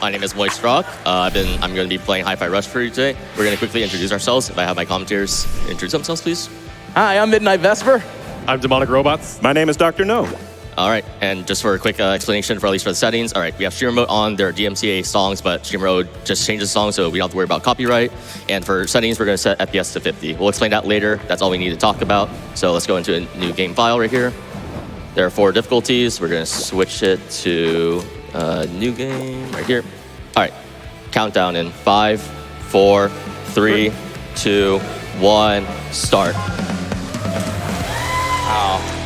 my name is MoistRock. I'm going to be playing Hi-Fi Rush for you today. We're going to quickly introduce ourselves. If I have my commentators introduce themselves, please. Hi, I'm Midnight Vesper. I'm demonicrobots. My name is Dr. No. All right, and just for a quick explanation, for at least for the settings. All right, we have streamer mode on. There are DMCA songs, but streamer mode just changes songs, so we don't have to worry about copyright. And for settings, we're going to set FPS to 50. We'll explain that later. That's all we need to talk about. So let's go into a new game file right here. There are 4 difficulties. We're going to switch it to new game right here. All right, countdown in 5, 4, 3, 2, 1, start.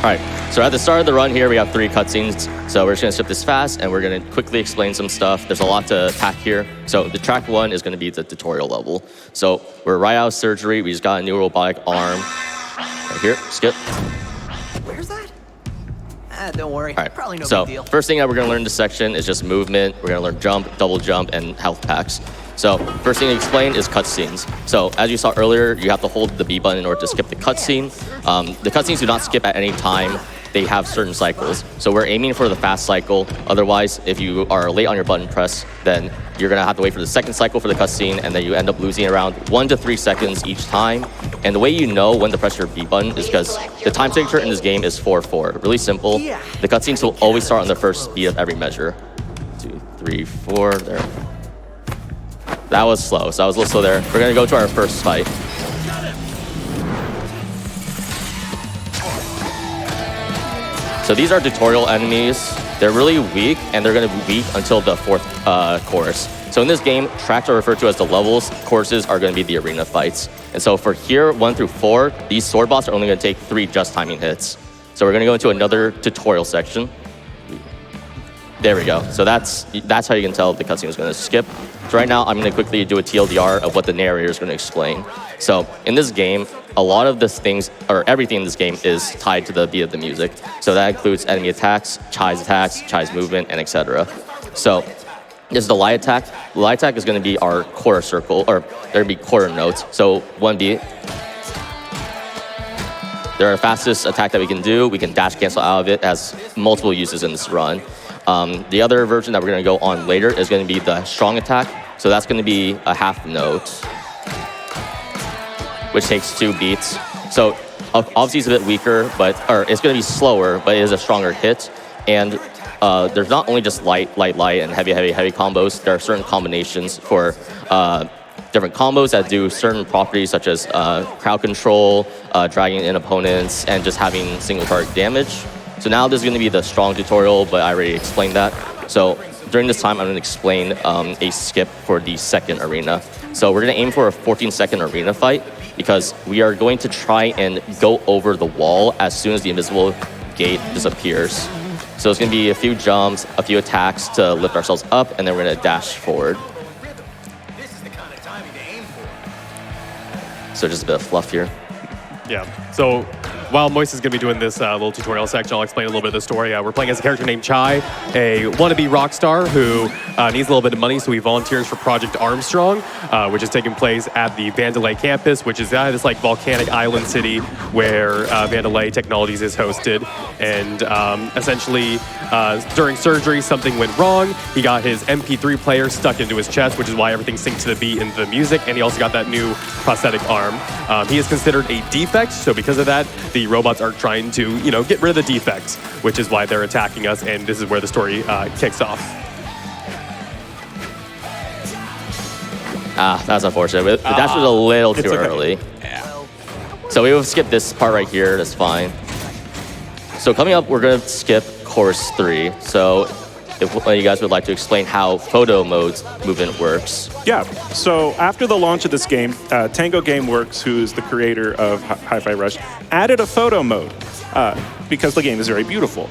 All right. So at the start of the run here, we have 3 cutscenes. So we're just gonna skip this fast and we're gonna quickly explain some stuff. There's a lot to pack here. So the track 1 is gonna be the tutorial level. So we're right out of surgery. We just got a new robotic arm. Right here, skip. Where's that? Don't worry, All right. probably no So big deal. first thing that we're gonna learn in this section is just movement. We're gonna learn jump, double jump, and health packs. So first thing to explain is cutscenes. So as you saw earlier, you have to hold the B button in order to skip the cutscene. The cutscenes do not skip at any time. They have certain cycles. So we're aiming for the fast cycle. Otherwise, if you are late on your button press, then you're gonna have to wait for the second cycle for the cutscene, and then you end up losing around 1 to 3 seconds each time. And the way you know when to press your B button is because the time signature in this game is 4-4. Really simple. The cutscenes will always start on the first beat of every measure. 2, 3, 4, there. That was slow, so I was a little slow there. We're gonna go to our first fight. So these are tutorial enemies. They're really weak, and they're gonna be weak until the 4th course. So in this game, tracks are referred to as the levels, courses are gonna be the arena fights. And so for here, 1 through 4, these sword bots are only gonna take 3 just timing hits. So we're gonna go into another tutorial section. There we go. So that's how you can tell if the cutscene is gonna skip. So right now, I'm gonna quickly do a TLDR of what the narrator is gonna explain. So in this game, a lot of the things, or everything in this game is tied to the beat of the music. So that includes enemy attacks, Chai's movement, and etc. So this is the light attack. The light attack is gonna be our quarter circle, or there'll be quarter notes. So 1 beat. They're our fastest attack that we can do. We can dash cancel out of it. It has multiple uses in this run. The other version that we're gonna go on later is gonna be the strong attack. So that's gonna be a half note, which takes 2 beats. So obviously it's a bit weaker, or it's gonna be slower, but it is a stronger hit. And there's not only just light, and heavy combos. There are certain combinations for different combos that do certain properties such as crowd control, dragging in opponents, and just having single target damage. So now this is gonna be the strong tutorial, but I already explained that. So during this time, I'm gonna explain a skip for the second arena. So we're gonna aim for a 14-second arena fight because we are going to try and go over the wall as soon as the invisible gate disappears. So it's gonna be a few jumps, a few attacks to lift ourselves up, and then we're gonna dash forward. So just a bit of fluff here. Yeah, so while Moist is going to be doing this little tutorial section, I'll explain a little bit of the story. We're playing as a character named Chai, a wannabe rock star who needs a little bit of money, so he volunteers for Project Armstrong, which is taking place at the Vandalay campus, which is this like volcanic island city where Vandalay Technologies is hosted. And essentially, during surgery, something went wrong. He got his MP3 player stuck into his chest, which is why everything syncs to the beat in the music, and he also got that new prosthetic arm. He is considered a defect, so because of that, the robots are trying to, get rid of the defects, which is why they're attacking us, and this is where the story kicks off. That's unfortunate. The dash was a little too early. Yeah. So we will skip this part right here, that's fine. So coming up, we're gonna skip course 3. So if one of you guys would like to explain how photo mode's movement works. Yeah, so after the launch of this game, Tango Gameworks, who's the creator of Hi-Fi Rush, added a photo mode because the game is very beautiful.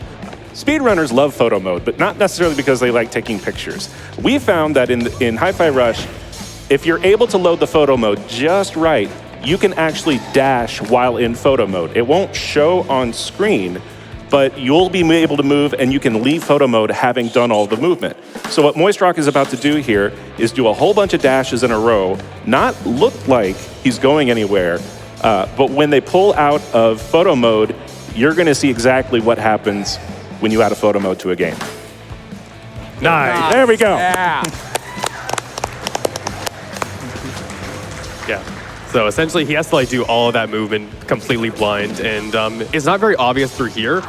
Speedrunners love photo mode, but not necessarily because they like taking pictures. We found that in Hi-Fi Rush, if you're able to load the photo mode just right, you can actually dash while in photo mode. It won't show on screen, but you'll be able to move and you can leave photo mode having done all the movement. So what MoistRock is about to do here is do a whole bunch of dashes in a row, not look like he's going anywhere, but when they pull out of photo mode, you're gonna see exactly what happens when you add a photo mode to a game. Nice. There we go. Yeah. Yeah. So essentially, he has to like do all of that movement completely blind, and it's not very obvious through here.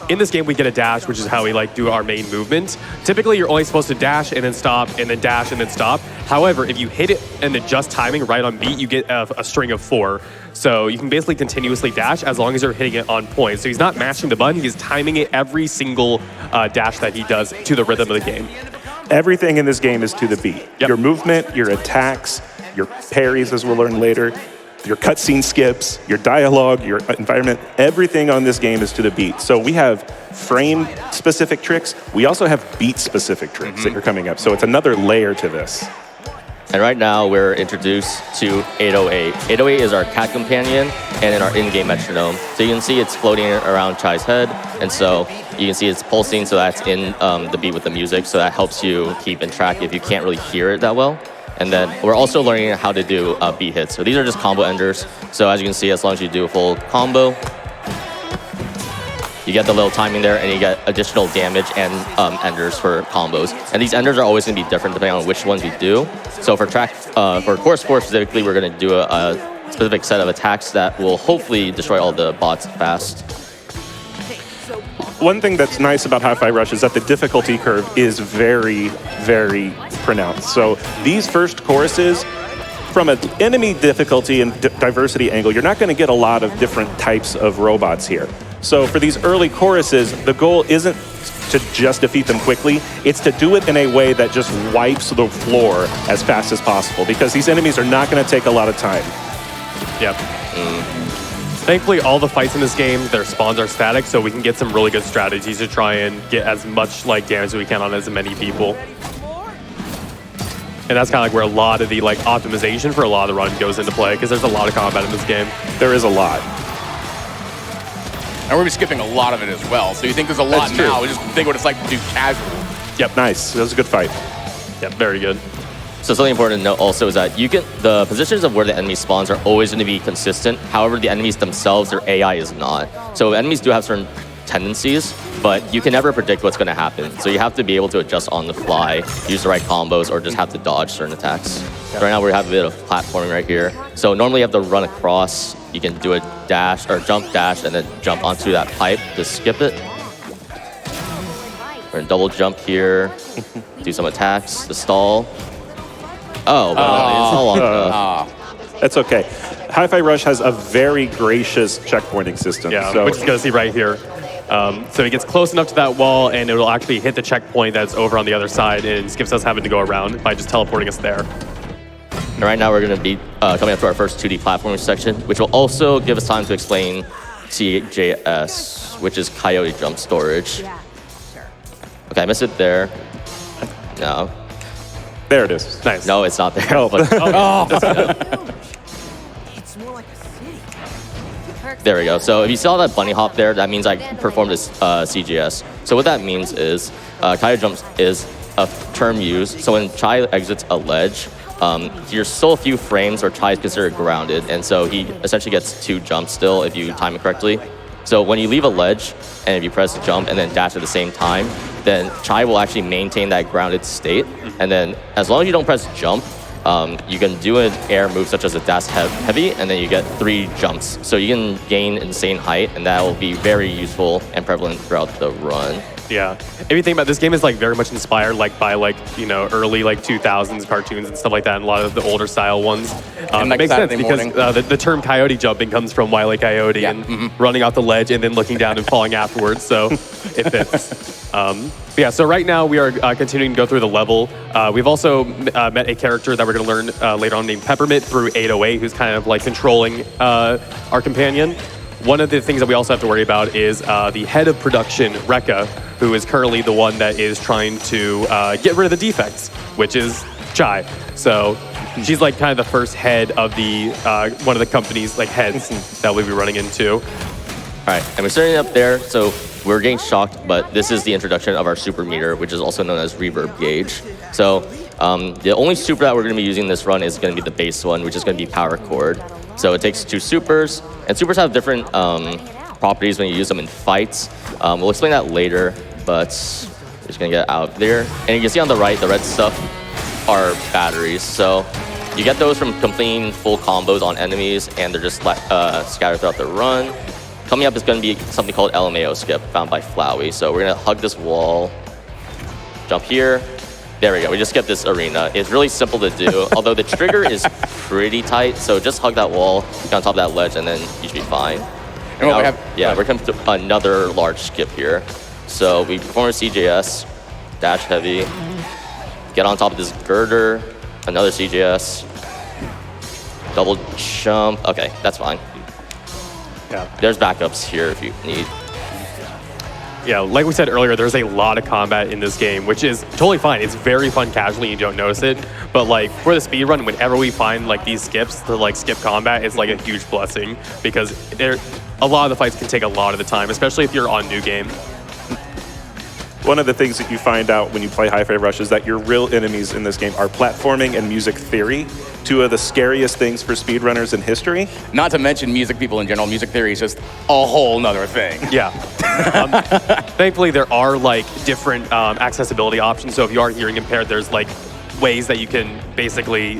In this game, we get a dash, which is how we like do our main movement. Typically, you're only supposed to dash and then stop, and then dash and then stop. However, if you hit it and adjust timing right on beat, you get a string of 4. So you can basically continuously dash as long as you're hitting it on point. So he's not mashing the button; he's timing it every single dash that he does to the rhythm of the game. Everything in this game is to the beat. Yep. Your movement, your attacks, your parries, as we'll learn later, your cutscene skips, your dialogue, your environment, everything on this game is to the beat. So we have frame-specific tricks. We also have beat-specific tricks that are coming up. So it's another layer to this. And right now, we're introduced to 808. 808 is our cat companion and in our in-game metronome. So you can see it's floating around Chai's head, and so you can see it's pulsing, so that's in the beat with the music, so that helps you keep in track if you can't really hear it that well. And then we're also learning how to do beat hits. So these are just combo enders. So as you can see, as long as you do a full combo, you get the little timing there, and you get additional damage and enders for combos. And these enders are always going to be different depending on which ones we do. So for course 4 specifically, we're going to do a specific set of attacks that will hopefully destroy all the bots fast. One thing that's nice about Hi-Fi Rush is that the difficulty curve is very, very pronounced. So these first choruses, from an enemy difficulty and diversity angle, you're not going to get a lot of different types of robots here. So for these early choruses, the goal isn't to just defeat them quickly, it's to do it in a way that just wipes the floor as fast as possible, because these enemies are not going to take a lot of time. Yep. Thankfully, all the fights in this game, their spawns are static, so we can get some really good strategies to try and get as much like damage as we can on as many people. And that's kind of like where a lot of the like optimization for a lot of the run goes into play, because there's a lot of combat in this game. There is a lot. And we're gonna be skipping a lot of it as well. So you think there's a lot That's true. now, just think what it's like to do casual. Yep, nice. That was a good fight. Yep, very good. So something important to note also is that the positions of where the enemy spawns are always going to be consistent. However, the enemies themselves, their AI is not. So enemies do have certain tendencies, but you can never predict what's going to happen. So you have to be able to adjust on the fly, use the right combos, or just have to dodge certain attacks. So right now we have a bit of platforming right here. So normally you have to run across. You can do a dash or jump dash and then jump onto that pipe to skip it. We're going to double jump here, do some attacks to stall. Oh, well, it's all on That's okay. Hi-Fi Rush has a very gracious checkpointing system. Yeah, so which is going to see right here. So he gets close enough to that wall, and it will actually hit the checkpoint that's over on the other side, and skips us having to go around by just teleporting us there. And right now we're going to be coming up to our first 2D platforming section, which will also give us time to explain CJS, which is Coyote Jump Storage. Okay, I missed it there. No. there it is. Nice. No, it's not there. Oh. But, It's more like a city. there we go. So if you saw that bunny hop there, that means I performed this CGS. So what that means is Coyote Jumps is a term used. So when Chai exits a ledge, you're still a few frames where Chai is considered grounded, and so he essentially gets 2 jumps still if you time it correctly. So when you leave a ledge, and if you press jump and then dash at the same time, then Chai will actually maintain that grounded state. And then as long as you don't press jump, you can do an air move such as a dash heavy, and then you get 3 jumps. So you can gain insane height, and that will be very useful and prevalent throughout the run. Yeah. If you think about it, this game is like very much inspired like by like, you know, early like 2000s cartoons and stuff like that, and a lot of the older style ones. And, like, it makes sense Saturday because morning. the term coyote jumping comes from Wile E. Coyote and running off the ledge and then looking down and falling afterwards, so it fits. Yeah, so right now we are continuing to go through the level. We've also met a character that we're going to learn later on named Peppermint through 808, who's kind of like controlling our companion. One of the things that we also have to worry about is the head of production, Rekka, who is currently the one that is trying to get rid of the defects, which is Chai. So she's like kind of the first head of the one of the company's like heads that we'll be running into. All right, and we're starting up there, so we're getting shocked, but this is the introduction of our super meter, which is also known as reverb gauge. So the only super that we're going to be using this run is going to be the base one, which is going to be power chord. So it takes 2 supers, and supers have different properties when you use them in fights. We'll explain that later, but we're just going to get out of there. And you can see on the right, the red stuff are batteries. So You get those from completing full combos on enemies, and they're just scattered throughout the run. Coming up is going to be something called LMAO skip, found by Flowey. So we're going to hug this wall, jump here. There we go. We just get this arena. It's really simple to do, although the trigger is pretty tight. So just hug that wall, get on top of that ledge, and then you should be fine. And what we have, we're coming to another large skip here. So we perform a CJS, dash heavy, get on top of this girder, another CJS, double jump. Okay, that's fine. Yeah. There's backups here if you need. Yeah, like we said earlier, there's a lot of combat in this game, which is totally fine. It's very fun casually, you don't notice it. But like for the speed run, whenever we find like these skips to like skip combat, it's like a huge blessing because a lot of the fights can take a lot of the time, especially if you're on new game. One of the things that you find out when you play Hi-Fi Rush is that your real enemies in this game are platforming and music theory, two of the scariest things for speedrunners in history. Not to mention music people in general. Music theory is just a whole nother thing. Yeah. Thankfully, there are like different accessibility options. So if you are hearing impaired, there's like ways that you can basically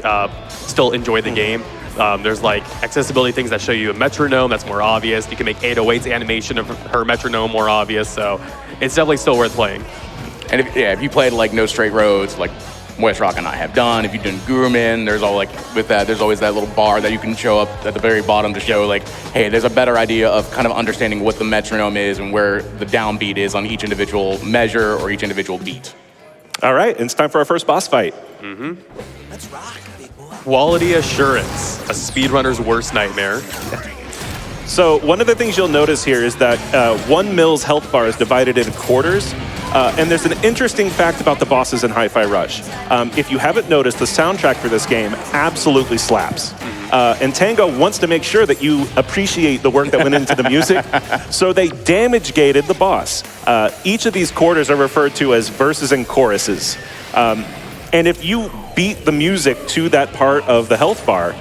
still enjoy the game. There's like accessibility things that show you a metronome that's more obvious. You can make 808's animation of her metronome more obvious. So it's definitely still worth playing. And if you played like No Straight Roads, like MoistRock and I have done, if you've done Gurumin, there's all like with that, there's always that little bar that you can show up at the very bottom to show like, hey, there's a better idea of kind of understanding what the metronome is and where the downbeat is on each individual measure or each individual beat. All right, it's time for our first boss fight. Let's rock, big boy. Quality assurance, a speedrunner's worst nightmare. So one of the things you'll notice here is that 1 mil's health bar is divided into quarters. And there's an interesting fact about the bosses in Hi-Fi Rush. If you haven't noticed, the soundtrack for this game absolutely slaps. And Tango wants to make sure that you appreciate the work that went into the music. So they damage gated the boss. Each of these quarters are referred to as verses and choruses. And if you beat the music to that part of the health bar,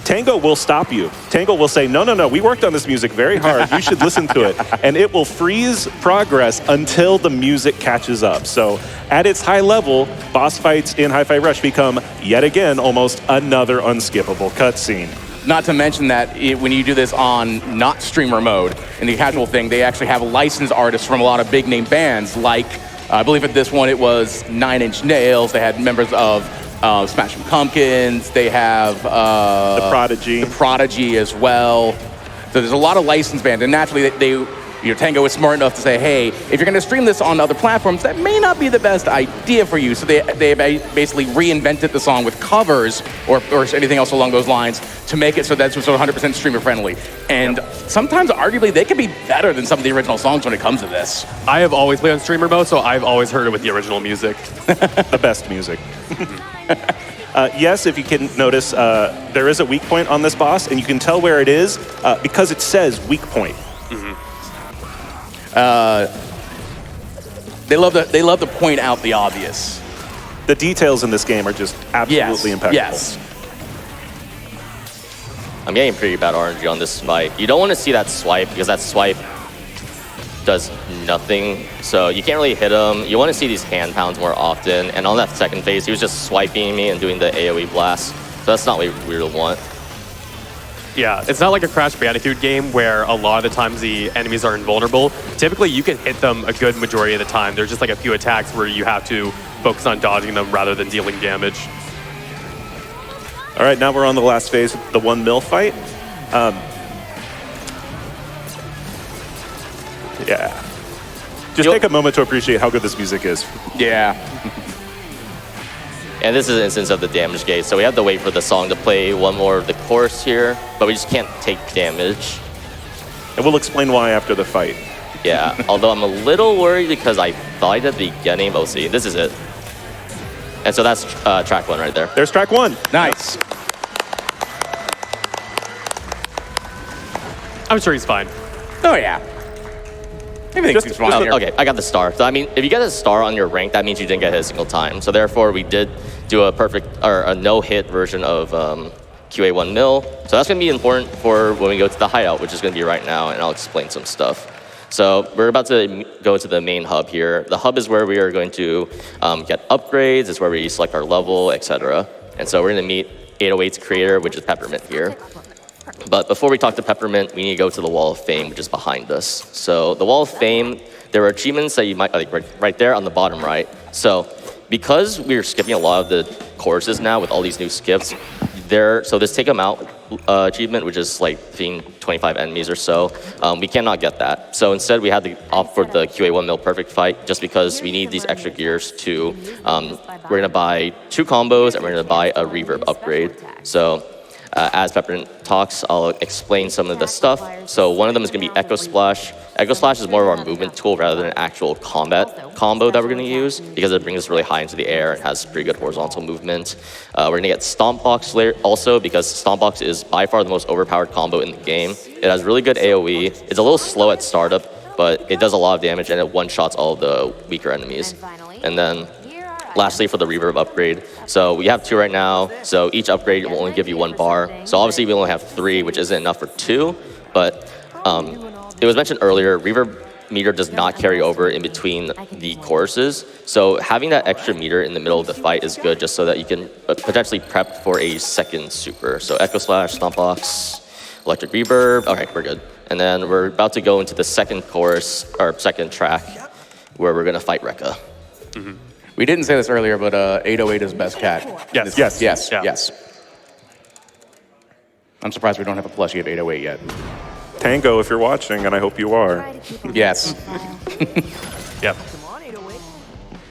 Tango will stop you. Tango will say, no, we worked on this music very hard. You should listen to it. And it will freeze progress until the music catches up. So at its high level, boss fights in Hi-Fi Rush become, yet again, almost another unskippable cutscene. Not to mention that when you do this on not streamer mode, in the casual thing, they actually have licensed artists from a lot of big name bands, like, I believe at this one it was 9 Inch Nails. They had members of Smashing Pumpkins. They have The Prodigy. The Prodigy as well. So there's a lot of licensed bands, and naturally Tango is smart enough to say, hey, if you're going to stream this on other platforms, that may not be the best idea for you. So they basically reinvented the song with covers or anything else along those lines to make it so that's sort of 100% streamer friendly. And sometimes, arguably, they can be better than some of the original songs when it comes to this. I have always played on streamer mode, so I've always heard it with the original music. The best music. Yes, if you can notice, there is a weak point on this boss, and you can tell where it is because it says weak point. They love to point out the obvious. The details in this game are just absolutely impeccable. Yes. I'm getting pretty bad RNG on this fight. You don't want to see that swipe because that swipe does nothing. So you can't really hit him. You want to see these hand pounds more often. And on that second phase, he was just swiping me and doing the AoE blast. So that's not what we really want. Yeah, it's not like a Crash Bandicoot game where a lot of the times the enemies are invulnerable. Typically, you can hit them a good majority of the time. There's just like a few attacks where you have to focus on dodging them rather than dealing damage. All right, now we're on the last phase, the 1 mil fight. Yeah. Just take a moment to appreciate how good this music is. Yeah. And this is an instance of the damage gate, so we have to wait for the song to play one more of the chorus here, but we just can't take damage. And we'll explain why after the fight. Yeah, although I'm a little worried because I thought at the beginning, but we'll see. This is it. And so that's track 1 right there. There's track 1. Nice. I'm sure he's fine. Oh, yeah. Everything's fine here. Okay, I got the star. So I mean, if you get a star on your rank, that means you didn't get hit a single time. So therefore, we did do a perfect or a no-hit version of QA 1 mil. So that's going to be important for when we go to the hideout, which is going to be right now, and I'll explain some stuff. So we're about to go to the main hub here. The hub is where we are going to get upgrades. It's where we select our level, etc. And so we're going to meet 808's creator, which is Peppermint here. But before we talk to Peppermint, we need to go to the Wall of Fame, which is behind us. So the Wall of Fame, there are achievements that you might, like right there on the bottom right. So because we're skipping a lot of the courses now with all these new skips, so this Take 'em Out achievement, which is like being 25 enemies or so, we cannot get that. So instead, we had to opt for the QA1 mil perfect fight just because we need these extra gears to, we're gonna buy 2 combos and we're gonna buy a reverb upgrade. So as Peppermint talks, I'll explain some of the stuff. So one of them is gonna be Echo Splash. Echo Splash is more of our movement tool rather than an actual combat combo that we're gonna use because it brings us really high into the air and has pretty good horizontal movement. We're gonna get Stomp Box later also because Stomp Box is by far the most overpowered combo in the game. It has really good AoE. It's a little slow at startup, but it does a lot of damage and it one-shots all of the weaker enemies. And then lastly, for the reverb upgrade. So we have 2 right now, so each upgrade will only give you 1 bar. So obviously we only have 3, which isn't enough for 2, but it was mentioned earlier, reverb meter does not carry over in between the courses. So having that extra meter in the middle of the fight is good just so that you can potentially prep for a second super. So Echo Slash, Stomp Box, Electric Reverb, okay, we're good. And then we're about to go into the second course, or second track, where we're gonna fight Rekka. Mm-hmm. We didn't say this earlier, but 808 is best cat. Yes. Yes. I'm surprised we don't have a plushie of 808 yet. Tango, if you're watching, and I hope you are. Yes. Yep.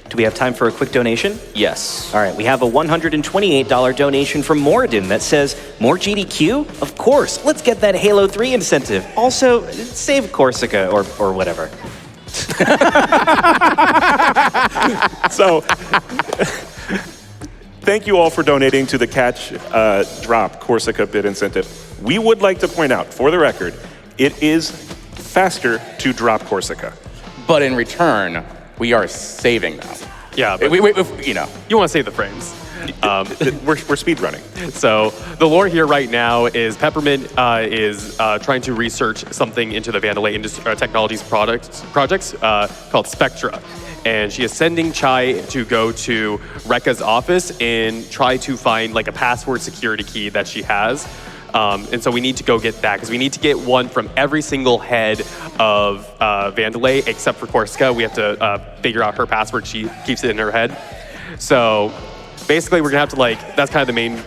Do we have time for a quick donation? Yes. All right, we have a $128 donation from Moradin that says, more GDQ? Of course, let's get that Halo 3 incentive. Also, save Corsica or whatever. So, thank you all for donating to the Catch Drop Corsica bid incentive. We would like to point out, for the record, it is faster to drop Corsica. But in return, we are saving them. Yeah, but you know. you want to save the frames. We're speed running. So the lore here right now is Peppermint is trying to research something into the Vandalay Technologies projects called Spectra. And she is sending Chai to go to Rekka's office and try to find like a password security key that she has. And so we need to go get that because we need to get one from every single head of Vandalay except for Corsica. We have to figure out her password. She keeps it in her head. So basically we're gonna have to that's kind of the main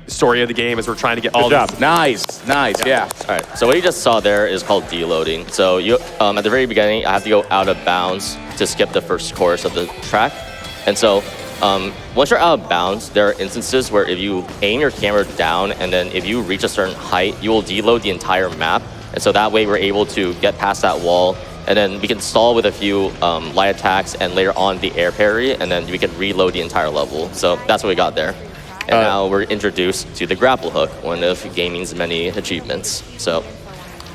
story of the game is we're trying to get all this. Nice, yeah. All right, so what you just saw there is called deloading. So you, at the very beginning, I have to go out of bounds to skip the first course of the track. And so once you're out of bounds, there are instances where if you aim your camera down and then if you reach a certain height, you will deload the entire map. And so that way we're able to get past that wall and then we can stall with a few light attacks and later on the air parry and then we can reload the entire level. So that's what we got there. And now we're introduced to the grapple hook, one of gaming's many achievements. So,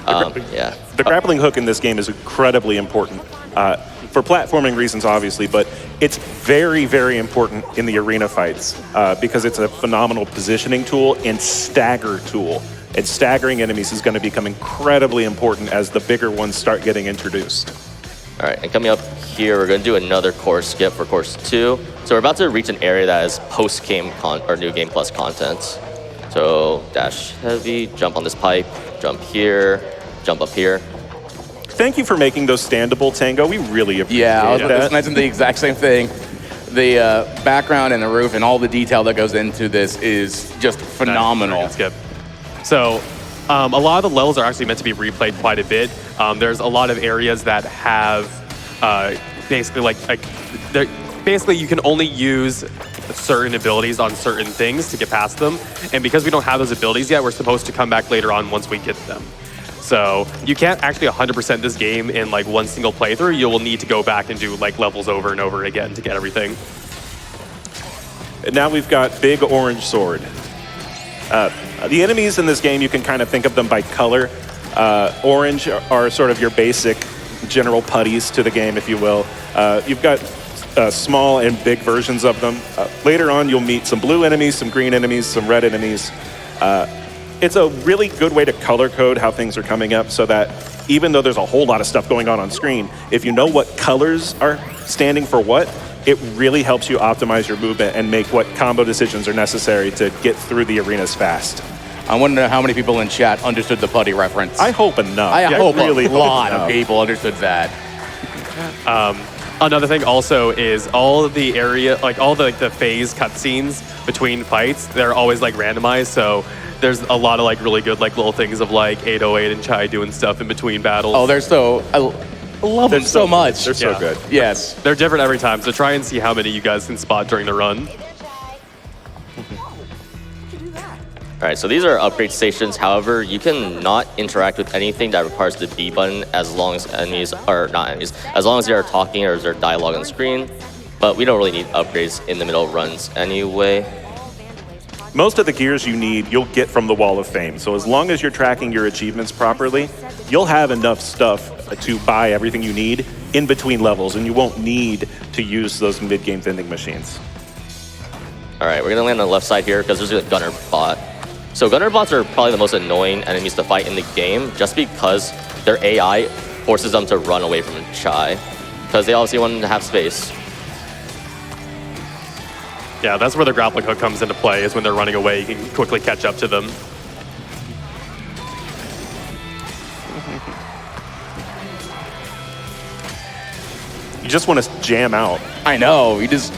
yeah. The grappling hook in this game is incredibly important for platforming reasons, obviously, but it's very, very important in the arena fights because it's a phenomenal positioning tool and stagger tool. And staggering enemies is going to become incredibly important as the bigger ones start getting introduced. All right, and coming up here, we're going to do another course skip for course 2. So we're about to reach an area that is post-game or New Game Plus content. So dash heavy, jump on this pipe, jump here, jump up here. Thank you for making those standable, Tango. We really appreciate Yeah, I was about that. to mention the exact same thing. The background and the roof and all the detail that goes into this is just phenomenal. Nice. Skip. So a lot of the levels are actually meant to be replayed quite a bit. There's a lot of areas that have basically basically you can only use certain abilities on certain things to get past them. And because we don't have those abilities yet, we're supposed to come back later on once we get them. So you can't actually 100% this game in one single playthrough. You will need to go back and do levels over and over again to get everything. And now we've got Big Orange Sword. The enemies in this game, you can kind of think of them by color. Orange are sort of your basic general putties to the game, if you will. You've got small and big versions of them. Later on, you'll meet some blue enemies, some green enemies, some red enemies. It's a really good way to color code how things are coming up so that even though there's a whole lot of stuff going on screen, if you know what colors are standing for what, it really helps you optimize your movement and make what combo decisions are necessary to get through the arenas fast. I want to know how many people in chat understood the putty reference. I hope enough. I hope really a lot enough. of people understood that. Another thing also is all of the area, like all the phase cutscenes between fights, they're always like randomized. So there's a lot of like really good like little things of like 808 and Chai doing stuff in between battles. Oh, they're so, I love them so much. They're so good. Yes. They're different every time, so try and see how many you guys can spot during the run. All right, so these are upgrade stations. However, you can not interact with anything that requires the B button as long as enemies are not enemies, as long as they are talking or there's dialogue on screen. But we don't really need upgrades in the middle of runs anyway. Most of the gears you need, you'll get from the Wall of Fame. So as long as you're tracking your achievements properly, you'll have enough stuff to buy everything you need in between levels, and you won't need to use those mid-game vending machines. All right, we're gonna land on the left side here because there's a gunner bot. So gunner bots are probably the most annoying enemies to fight in the game just because their AI forces them to run away from Chai because they obviously want to have space. Yeah, that's where the grappling hook comes into play, is when they're running away, you can quickly catch up to them. You just want to jam out. I know, you just...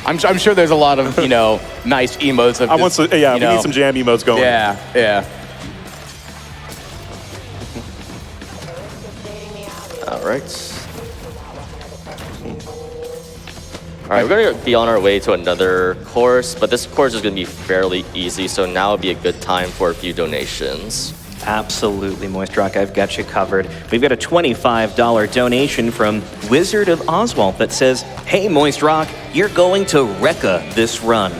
I'm sure there's a lot of, you know, nice emotes of I want some, yeah, you we know, need some jam emotes going. Yeah, yeah. All right. All right, we're gonna be on our way to another course, but this course is gonna be fairly easy, so now would be a good time for a few donations. Absolutely, MoistRock, I've got you covered. We've got a $25 donation from Wizard of Oswald that says, "Hey, MoistRock, you're going to Rekka this run.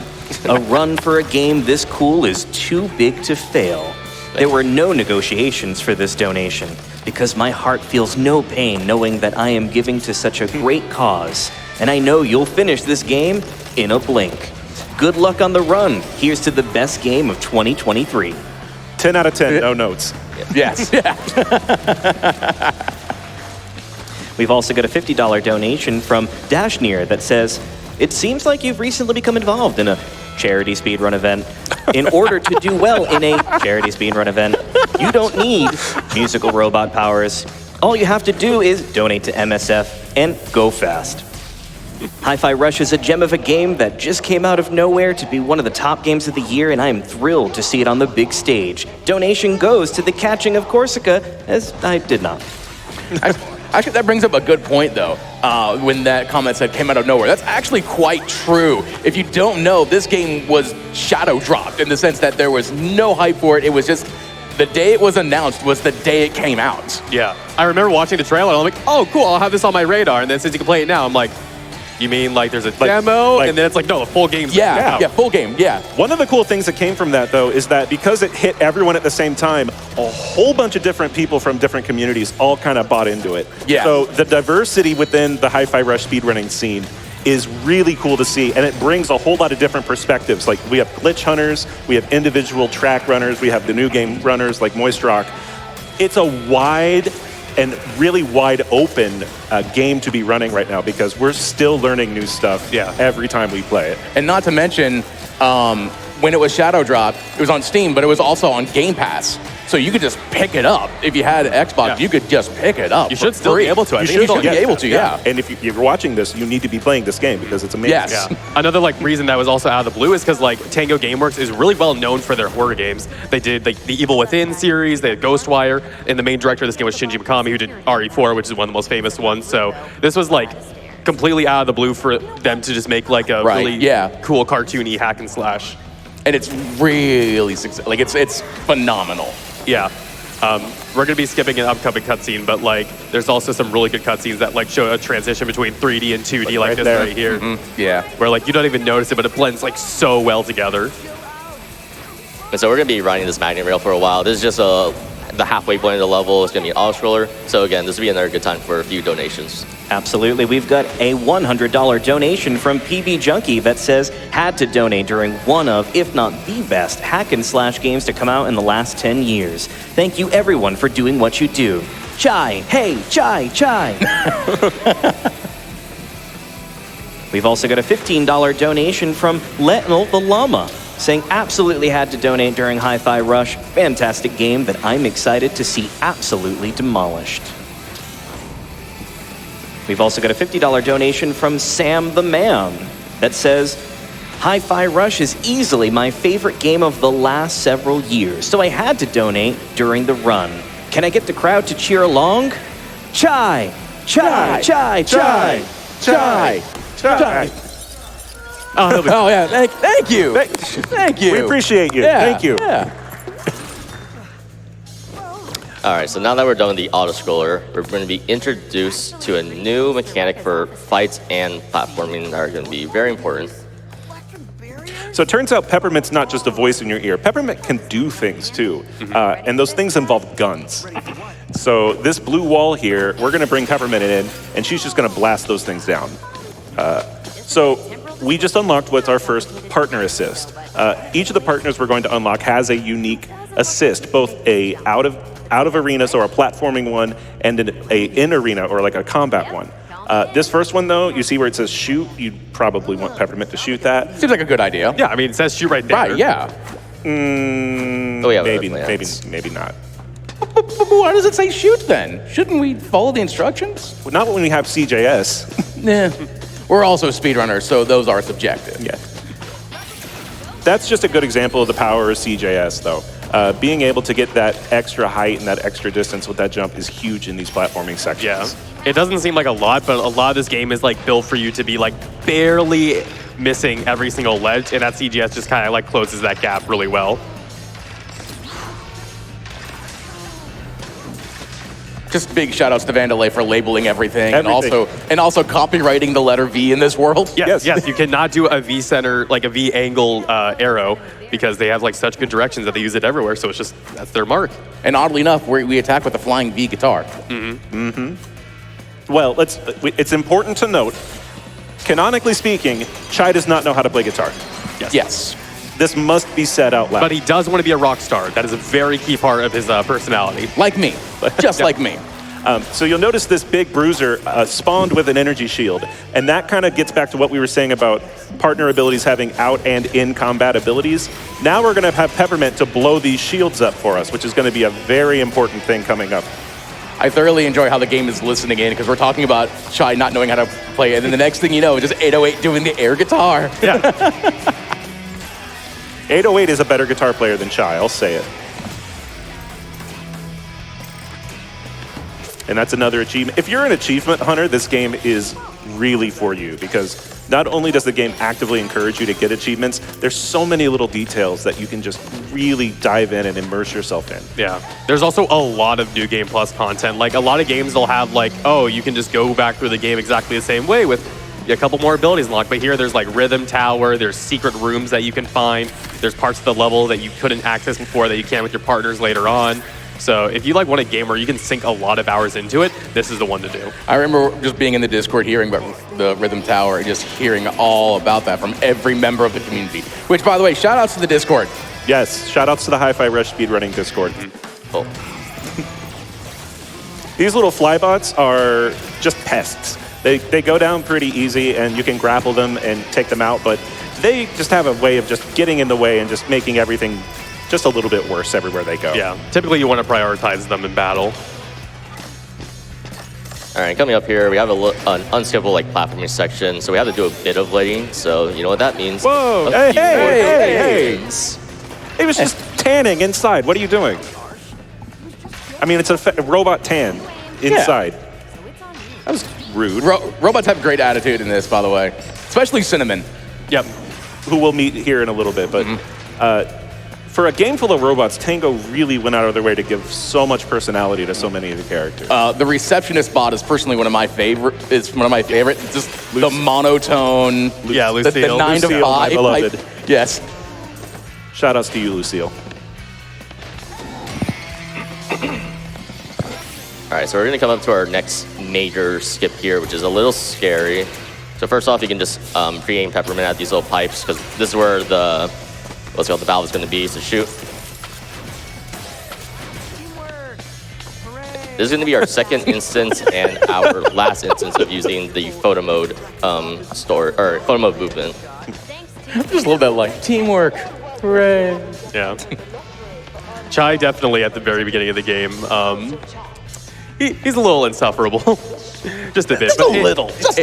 A run for a game this cool is too big to fail." There were no negotiations for this donation because my heart feels no pain knowing that I am giving to such a great cause, and I know you'll finish this game in a blink. Good luck on the run. Here's to the best game of 2023. 10 out of 10, no notes. Yes, yeah. We've also got a $50 donation from Dashneer that says, "It seems like you've recently become involved in a charity speedrun event. In order to do well in a charity speedrun event, you don't need musical robot powers. All you have to do is donate to MSF and go fast." Hi-Fi Rush is a gem of a game that just came out of nowhere to be one of the top games of the year, and I am thrilled to see it on the big stage. Donation goes to the catching of Corsica, as I did not. Actually, that brings up a good point, though, when that comment said came out of nowhere. That's actually quite true. If you don't know, this game was shadow dropped in the sense that there was no hype for it. It was just the day it was announced was the day it came out. Yeah, I remember watching the trailer and I'm like, oh, cool, I'll have this on my radar. And then since you can play it now, I'm like, you mean like there's a demo? And then it's like, no, the full game's Yeah, full game, yeah. One of the cool things that came from that, though, is that because it hit everyone at the same time, a whole bunch of different people from different communities all kind of bought into it. Yeah. So the diversity within the Hi-Fi Rush speedrunning scene is really cool to see, and it brings a whole lot of different perspectives. Like, we have glitch hunters, we have individual track runners, we have the new game runners like MoistRock. It's a wide and really wide open game to be running right now because we're still learning new stuff every time we play it. And not to mention, when it was shadow dropped, it was on Steam, but it was also on Game Pass. So you could just pick it up. If you had Xbox, you could just pick it up. You should still be able to. I You think should it's be able to, yeah. And if you're watching this, you need to be playing this game because it's amazing. Yes. Yeah. Another like reason that was also out of the blue is because like Tango Gameworks is really well known for their horror games. They did like the Evil Within series, they had Ghostwire, and the main director of this game was Shinji Mikami, who did RE4, which is one of the most famous ones. So this was like completely out of the blue for them to just make like a really cool cartoony hack and slash. And it's really successful. Like it's phenomenal. Yeah. We're gonna be skipping an upcoming cutscene, but like, there's also some really good cutscenes that like show a transition between 3D and 2D, like this there. right here. Yeah. Where like you don't even notice it, but it blends like so well together. And so we're gonna be riding this magnet rail for a while. This is just the halfway point of the level. It's gonna be an auto-scroller. So again, this will be another good time for a few donations. Absolutely. We've got a $100 donation from PB Junkie that says, "Had to donate during one of, if not the best, hack and slash games to come out in the last 10 years. Thank you everyone for doing what you do. Chai, hey, Chai, Chai. We've also got a $15 donation from Letinal the Llama, saying absolutely had to donate during Hi-Fi Rush. Fantastic game that I'm excited to see absolutely demolished. We've also got a $50 donation from Sam the Man that says, Hi-Fi Rush is easily my favorite game of the last several years, so I had to donate during the run. Can I get the crowd to cheer along? Chai! Chai! Chai! Chai! Chai! Chai! Oh, yeah, thank you. Thank you. We appreciate you. Yeah, Thank you. Yeah. All right, so now that we're done with the auto-scroller, we're going to be introduced to a new mechanic for fights and platforming that are going to be very important. So it turns out Peppermint's not just a voice in your ear. Peppermint can do things too, and those things involve guns. So this blue wall here, we're going to bring Peppermint in, and she's just going to blast those things down. So we just unlocked what's our first partner assist. Each of the partners we're going to unlock has a unique assist, both a out of arena, so a platforming one, and a in arena or like a combat one. This first one though, you see where it says shoot. You'd probably want Peppermint to shoot that. Seems like a good idea. Yeah, I mean, it says shoot right there. Right, yeah. Oh yeah, Maybe not. But why does it say shoot then? Shouldn't we follow the instructions? Well, not when we have CJS. Nah. We're also speedrunners, so those are subjective. Yeah. That's just a good example of the power of CJS though. Being able to get that extra height and that extra distance with that jump is huge in these platforming sections. Yeah. It doesn't seem like a lot, but a lot of this game is like built for you to be like barely missing every single ledge, and that CGS just kind of like closes that gap really well. Just big shout outs to Vandalay for labeling everything. And Everything. also copyrighting the letter V in this world. Yes, you cannot do a V center, like a V angle arrow, because they have like such good directions that they use it everywhere, so it's just, that's their mark. And oddly enough, we attack with a flying V guitar. Well, it's important to note, canonically speaking, Chai does not know how to play guitar. Yes. This must be said out loud. But he does want to be a rock star. That is a very key part of his personality. Like me. Just like me. So you'll notice this big bruiser spawned with an energy shield, and that kind of gets back to what we were saying about partner abilities having out and in combat abilities. Now we're going to have Peppermint to blow these shields up for us, which is going to be a very important thing coming up. I thoroughly enjoy how the game is listening in, because we're talking about Chai not knowing how to play, and then the next thing you know, just 808 doing the air guitar. Yeah. 808 is a better guitar player than Chai, I'll say it. And that's another achievement. If you're an achievement hunter, this game is really for you, because not only does the game actively encourage you to get achievements, there's so many little details that you can just really dive in and immerse yourself in. Yeah. There's also a lot of New Game Plus content. Like a lot of games, they'll have like, oh, you can just go back through the game exactly the same way with a couple more abilities unlocked. But here there's like Rhythm Tower, there's secret rooms that you can find, there's parts of the level that you couldn't access before that you can with your partners later on. So if you like want a game where you can sink a lot of hours into it, this is the one to do. I remember just being in the Discord hearing about the Rhythm Tower and just hearing all about that from every member of the community. Which, by the way, shout outs to the Discord. Yes, shout outs to the Hi-Fi Rush speedrunning Discord. Oh. These little flybots are just pests. They go down pretty easy, and you can grapple them and take them out, but they just have a way of just getting in the way and just making everything just a little bit worse everywhere they go. Yeah, typically you want to prioritize them in battle. All right, coming up here, we have an unskippable like platforming section, so we have to do a bit of lighting. So you know what that means. Whoa! A few more Hey! things. It was just tanning inside. What are you doing? I mean, it's a robot tan inside. That was rude. Robots have great attitude in this, by the way. Especially Cinnamon. Yep. Who we'll meet here in a little bit, but for a game full of robots, Tango really went out of their way to give so much personality to so many of the characters. The receptionist bot is personally one of my favorite. It's one of my favorite. It's just the monotone. Yeah, The Lucille. 9 to Lucille, 5. my beloved. Yes. Shout outs to you, Lucille. All right, so we're gonna come up to our next major skip here, which is a little scary. So first off, you can just pre-aim Peppermint at these little pipes, because this is where the the valve is gonna be to shoot. This is going to be our second instance and our last instance of using the photo mode photo mode movement. Just love that line. Teamwork. Hooray. Yeah. Chai definitely at the very beginning of the game. He's a little insufferable. Just a bit. Just a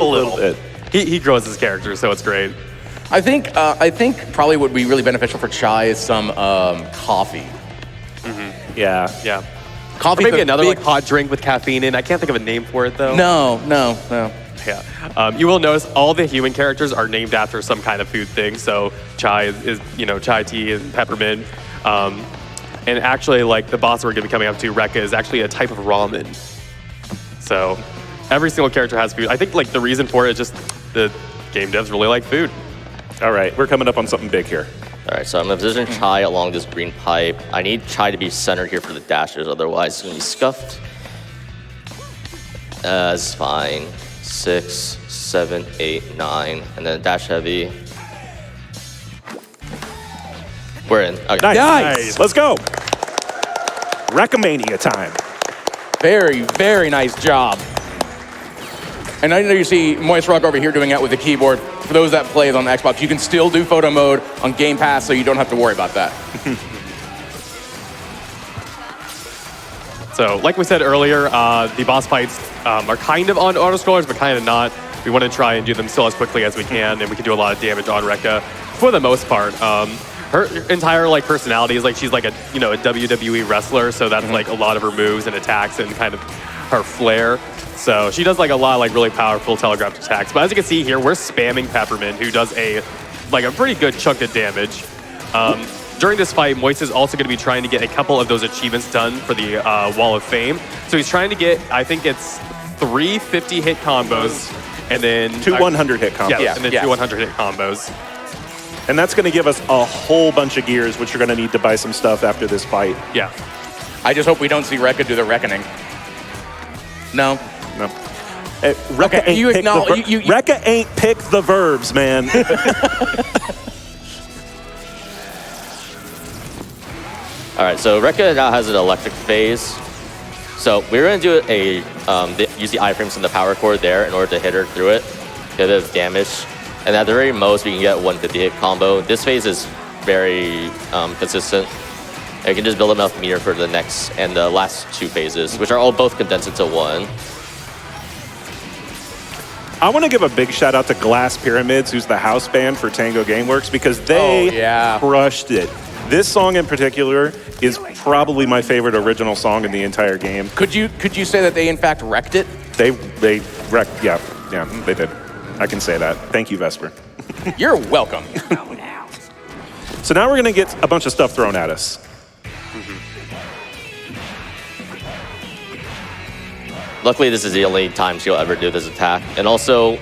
little bit. He grows his character, so it's great. I think probably what would be really beneficial for Chai is some coffee. Yeah. Yeah. Coffee. Or maybe another like hot drink with caffeine in. I can't think of a name for it though. No. Yeah. You will notice all the human characters are named after some kind of food thing. So chai is chai tea and peppermint. And actually, like the boss we're going to be coming up to, Rekka, is actually a type of ramen. So every single character has food. I think like the reason for it is just the game devs really like food. All right, we're coming up on something big here. All right, so I'm going to position Chai along this green pipe. I need Chai to be centered here for the dashes, otherwise it's going to be scuffed. That's fine. 6, 7, 8, 9, and then dash heavy. We're in. Okay. Nice. Let's go. Recomania time. Very, very nice job. And I know you see MoistRock over here doing that with the keyboard. For those that play it on the Xbox, you can still do photo mode on Game Pass, so you don't have to worry about that. So, like we said earlier, the boss fights are kind of on auto-scrollers, but kind of not. We want to try and do them still as quickly as we can, and we can do a lot of damage on Rekka for the most part. Her entire like personality is like she's like a WWE wrestler, so that's like a lot of her moves and attacks and kind of her flair. So she does like a lot of like really powerful telegraphed attacks. But as you can see here, we're spamming Peppermint, who does a pretty good chunk of damage. During this fight, Moist is also going to be trying to get a couple of those achievements done for the Wall of Fame. So he's trying to get, I think it's 3 50-hit combos, and then 2 100-hit combos. Yeah, and then 2 100-hit combos. And that's going to give us a whole bunch of gears, which you're going to need to buy some stuff after this fight. Yeah. I just hope we don't see Rekka do the reckoning. No. Rekka ain't picked the verbs, man. All right, so Rekka now has an electric phase. So we're going to do use the iframes and the power cord there in order to hit her through it, get a bit of damage. And at the very most, we can get 1 50-hit combo. This phase is very consistent. And we can just build enough meter for the next and the last 2 phases, which are all both condensed into 1. I want to give a big shout out to Glass Pyramids, who's the house band for Tango Gameworks, because they crushed it. This song in particular is probably my favorite original song in the entire game. Could you say that they in fact wrecked it? They wrecked, yeah, they did. I can say that. Thank you, Vesper. You're welcome. So now we're going to get a bunch of stuff thrown at us. Luckily, this is the only time she'll ever do this attack. And also,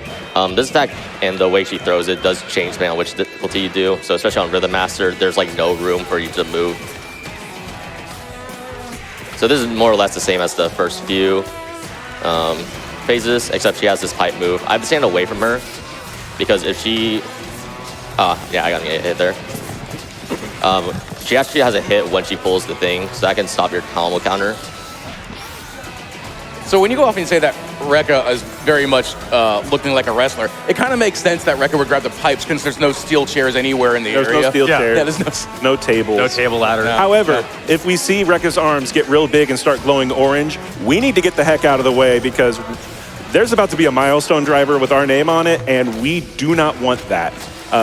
this attack and the way she throws it does change depending on which difficulty you do. So especially on Rhythm Master, there's like no room for you to move. So this is more or less the same as the first few phases, except she has this pipe move. I have to stand away from her because if she... yeah, I got a hit there. She actually has a hit when she pulls the thing, so that can stop your combo counter. So when you go off and say that Rekka is very much looking like a wrestler, it kind of makes sense that Rekka would grab the pipes because there's no steel chairs anywhere in the area. There's no steel chairs. Yeah, there's no tables. No table ladder. However, if we see Rekka's arms get real big and start glowing orange, we need to get the heck out of the way because there's about to be a milestone driver with our name on it, and we do not want that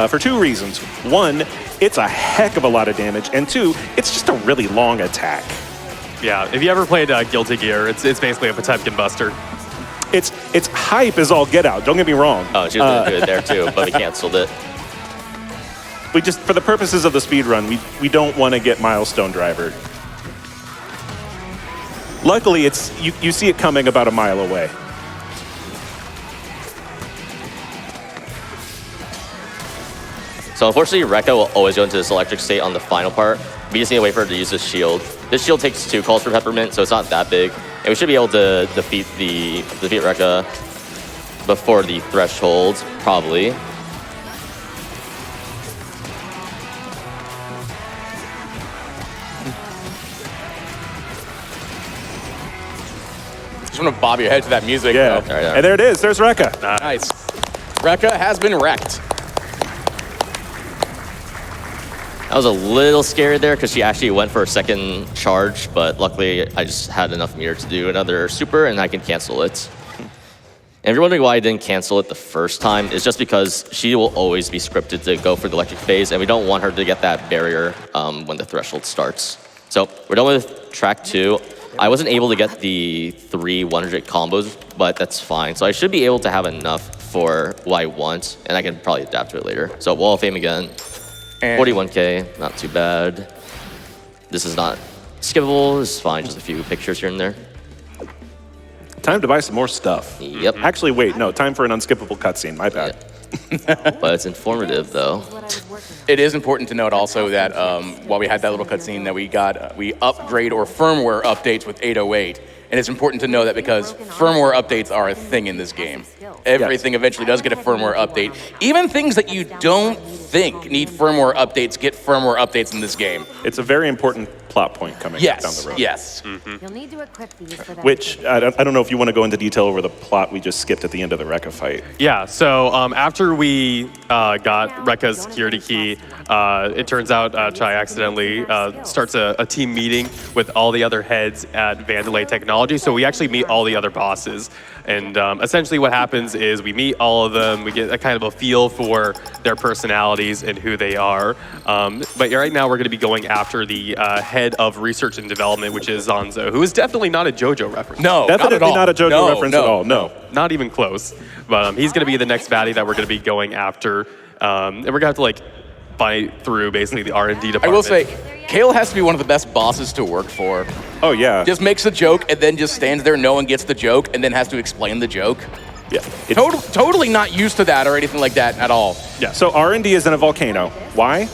for 2 reasons. 1, it's a heck of a lot of damage, and 2, it's just a really long attack. Yeah, if you ever played Guilty Gear, it's basically a Potemkin buster. It's hype as all get out, don't get me wrong. Oh, she was going to do it there too, but we canceled it. We just, for the purposes of the speed run, we don't want to get milestone driver. Luckily, you see it coming about a mile away. So unfortunately, Rekka will always go into this electric state on the final part. We just need to wait for her to use this shield. This shield takes 2 calls for Peppermint, so it's not that big. And we should be able to defeat Rekka before the threshold, probably. just want to bob your head to that music. Yeah. Though. And there it is. There's Rekka. Nice. Rekka has been wrecked. I was a little scared there because she actually went for a second charge, but luckily I just had enough meter to do another super and I can cancel it. And if you're wondering why I didn't cancel it the first time, it's just because she will always be scripted to go for the electric phase, and we don't want her to get that barrier when the threshold starts. So we're done with track 2. I wasn't able to get the 3 100 combos, but that's fine. So I should be able to have enough for what I want, and I can probably adapt to it later. So Wall of Fame again. And 41K, not too bad. This is not skippable, it's fine, just a few pictures here and there. Time to buy some more stuff. Yep. Actually, wait, no, time for an unskippable cutscene, my bad. But it's informative though. it is important to note also that while we had that little cutscene that we upgrade or firmware updates with 808. And it's important to know that because firmware updates are a thing in this game. Everything eventually does get a firmware update. Even things that you don't think need firmware updates get firmware updates in this game. It's a very important plot point coming down the road. Yes. You'll need to equip these for that. Which, I don't know if you want to go into detail over the plot we just skipped at the end of the Rekka fight. Yeah, so after we got Rekka's security key, it turns out Chai accidentally starts a team meeting with all the other heads at Vandalay Technology. So we actually meet all the other bosses. And essentially what happens is we meet all of them, we get a kind of a feel for their personalities and who they are. But right now we're going to be going after the head of research and development, which is Zanzo, who is definitely not a JoJo reference. No, Definitely not a JoJo reference at all, no. Not even close. But he's going to be the next baddie that we're going to be going after. And we're going to have to like fight through basically the R&D department. I will say, Kale has to be one of the best bosses to work for. Oh, yeah. Just makes a joke and then just stands there, no one gets the joke, and then has to explain the joke. Yeah. Totally not used to that or anything like that at all. Yeah. So R&D is in a volcano. Why?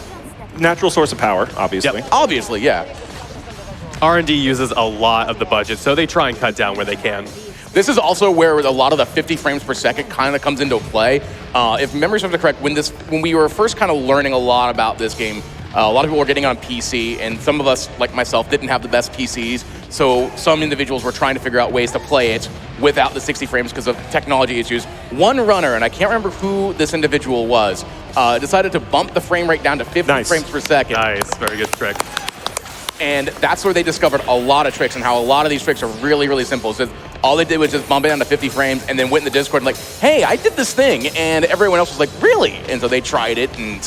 Natural source of power, obviously. Yep. Obviously, yeah. R&D uses a lot of the budget, so they try and cut down where they can. This is also where a lot of the 50 frames per second kind of comes into play. If memory serves correct, when we were first kind of learning a lot about this game, a lot of people were getting on PC, and some of us, like myself, didn't have the best PCs. So some individuals were trying to figure out ways to play it without the 60 frames because of technology issues. One runner, and I can't remember who this individual was, decided to bump the frame rate down to 50 frames per second. Nice, very good trick. And that's where they discovered a lot of tricks and how a lot of these tricks are really, really simple. So all they did was just bump it down to 50 frames and then went in the Discord and like, hey, I did this thing. And everyone else was like, really? And so they tried it, and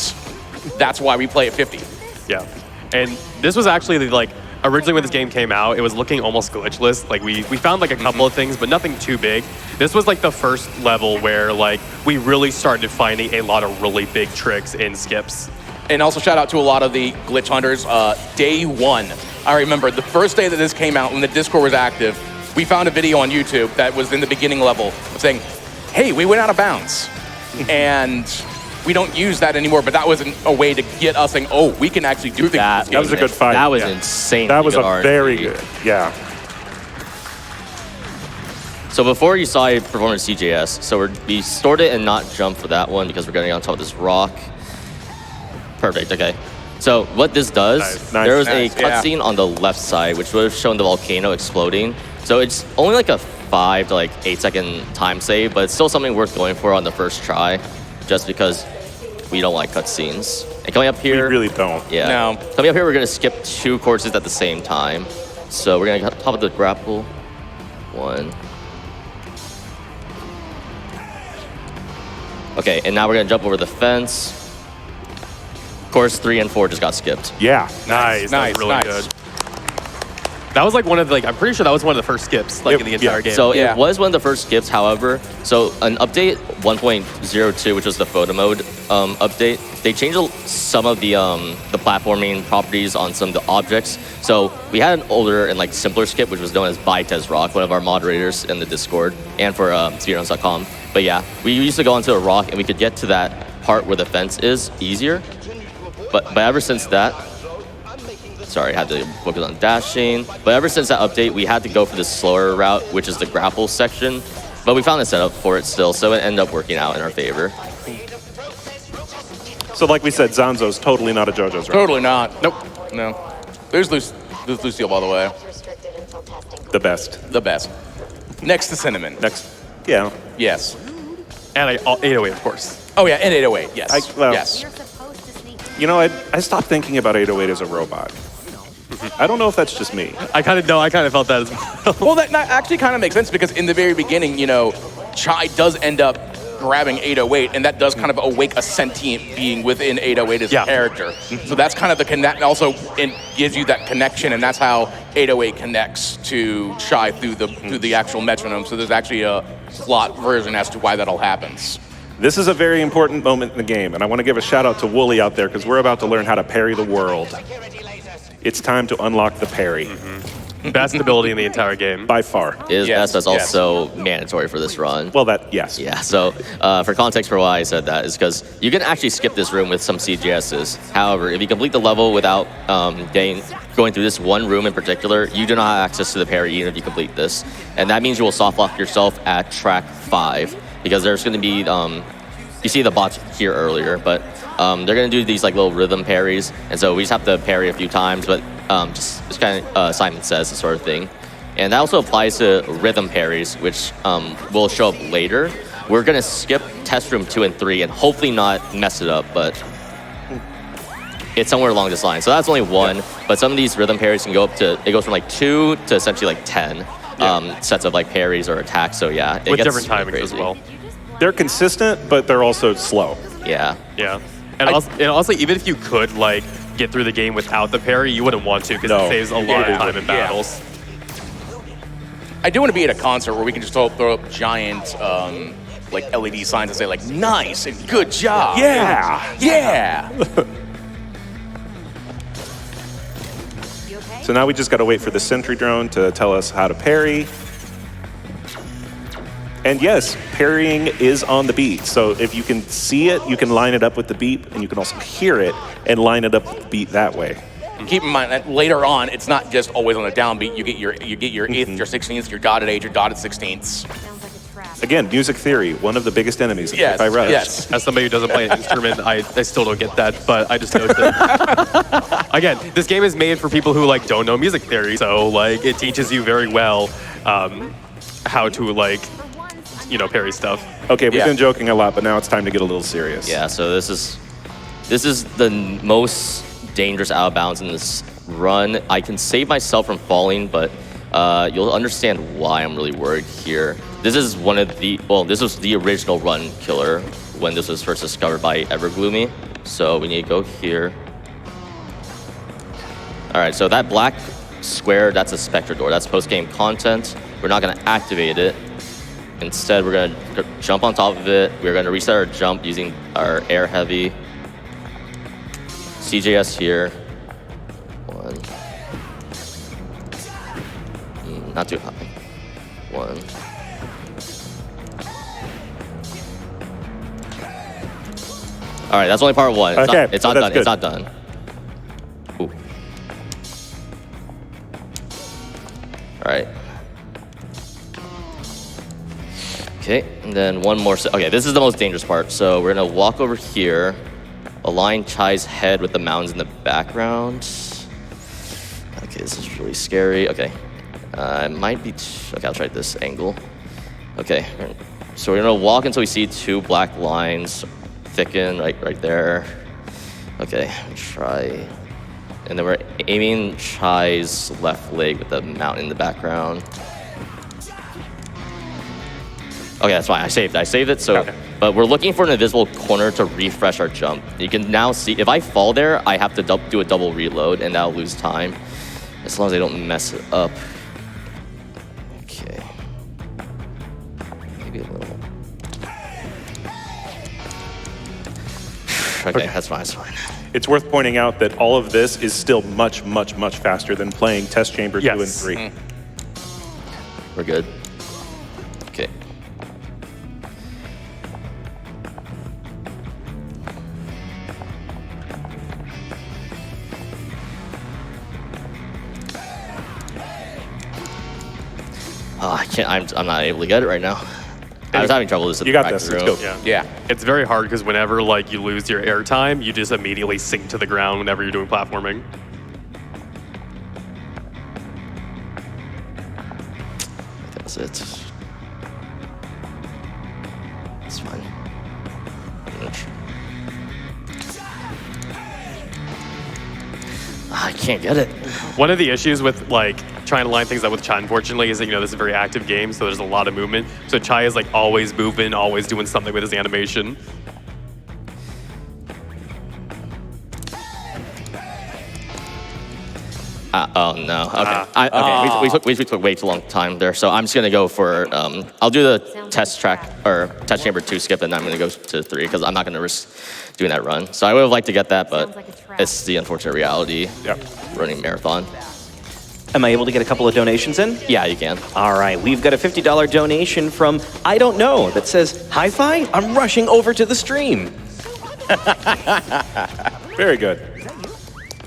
that's why we play at 50. Yeah. And this was actually like, originally when this game came out, it was looking almost glitchless. Like we found like a couple of things, but nothing too big. This was like the first level where like we really started finding a lot of really big tricks in skips. And also shout out to a lot of the glitch hunters. Day one, I remember the first day that this came out when the Discord was active, we found a video on YouTube that was in the beginning level saying, hey, we went out of bounds. And we don't use that anymore, but that was a way to get us saying, oh, we can actually do things. That was a good fight. That was insane. That was a R&D. very good, yeah. So before you saw I perform at CJS, so we stored it and not jump for that one because we're getting on top of this rock. Perfect, okay. So what this does, there was a cutscene on the left side which would have shown the volcano exploding. So it's only like a 5 to like 8 second time save, but it's still something worth going for on the first try, just because we don't like cutscenes. And coming up here, We really don't. yeah. No. Coming up here, we're gonna skip 2 courses at the same time. So we're gonna get on top of the grapple. 1. Okay, and now we're gonna jump over the fence. Course 3 and 4 just got skipped. Yeah. Nice, that was really good. That was like one of the, like, I'm pretty sure that was one of the first skips, like in the entire game. So it was one of the first skips, however, so an update 1.02, which was the photo mode update, they changed some of the platforming properties on some of the objects. So we had an older and like simpler skip, which was known as MoistRock, one of our moderators in the Discord, and for speedruns.com. But yeah, we used to go onto a rock and we could get to that part where the fence is easier. But ever since that, sorry, I had to focus on dashing. But ever since that update, we had to go for the slower route, which is the grapple section. But we found a setup for it still, so it ended up working out in our favor. So like we said, Zanzo's totally not a JoJo's reference. Totally not. Nope. No. There's Lucille, by the way. The best. The best. Next to Cinnamon. Yeah. Yes. And 808, of course. Oh, yeah, and 808, yes. Well- yes. You're supposed to sneak. You know, I stopped thinking about 808 as a robot. I don't know if that's just me. I kind of felt that as well. Well, that actually kind of makes sense because in the very beginning, you know, Chai does end up grabbing 808, and that does kind of awake a sentient being within 808 as a character. So that's kind of the connect. Also, it gives you that connection, and that's how 808 connects to Chai through the actual metronome. So there's actually a plot version as to why that all happens. This is a very important moment in the game, and I want to give a shout out to Wooly out there because we're about to learn how to parry the world. It's time to unlock the parry. Best ability in the entire game. By far. Is Yes, that's also mandatory for this run. Well, yes. Yeah, so for context for why I said that is because you can actually skip this room with some CGSs. However, if you complete the level without going through this one room in particular, you do not have access to the parry even if you complete this. And that means you will soft lock yourself at track 5 because there's going to be, you see the bots here earlier, but they're going to do these like little rhythm parries. And so we just have to parry a few times, but just kind of Simon Says sort of thing. And that also applies to rhythm parries, which will show up later. We're going to skip test room 2 and 3 and hopefully not mess it up, but it's somewhere along this line. So that's only one, but some of these rhythm parries can go up to, it goes from like 2 to essentially like 10 sets of like parries or attacks. So yeah, it With gets different timings crazy. as well. They're consistent, but they're also slow. Yeah. Yeah. And also, even if you could like get through the game without the parry, you wouldn't want to because it saves a lot of time in battles. I do want to be at a concert where we can just throw up giant like LED signs and say like nice and good job. Yeah. Yeah. You okay? So now we just got to wait for the sentry drone to tell us how to parry. And yes, parrying is on the beat. So if you can see it, you can line it up with the beat, and you can also hear it and line it up with the beat that way. Keep in mind that later on, it's not just always on the downbeat. You get your eighth, your 16th, your dotted eighth, your dotted 16ths. Sounds like a trap. Again, music theory, one of the biggest enemies of Yes, Hi-Fi Rush. yes. As somebody who doesn't play an instrument, I still don't get that, but I just know that. Again, this game is made for people who like don't know music theory, so like it teaches you very well how to like, you know, parry stuff. Okay, we've been joking a lot, but now it's time to get a little serious. Yeah, so this is the most dangerous out of bounds in this run. I can save myself from falling, but you'll understand why I'm really worried here. This is one of the, well, this was the original run killer when this was first discovered by Evergloomy. So we need to go here. All right, so that black square, that's a Spectre door. That's post-game content. We're not gonna activate it. Instead, we're gonna jump on top of it. We're gonna reset our jump using our air heavy. CJS here. 1. Not too high. 1. All right, that's only part 1. It's Okay, not, it's so not that's done. It's good. not done. Ooh. All right. Okay, and then one more. Okay, this is the most dangerous part. So we're gonna walk over here, align Chai's head with the mountains in the background. Okay, this is really scary. Okay, it might be. Okay, I'll try this angle. Okay, so we're gonna walk until we see 2 black lines thicken right there. Okay, try. And then we're aiming Chai's left leg with the mountain in the background. Okay, that's fine. I saved it. So, but we're looking for an invisible corner to refresh our jump. You can now see if I fall there, I have to do a double reload, and that'll lose time. As long as I don't mess it up. Okay. Maybe a little. Okay, that's fine. That's fine. It's worth pointing out that all of this is still much, much, much faster than playing Test Chamber 2 and 3. We're good. Okay. Oh, I can't. I'm not able to get it right now. I was having trouble with this. You got this. Let's go. Yeah. It's very hard because whenever like you lose your air time, you just immediately sink to the ground whenever you're doing platforming. That's it. I can't get it. One of the issues with like trying to line things up with Chai, unfortunately, is that this is a very active game, so there's a lot of movement. So Chai is like always moving, always doing something with his animation. Oh no. Okay. We took way too long time there, so I'm just gonna go for. I'll do the test track or test chamber 2 skip, and then I'm gonna go to 3 because I'm not gonna risk doing that run. So I would have liked to get that, but Sounds like a trap. it's the unfortunate reality. Yep. Running marathon. Am I able to get a couple of donations in? Yeah, you can. All right, we've got a $50 donation from I Don't Know that says, Hi-Fi, I'm rushing over to the stream. Very good.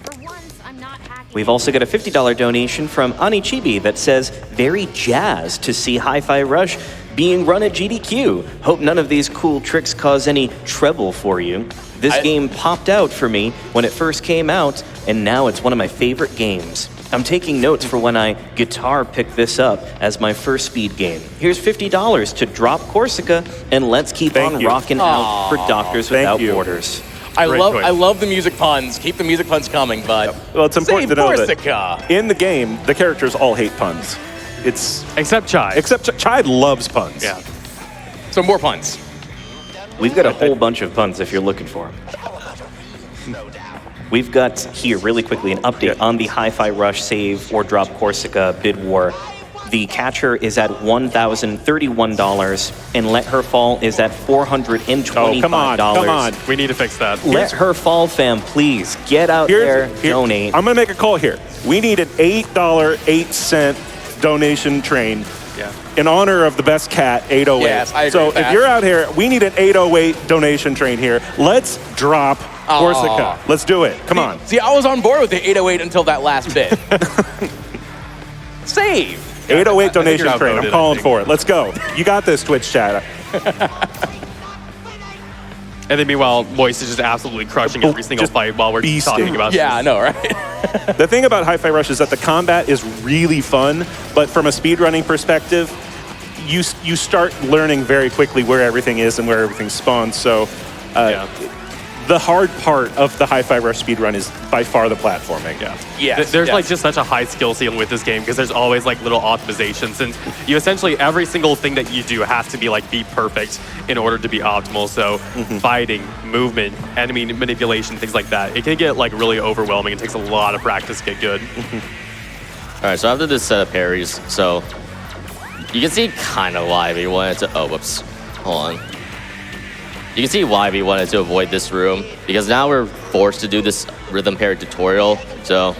For once, I'm not hacking. We've also got a $50 donation from Anichibi that says, very jazzed to see Hi-Fi Rush being run at GDQ. Hope none of these cool tricks cause any trouble for you. This game popped out for me when it first came out, and now it's one of my favorite games. I'm taking notes for when I guitar pick this up as my first speed game. Here's $50 to drop Corsica, and let's keep Thank on you. rocking out for Doctors Thank Without you. Borders. I Great choice. love the music puns. Keep the music puns coming, but Well, it's important save to know Corsica. that in the game, the characters all hate puns. It's Except Chai. except Chai loves puns. Yeah. So more puns. We've got a whole bunch of puns if you're looking for them. We've got here, really quickly, an update on the Hi-Fi Rush save or drop Corsica bid war. The catcher is at $1,031, and Let Her Fall is at $425. Oh, come on. We need to fix that. Let Her Fall, fam, please get out there, donate. I'm gonna make a call here. We need an $8.08 donation train Yeah. in honor of the best cat, 808. Yes, I agree so with if that. you're out here, we need an 808 donation train here. Let's drop Corsica. Let's do it. Come on. See, I was on board with the 808 until that last bit. Save. 808 donation you're train. outvoted, I'm calling I think. for it. Let's go. You got this, Twitch chat. And then meanwhile, Moist is just absolutely crushing every single Just fight while we're beasting. talking about Yeah, I this. know, right? The thing about Hi-Fi Rush is that the combat is really fun, but from a speedrunning perspective, you start learning very quickly where everything is and where everything spawns. So the hard part of the Hi-Fi Rush speedrun is by far the platforming. Yeah. Yes. There's yes. like just such a high skill ceiling with this game because there's always like little optimizations, and you essentially every single thing that you do has to be like be perfect in order to be optimal. So fighting, movement, enemy manipulation, things like that. It can get like really overwhelming. It takes a lot of practice to get good. All right, so after this set of parries, so you can see kind of why we wanted to. Oh, whoops. Hold on. You can see why we wanted to avoid this room, because now we're forced to do this rhythm parry tutorial. So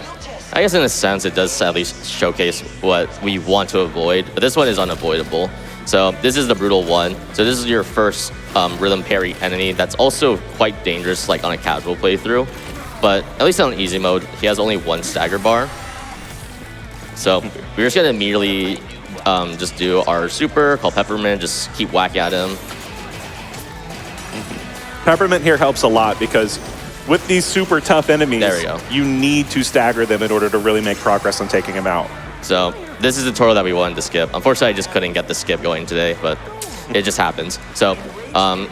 I guess in a sense it does at least showcase what we want to avoid, but this one is unavoidable. So this is the brutal one. So this is your first rhythm parry enemy that's also quite dangerous like on a casual playthrough. But at least on easy mode, he has only one stagger bar. So we're just gonna immediately just do our super called Peppermint, just keep whacking at him. Peppermint here helps a lot because with these super tough enemies, There we go. you need to stagger them in order to really make progress on taking them out. So this is the tutorial that we wanted to skip. Unfortunately, I just couldn't get the skip going today, but it just happens. So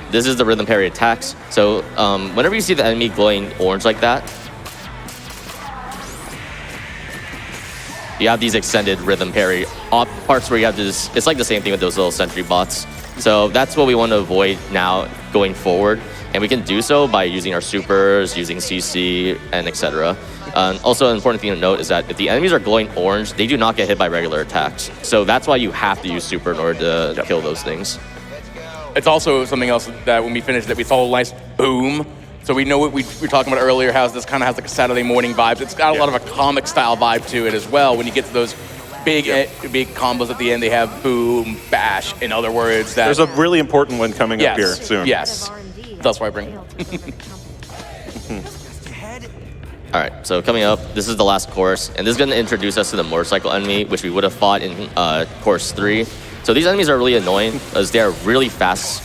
this is the rhythm parry attacks. So whenever you see the enemy glowing orange like that, you have these extended rhythm parry parts where you have to just, it's like the same thing with those little sentry bots. So that's what we want to avoid now going forward. And we can do so by using our supers, using CC, and etc. Also, an important thing to note is that if the enemies are glowing orange, they do not get hit by regular attacks. So that's why you have to use super in order to kill those things. It's also something else that when we finish that we saw a nice boom. So we know what we were talking about earlier, how this kind of has like a Saturday morning vibes. It's got a lot of a comic style vibe to it as well. When you get to those big combos at the end, they have boom, bash. In other words, that There's a really important one coming up here soon. Yes. That's why I bring it. All right, so coming up, this is the last course, and this is going to introduce us to the motorcycle enemy, which we would have fought in course 3. So these enemies are really annoying because they are really fast,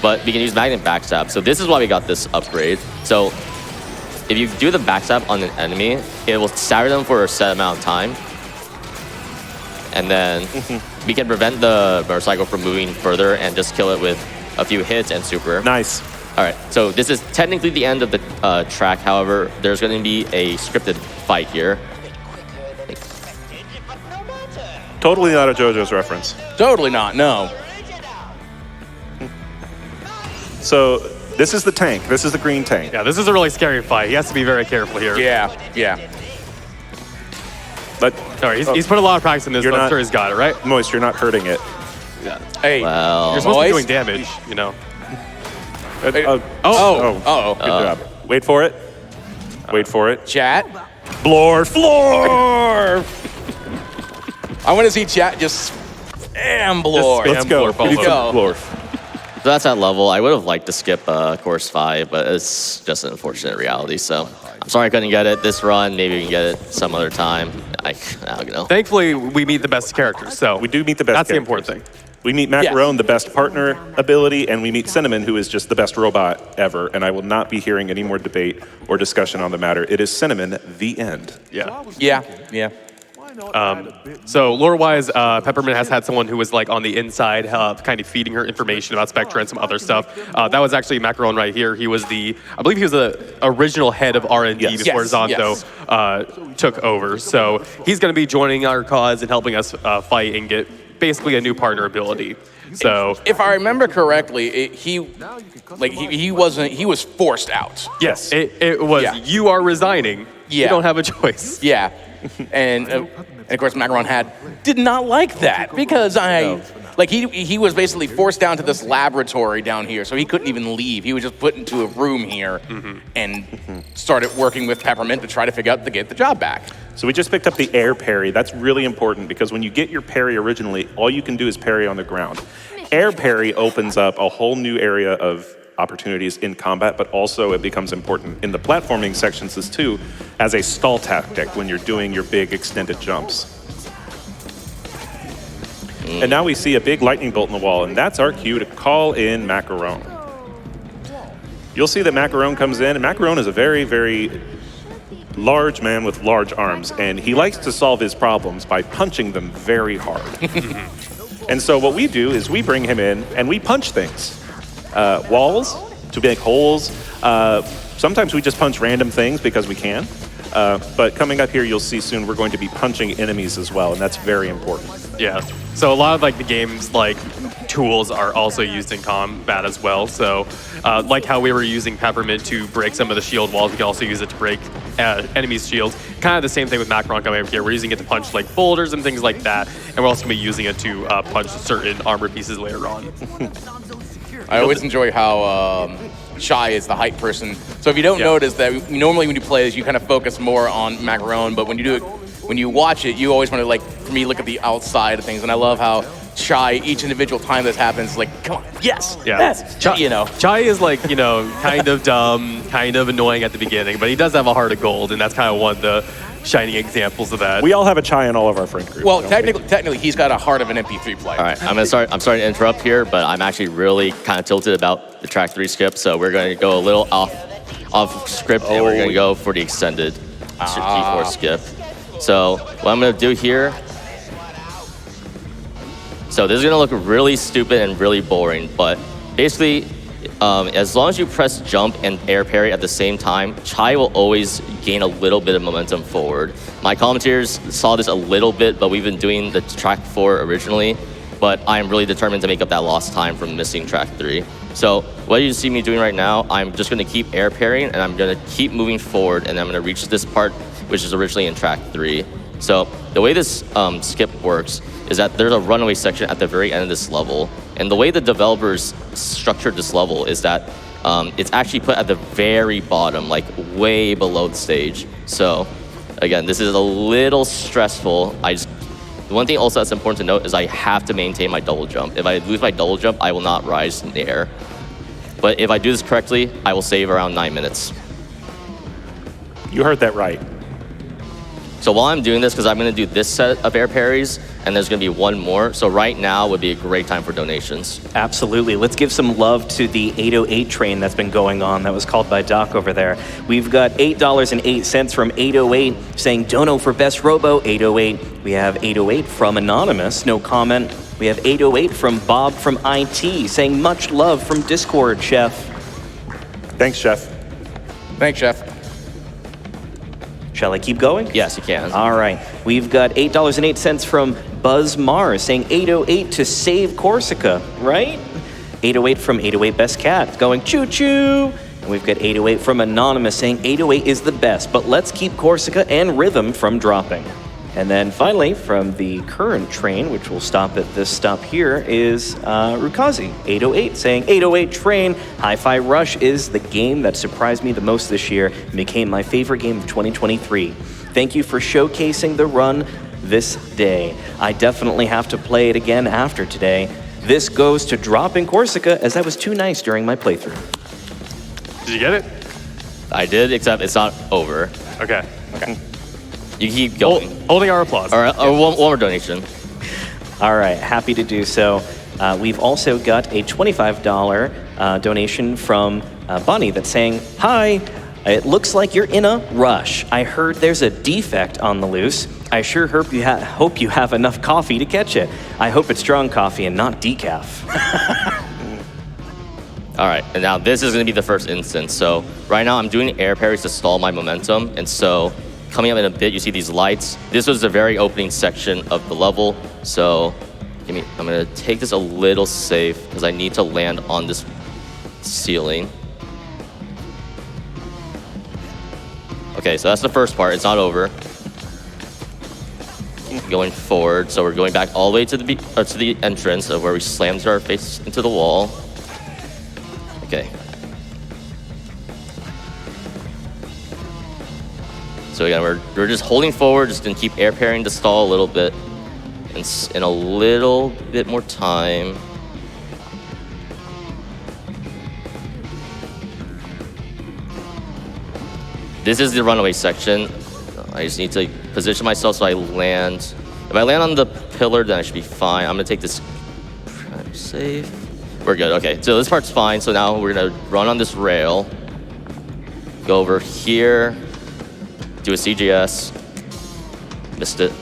but we can use magnet backstab. So this is why we got this upgrade. So if you do the backstab on an enemy, it will stagger them for a set amount of time, and then we can prevent the motorcycle from moving further and just kill it with a few hits and super. Nice. All right, so this is technically the end of the track. However, there's going to be a scripted fight here. Totally not a JoJo's reference. Totally not, no. So this is the tank. This is the green tank. Yeah, this is a really scary fight. He has to be very careful here. Yeah. But All right, he's put a lot of practice in this, You're but I'm not- sure he's got it, right? Moist, you're not hurting it. Hey, Well, You're supposed to be doing Moist? damage, you know. Oh. Good job. Wait for it. Wait for it. Chat. Floor. I want to see chat just spam Blore. spam Let's go. Blorf all We need over. some Blorf. so that's that level. I would have liked to skip course 5, but it's just an unfortunate reality. So I'm sorry I couldn't get it this run. Maybe we can get it some other time. I don't know. Thankfully, we meet the best characters, so We do meet the best That's the characters. important thing. We meet Macaron, the best partner ability, and we meet Cinnamon, who is just the best robot ever. And I will not be hearing any more debate or discussion on the matter. It is Cinnamon, the end. Yeah. Yeah. So lore-wise, Peppermint has had someone who was like on the inside, kind of feeding her information about Spectra and some other stuff. That was actually Macaron right here. He was I believe he was the original head of R&D Yes. before Yes, Zonto took over. So he's going to be joining our cause and helping us fight and get basically a new partner ability. So If I remember correctly, he was forced out. yes, it was. Yeah. You are resigning. You Yeah. don't have a choice. Yeah. And of course Macaron did not like that because he was basically forced down to this laboratory down here, so he couldn't even leave. He was just put into a room here and started working with Peppermint to try to figure out to get the job back. So we just picked up the air parry. That's really important because when you get your parry originally, all you can do is parry on the ground. Air parry opens up a whole new area of opportunities in combat, but also it becomes important in the platforming sections as too as a stall tactic when you're doing your big extended jumps. And now we see a big lightning bolt in the wall, and that's our cue to call in Macaron. You'll see that Macaron comes in, and Macaron is a very, very large man with large arms, and he likes to solve his problems by punching them very hard. And so what we do is we bring him in and we punch things. Walls to make holes. Sometimes we just punch random things because we can. But coming up here, you'll see soon we're going to be punching enemies as well, and that's very important. Yeah. So a lot of like the game's like tools are also used in combat as well. So like how we were using Peppermint to break some of the shield walls, we can also use it to break enemies' shields. Kind of the same thing with Macaron coming over here. We're using it to punch like boulders and things like that, and we're also going to be using it to punch certain armor pieces later on. I always enjoy how Shy is the hype person. So if you don't notice that, normally when you play this, you kind of focus more on Macaron, but when you do it, when you watch it, you always want to, like, for me, look at the outside of things. And I love how Shy, each individual time this happens, like, come on, yes, yes, you know. Chai is like, you know, kind of dumb, kind of annoying at the beginning, but he does have a heart of gold, and that's kind of one of the shining examples of that. We all have a chai in all of our friend groups. Well, don't we? technically, he's got a heart of an MP3 player. All right, I'm sorry to interrupt here, but I'm actually really kind of tilted about the track 3 skip, so we're going to go a little off script, and we're going to go for the extended T4 skip. So what I'm going to do here, so this is going to look really stupid and really boring, but basically, as long as you press jump and air parry at the same time, Chai will always gain a little bit of momentum forward. My commentators saw this a little bit, but we've been doing the track 4 originally, but I'm really determined to make up that lost time from missing track 3. So what you see me doing right now, I'm just going to keep air parrying, and I'm going to keep moving forward, and I'm going to reach this part, which is originally in track 3. So the way this skip works is that there's a runaway section at the very end of this level. And the way the developers structured this level is that it's actually put at the very bottom, like way below the stage. So again, this is a little stressful. The one thing also that's important to note is I have to maintain my double jump. If I lose my double jump, I will not rise in the air. But if I do this correctly, I will save around 9 minutes. You heard that right. So while I'm doing this, because I'm going to do this set of air parries, and there's going to be one more. So right now would be a great time for donations. Absolutely. Let's give some love to the 808 train that's been going on. That was called by Doc over there. We've got $8.08 from 808 saying dono for best robo 808. We have 808 from Anonymous, no comment. We have 808 from Bob from IT saying much love from Discord, chef. Thanks, Chef. Thanks, Chef. Shall I keep going? Yes, you can. All right. We've got $8.08 from Buzz Mars saying 808 to save Corsica, right? 808 from 808 Best Cat going choo-choo. And we've got 808 from Anonymous saying 808 is the best, but let's keep Corsica and Rhythm from dropping. And then finally, from the current train, which will stop at this stop here, is Rukazi, 808, saying 808 Train. Hi-Fi Rush is the game that surprised me the most this year and became my favorite game of 2023. Thank you for showcasing the run this day. I definitely have to play it again after today. This goes to dropping Corsica as I was too nice during my playthrough. Did you get it? I did, except it's not over. Okay. You keep going. Holding our applause. All right, one more donation. All right, happy to do so. We've also got a $25 donation from Bonnie that's saying, hi, it looks like you're in a rush. I heard there's a defect on the loose. I sure hope you have enough coffee to catch it. I hope it's strong coffee and not decaf. All right, and now this is going to be the first instance. So right now I'm doing air parries to stall my momentum, and so coming up in a bit, you see these lights. This was the very opening section of the level, so I'm gonna take this a little safe because I need to land on this ceiling. Okay, so that's the first part. It's not over. Going forward, so we're going back all the way to the entrance of where we slammed our face into the wall. Okay. So again, we're just holding forward, just gonna keep air parrying to stall a little bit, and in a little bit more time. This is the runaway section. I just need to position myself so I land. If I land on the pillar, then I should be fine. I'm gonna take this safe. We're good, okay. So this part's fine. So now we're gonna run on this rail, go over here, do a CGS, missed it.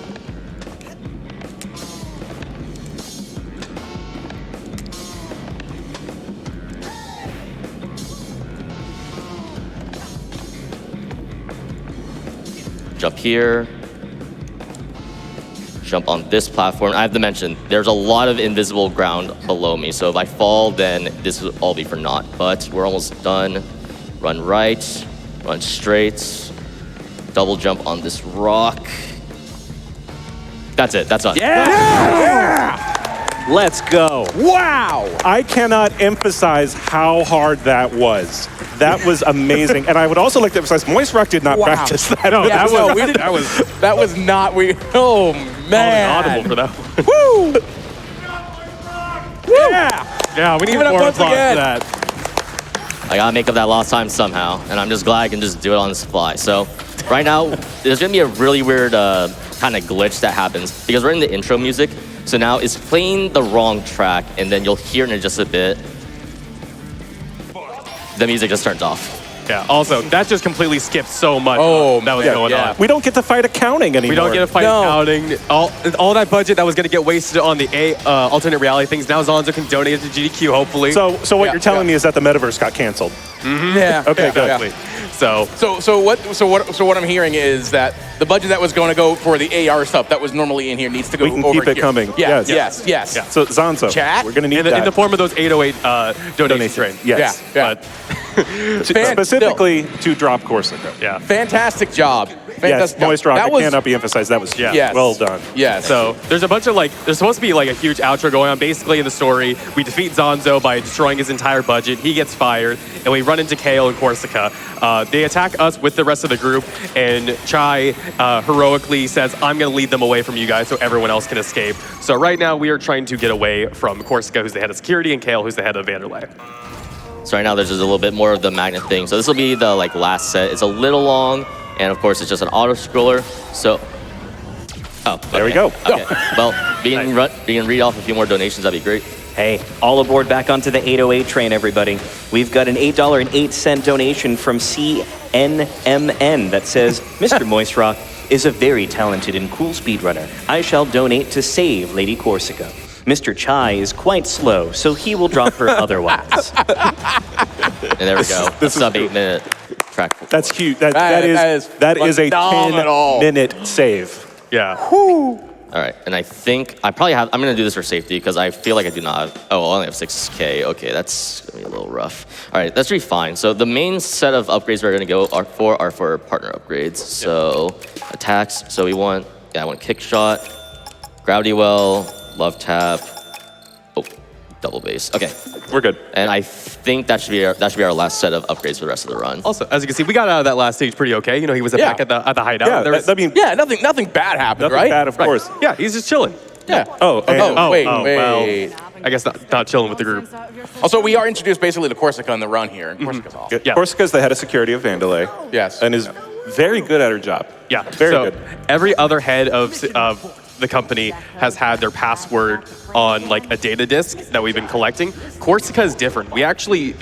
Jump here, jump on this platform. I have to mention, there's a lot of invisible ground below me, so if I fall, then this will all be for naught. But we're almost done. Run right, run straight, double jump on this rock. That's it, that's us. Let's go. Wow! I cannot emphasize how hard that was. That was amazing. And I would also like to emphasize, MoistRock did not practice that. No, Yeah, that was not, oh man. Audible for that one. Woo! Yeah, we need Give it up more once applause again. for that. I gotta make up that lost time somehow, and I'm just glad I can just do it on this fly. So right now, there's gonna be a really weird kind of glitch that happens because we're in the intro music. So now it's playing the wrong track, and then you'll hear in just a bit, the music just turns off. Yeah, also, that just completely skipped so much that was going on. We don't get to fight accounting anymore. We don't get to fight accounting. All that budget that was going to get wasted on the alternate reality things, now Zonzo can donate it to GDQ, hopefully. So what you're telling me is that the metaverse got canceled. Yeah. Okay, good. Exactly. So what I'm hearing is that the budget that was going to go for the AR stuff that was normally in here needs to go We can over keep it here. coming. Yes. Yeah. So Zonzo, Chat? we're going to need in that. the form of those 808 donation train. Yes. Yeah. Specifically to drop Corsica. Yeah. Fantastic job. Yes, Fantastic job. MoistRock, That it was- cannot be emphasized. That was Yes. well done. Yes. So there's a bunch of there's supposed to be a huge outro going on. Basically in the story, we defeat Zonzo by destroying his entire budget. He gets fired, and we run into Kale and Corsica. They attack us with the rest of the group, and Chai heroically says, I'm going to lead them away from you guys so everyone else can escape. So right now we are trying to get away from Corsica, who's the head of security, and Kale, who's the head of Vanderlei. So right now there's just a little bit more of the magnet thing. So this will be the last set. It's a little long, and of course it's just an auto scroller. So, There we go. Okay. Well, being read off a few more donations, that'd be great. Hey, all aboard back onto the 808 train, everybody. We've got an $8.08 donation from CNMN that says, Mr. MoistRock is a very talented and cool speedrunner. I shall donate to save Lady Corsica. Mr. Chai is quite slow, so he will drop her otherwise. And there we go. this is sub 8-minute track. That's huge. That is a phenomenal. 10-minute save. Yeah. All right, and I think I'm gonna do this for safety because I feel like I do not have, I only have 6K. Okay, that's gonna be a little rough. All right, that's really fine. So the main set of upgrades we're gonna go are for partner upgrades. So attacks, so I want kick shot, gravity well, love tap, double base. Okay, We're good. and I think that should be our last set of upgrades for the rest of the run. Also, as you can see, we got out of that last stage pretty okay. You know, he was back at the hideout. Yeah, There was- Nothing bad happened, nothing right? bad, of course. yeah, he's just chilling. Yeah. Wait. Wait. I guess not chilling with the group. Also, we are introduced basically to Corsica in the run here. And Corsica's awesome. Yeah. Corsica's the head of security of Vandalay. Yes. And is very good at her job. Yeah, Very so good. every other head of the company has had their password on like a data disk that we've been collecting. Corsica is different.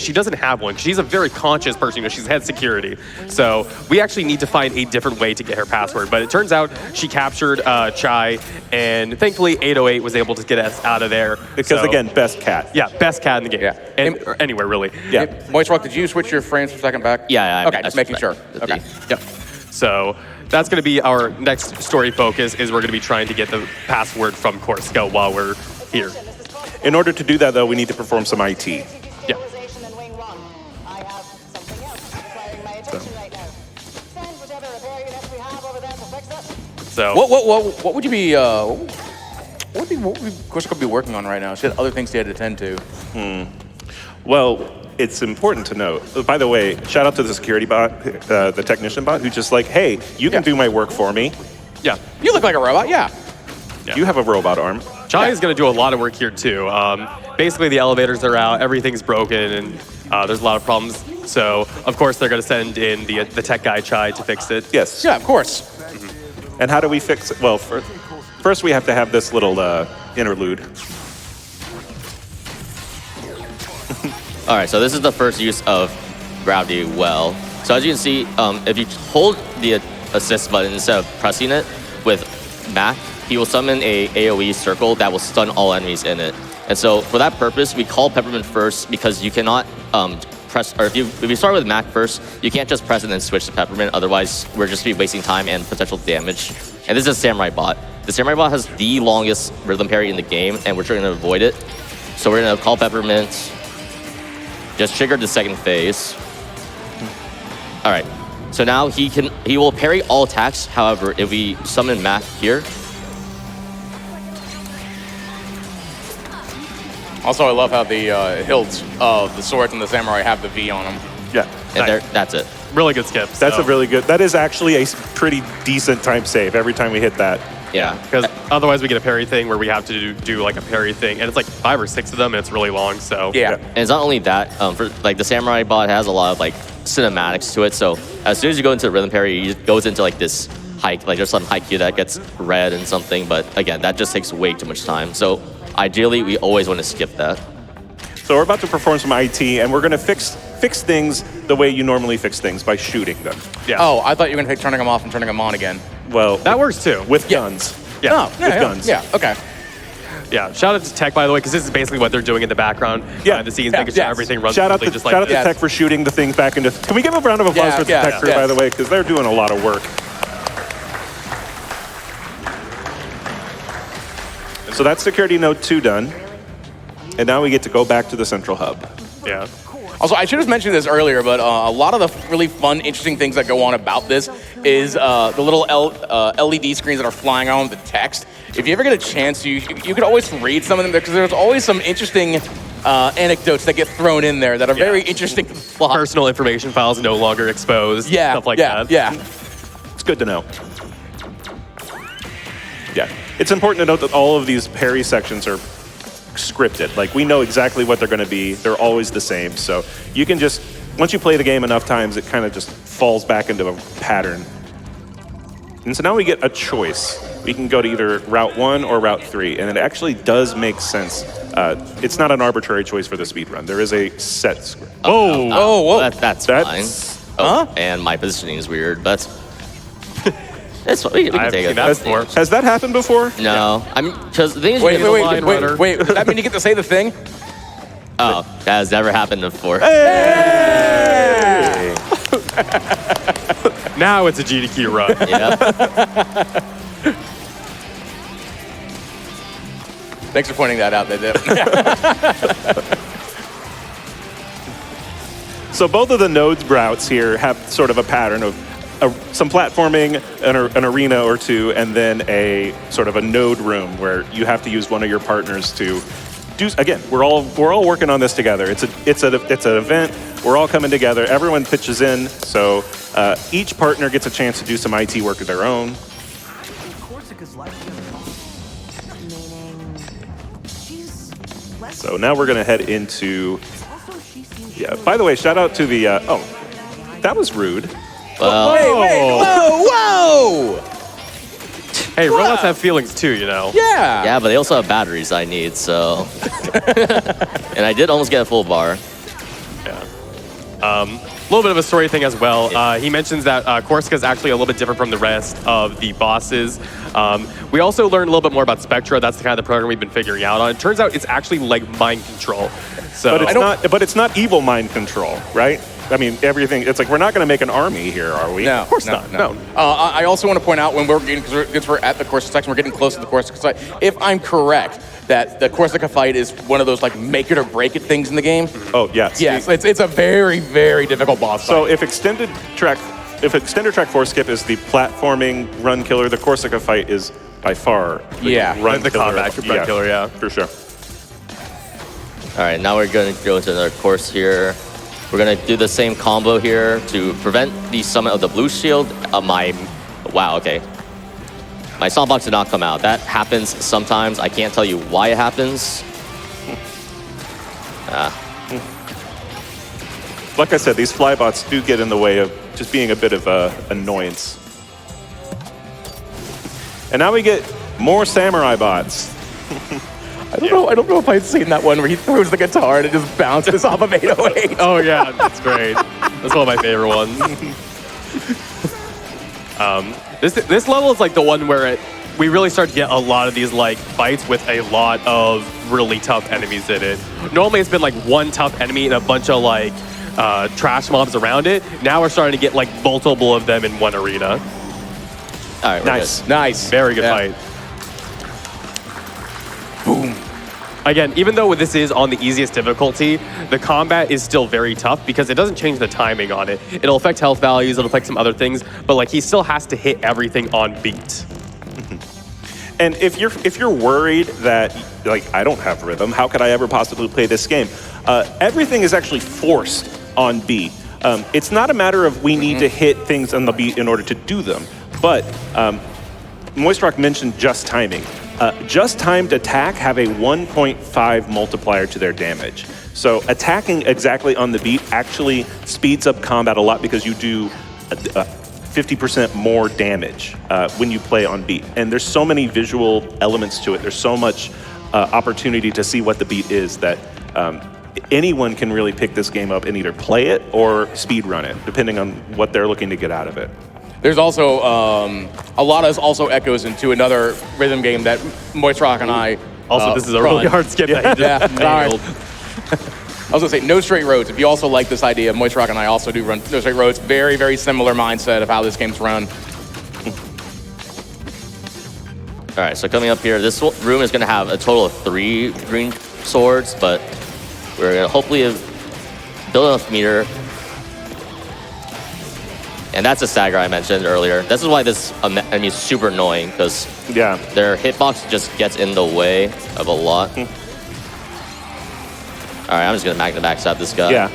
She doesn't have one. She's a very conscious person. You know, she's head security. So we actually need to find a different way to get her password. But it turns out she captured Chai, and thankfully 808 was able to get us out of there. Because, So- again, best cat. yeah, best cat in the game. Yeah. And, or anywhere really. Yeah. Hey, MoistRock, did you switch your frames for a second back? Yeah, Okay, just making sure. Okay. Yep. So that's going to be our next story focus. Is we're going to be trying to get the password from Corsica while we're here. In order to do that, though, we need to perform some IT. Yeah. So What would you be? What would Corsica be working on right now? She had other things she had to attend to. Well, it's important to note. By the way, shout out to the security bot, the technician bot, who's just like, hey, you can do my work for me. yeah, You look like a robot. Yeah. You have a robot arm. Chai is going to do a lot of work here too. Basically, the elevators are out, everything's broken, and there's a lot of problems. So, of course, they're going to send in the tech guy Chai to fix it. Yes. Yeah, of course. And how do we fix it? Well, first we have to have this little interlude. All right, so this is the first use of gravity well. So as you can see, if you hold the assist button instead of pressing it with Mac, he will summon a AoE circle that will stun all enemies in it. And so for that purpose, we call Peppermint first because you cannot press, or if you start with Mac first, you can't just press and then switch to Peppermint. Otherwise, we're just be wasting time and potential damage. And this is a Samurai bot. The Samurai bot has the longest rhythm parry in the game, and we're trying to avoid it. So we're gonna call Peppermint. Just triggered the second phase. All right. So now he will parry all attacks. However, if we summon Mac here, Also, I love how the hilts of the swords and the samurai have the V on them. Yeah. and that's it. Really good skip. That's so. a really good, that is actually a pretty decent time save every time we hit that. Yeah. Because otherwise we get a parry thing where we have to do like a parry thing, and it's like 5 or 6 of them, and it's really long. So Yeah. And it's not only that, for like the Samurai bot has a lot of like cinematics to it. So as soon as you go into rhythm parry, it goes into like this hike, like there's some haiku that gets red and something, but again, that just takes way too much time. So ideally, we always want to skip that. So we're about to perform some IT, and we're going to fix things the way you normally fix things, by shooting them. yeah. Oh, I thought you were going to take turning them off and turning them on again. Well, That works too. with guns. Yeah. Oh, yeah, With yeah. guns. Yeah, okay. Yeah, shout out to Tech, by the way, because this is basically what they're doing in the background, behind the scenes, making sure yes. everything runs Shout out smoothly, to, just like shout out to this. Yes. Tech for shooting the things back into... Can we give a round of applause Yeah, for the yeah, Tech crew, yes. by the way? Because they're doing a lot of work. So that's security node 2 done. And now we get to go back to the central hub. Yeah. Also, I should have mentioned this earlier, but a lot of the really fun, interesting things that go on about this is the little LED screens that are flying on with the text. If you ever get a chance, you could always read some of them, because there's always some interesting anecdotes that get thrown in there that are very interesting to the plot. Personal information files no longer exposed, Yeah, stuff like yeah, that. yeah. It's good to know. Yeah. It's important to note that all of these parry sections are scripted. Like, we know exactly what they're going to be. They're always the same. So you can just, once you play the game enough times, it kind of just falls back into a pattern. And so now we get a choice. We can go to either Route 1 or Route 3, and it actually does make sense. It's not an arbitrary choice for the speedrun. There is a set script. Oh, whoa. That's That's- fine. Oh, and my positioning is weird. That's It's we can haven't take seen it. that before. Has that happened before? No, I mean, because the thing is, Wait, you wait, can- wait, runner. wait, wait. Does that mean you get to say the thing? Oh, that has never happened before. Now it's a GDQ run. Yeah. Thanks for pointing that out. So both of the nodes routes here have sort of a pattern of some platforming, an arena or two, and then a sort of a node room where you have to use one of your partners to do. Again, we're all working on this together. It's an event. We're all coming together. Everyone pitches in. So each partner gets a chance to do some IT work of their own. So now we're going to head into. Yeah. By the way, shout out to the. Oh, that was rude. Well, Whoa! Hey, robots have feelings too, you know. Yeah. yeah, but they also have batteries I need, so. And I did almost get a full bar. A little bit of a story thing as well. He mentions that Corsica is actually a little bit different from the rest of the bosses. We also learned a little bit more about Spectra. That's the kind of the program we've been figuring out on. It turns out it's actually like mind control. So But it's not evil mind control, right? I mean, everything. It's like we're not going to make an army here, are we? No, of course no, not. no. No. I also want to point out when we're getting, because we're at the Corsica section, we're getting close to the Corsica site. If I'm correct, that the Corsica fight is one of those like make it or break it things in the game. Oh yes. Yes, it's a very, very difficult boss So fight. if extended track 4 skip is the platforming run killer, the Corsica fight is by far the run the killer. combat run killer, yeah. For sure. All right, now we're going to go into another course here. We're going to do the same combo here to prevent the summon of the blue shield. Wow, okay. My soundbox did not come out. That happens sometimes. I can't tell you why it happens. Like I said, these flybots do get in the way of just being a bit of a annoyance. And now we get more samurai bots. I don't know if I've seen that one where he throws the guitar and it just bounces off of 808. Oh yeah, that's great. That's one of my favorite ones. This level is like the one where we really start to get a lot of these like fights with a lot of really tough enemies in it. Normally it's been like one tough enemy and a bunch of like trash mobs around it. Now we're starting to get like multiple of them in one arena. All right, we're Nice. good. Nice. Very good Yeah. fight. Boom. Again, even though this is on the easiest difficulty, the combat is still very tough because it doesn't change the timing on it. It'll affect health values, it'll affect some other things, but like he still has to hit everything on beat. And if you're worried that like I don't have rhythm, how could I ever possibly play this game? Everything is actually forced on beat. It's not a matter of we need to hit things on the beat in order to do them, but MoistRock mentioned just timing. Just timed attack have a 1.5 multiplier to their damage. So attacking exactly on the beat actually speeds up combat a lot because you do 50% more damage when you play on beat. And there's so many visual elements to it. There's so much opportunity to see what the beat is that anyone can really pick this game up and either play it or speed run it, depending on what they're looking to get out of it. There's also a lot of also echoes into another rhythm game that MoistRock and I Also, this is a really hard skip that he Yeah, just nailed. I was gonna say No Straight Roads. If you also like this idea, MoistRock and I also do run No Straight Roads. Very, very similar mindset of how this game's run. All right, so coming up here, this room is going to have a total of 3 green swords, but we're going to hopefully build enough meter. And that's a stagger I mentioned earlier. This is why this enemy is super annoying, because Yeah. their hitbox just gets in the way of a lot. All right, I'm just going to Magna backstab this guy. Yeah.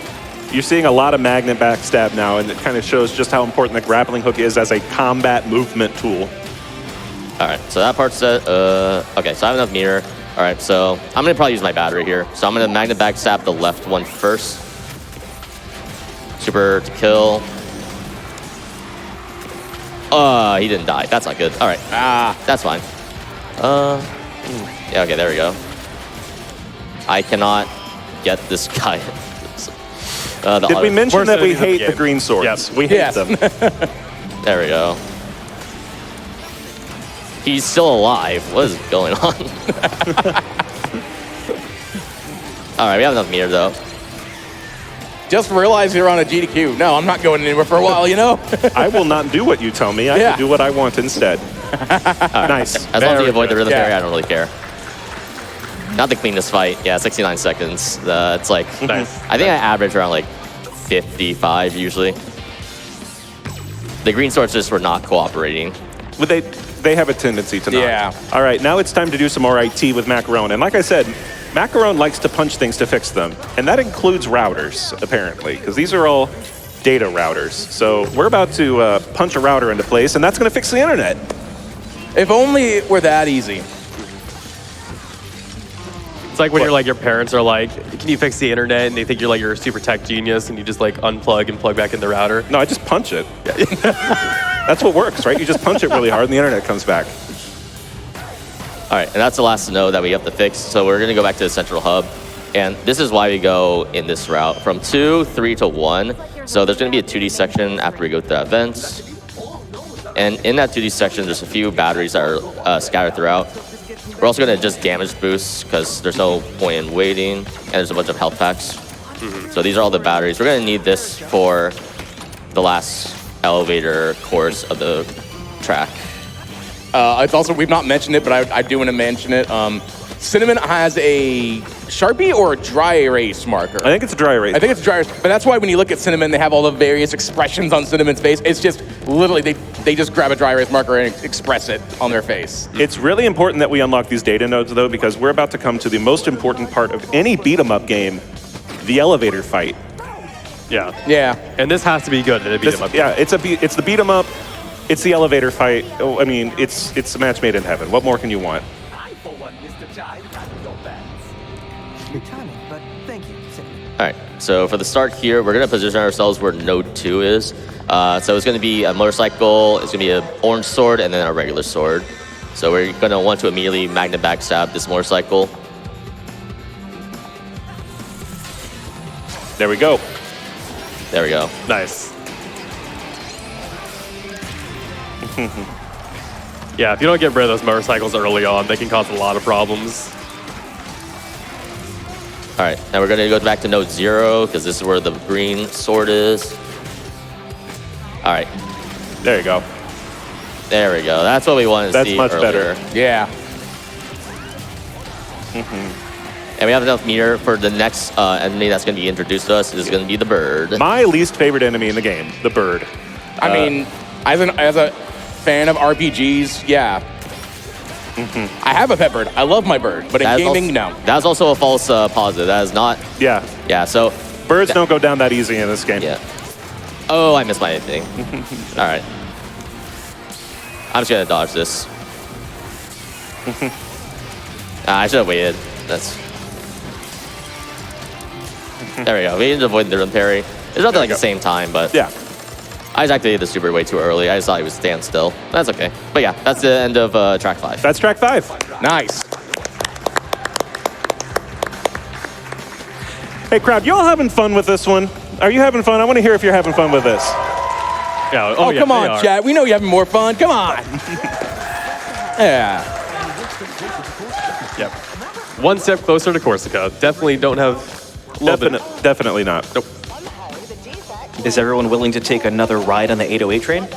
You're seeing a lot of magnet backstab now, and it kind of shows just how important the grappling hook is as a combat movement tool. All right, so that part's set. Okay, so I have enough meter. All right, so I'm going to probably use my battery here. So I'm going to Magna backstab the left one first. Super to kill. He didn't die. That's not good. All right. That's fine. Yeah, okay, there we go. I cannot get this guy. Did we mention Worst that we enemies of the hate the game. green swords? Yes. We hate Yes. them. There we go. He's still alive. What is going on? All right, we have enough meter though. Just realized you're on a GDQ. No, I'm not going anywhere for a while, you know? I will not do what you tell me. I will do what I want instead. Nice. As long as you avoid the rhythm Yeah. parry, I don't really care. Not the cleanest fight. Yeah, 69 seconds. It's like, Nice. I think I average around like 55 usually. The green swords just were not cooperating. But they have a tendency to not. Yeah. All right, now it's time to do some more IT with Macaron. And like I said, Macaron likes to punch things to fix them. And that includes routers, apparently, because these are all data routers. So we're about to punch a router into place, and that's going to fix the internet. If only it were that easy. It's like when you're like, your parents are like, can you fix the internet? And they think you're like, you're a super tech genius and you just like unplug and plug back in the router. No, I just punch it. That's what works, right? You just punch it really hard, and the internet comes back. All right, and that's the last node that we have to fix. So we're gonna go back to the central hub. And this is why we go in this route from 2, 3 to 1. So there's gonna be a 2D section after we go through that vent. And in that 2D section, there's a few batteries that are scattered throughout. We're also gonna just damage boost because there's no point in waiting. And there's a bunch of health packs. So these are all the batteries. We're gonna need this for the last elevator course of the track. It's also, we've not mentioned it, but I do want to mention it. Cinnamon has a Sharpie or a dry erase marker. I think it's a dry erase. I think it's a dry erase, but that's why when you look at Cinnamon, they have all the various expressions on Cinnamon's face. It's just literally, they just grab a dry erase marker and express it on their face. It's really important that we unlock these data nodes, though, because we're about to come to the most important part of any beat-em-up game, the elevator fight. Yeah. Yeah. And this has to be good in a beat 'em up. Yeah, it's the beat-em-up, it's the elevator fight. Oh, I mean, it's a match made in heaven. What more can you want? Timing, but thank you. All right, so for the start here, we're gonna position ourselves where node 2 is. So it's gonna be a motorcycle, it's gonna be an orange sword, and then a regular sword. So we're gonna want to immediately magnet backstab this motorcycle. There we go. There we go. Nice. Yeah, if you don't get rid of those motorcycles early on, they can cause a lot of problems. All right, now we're gonna go back to node 0, because this is where the green sword is. All right, There you go. there we go. That's what we wanted to That's see much earlier. better. Yeah. And we have enough meter for the next enemy that's gonna be introduced to us. Is gonna be the bird. My least favorite enemy in the game, the bird. I mean, as a fan of RPGs, yeah. I have a pet bird. I love my bird, but in That is gaming, also, no. That's also a false positive. That is not. Yeah, Yeah. So. birds don't go down that easy in this game. Yeah. Oh, I missed my thing. All right. I'm just gonna dodge this. I should have waited. That's. There we go. We need to avoid the rhythm parry. It's not like the same time, but Yeah. I just activated the super way too early. I just thought he would stand still. That's okay. But yeah, that's the end of track 5. That's track 5. Nice. Hey, crowd, you all having fun with this one? Are you having fun? I want to hear if you're having fun with this. Yeah. Oh, yeah, come they on, are. chat. We know you're having more fun. Come on. Yeah. Yep. One step closer to Corsica. Definitely don't have a little bit. Definitely not. Nope. Is everyone willing to take another ride on the 808 train?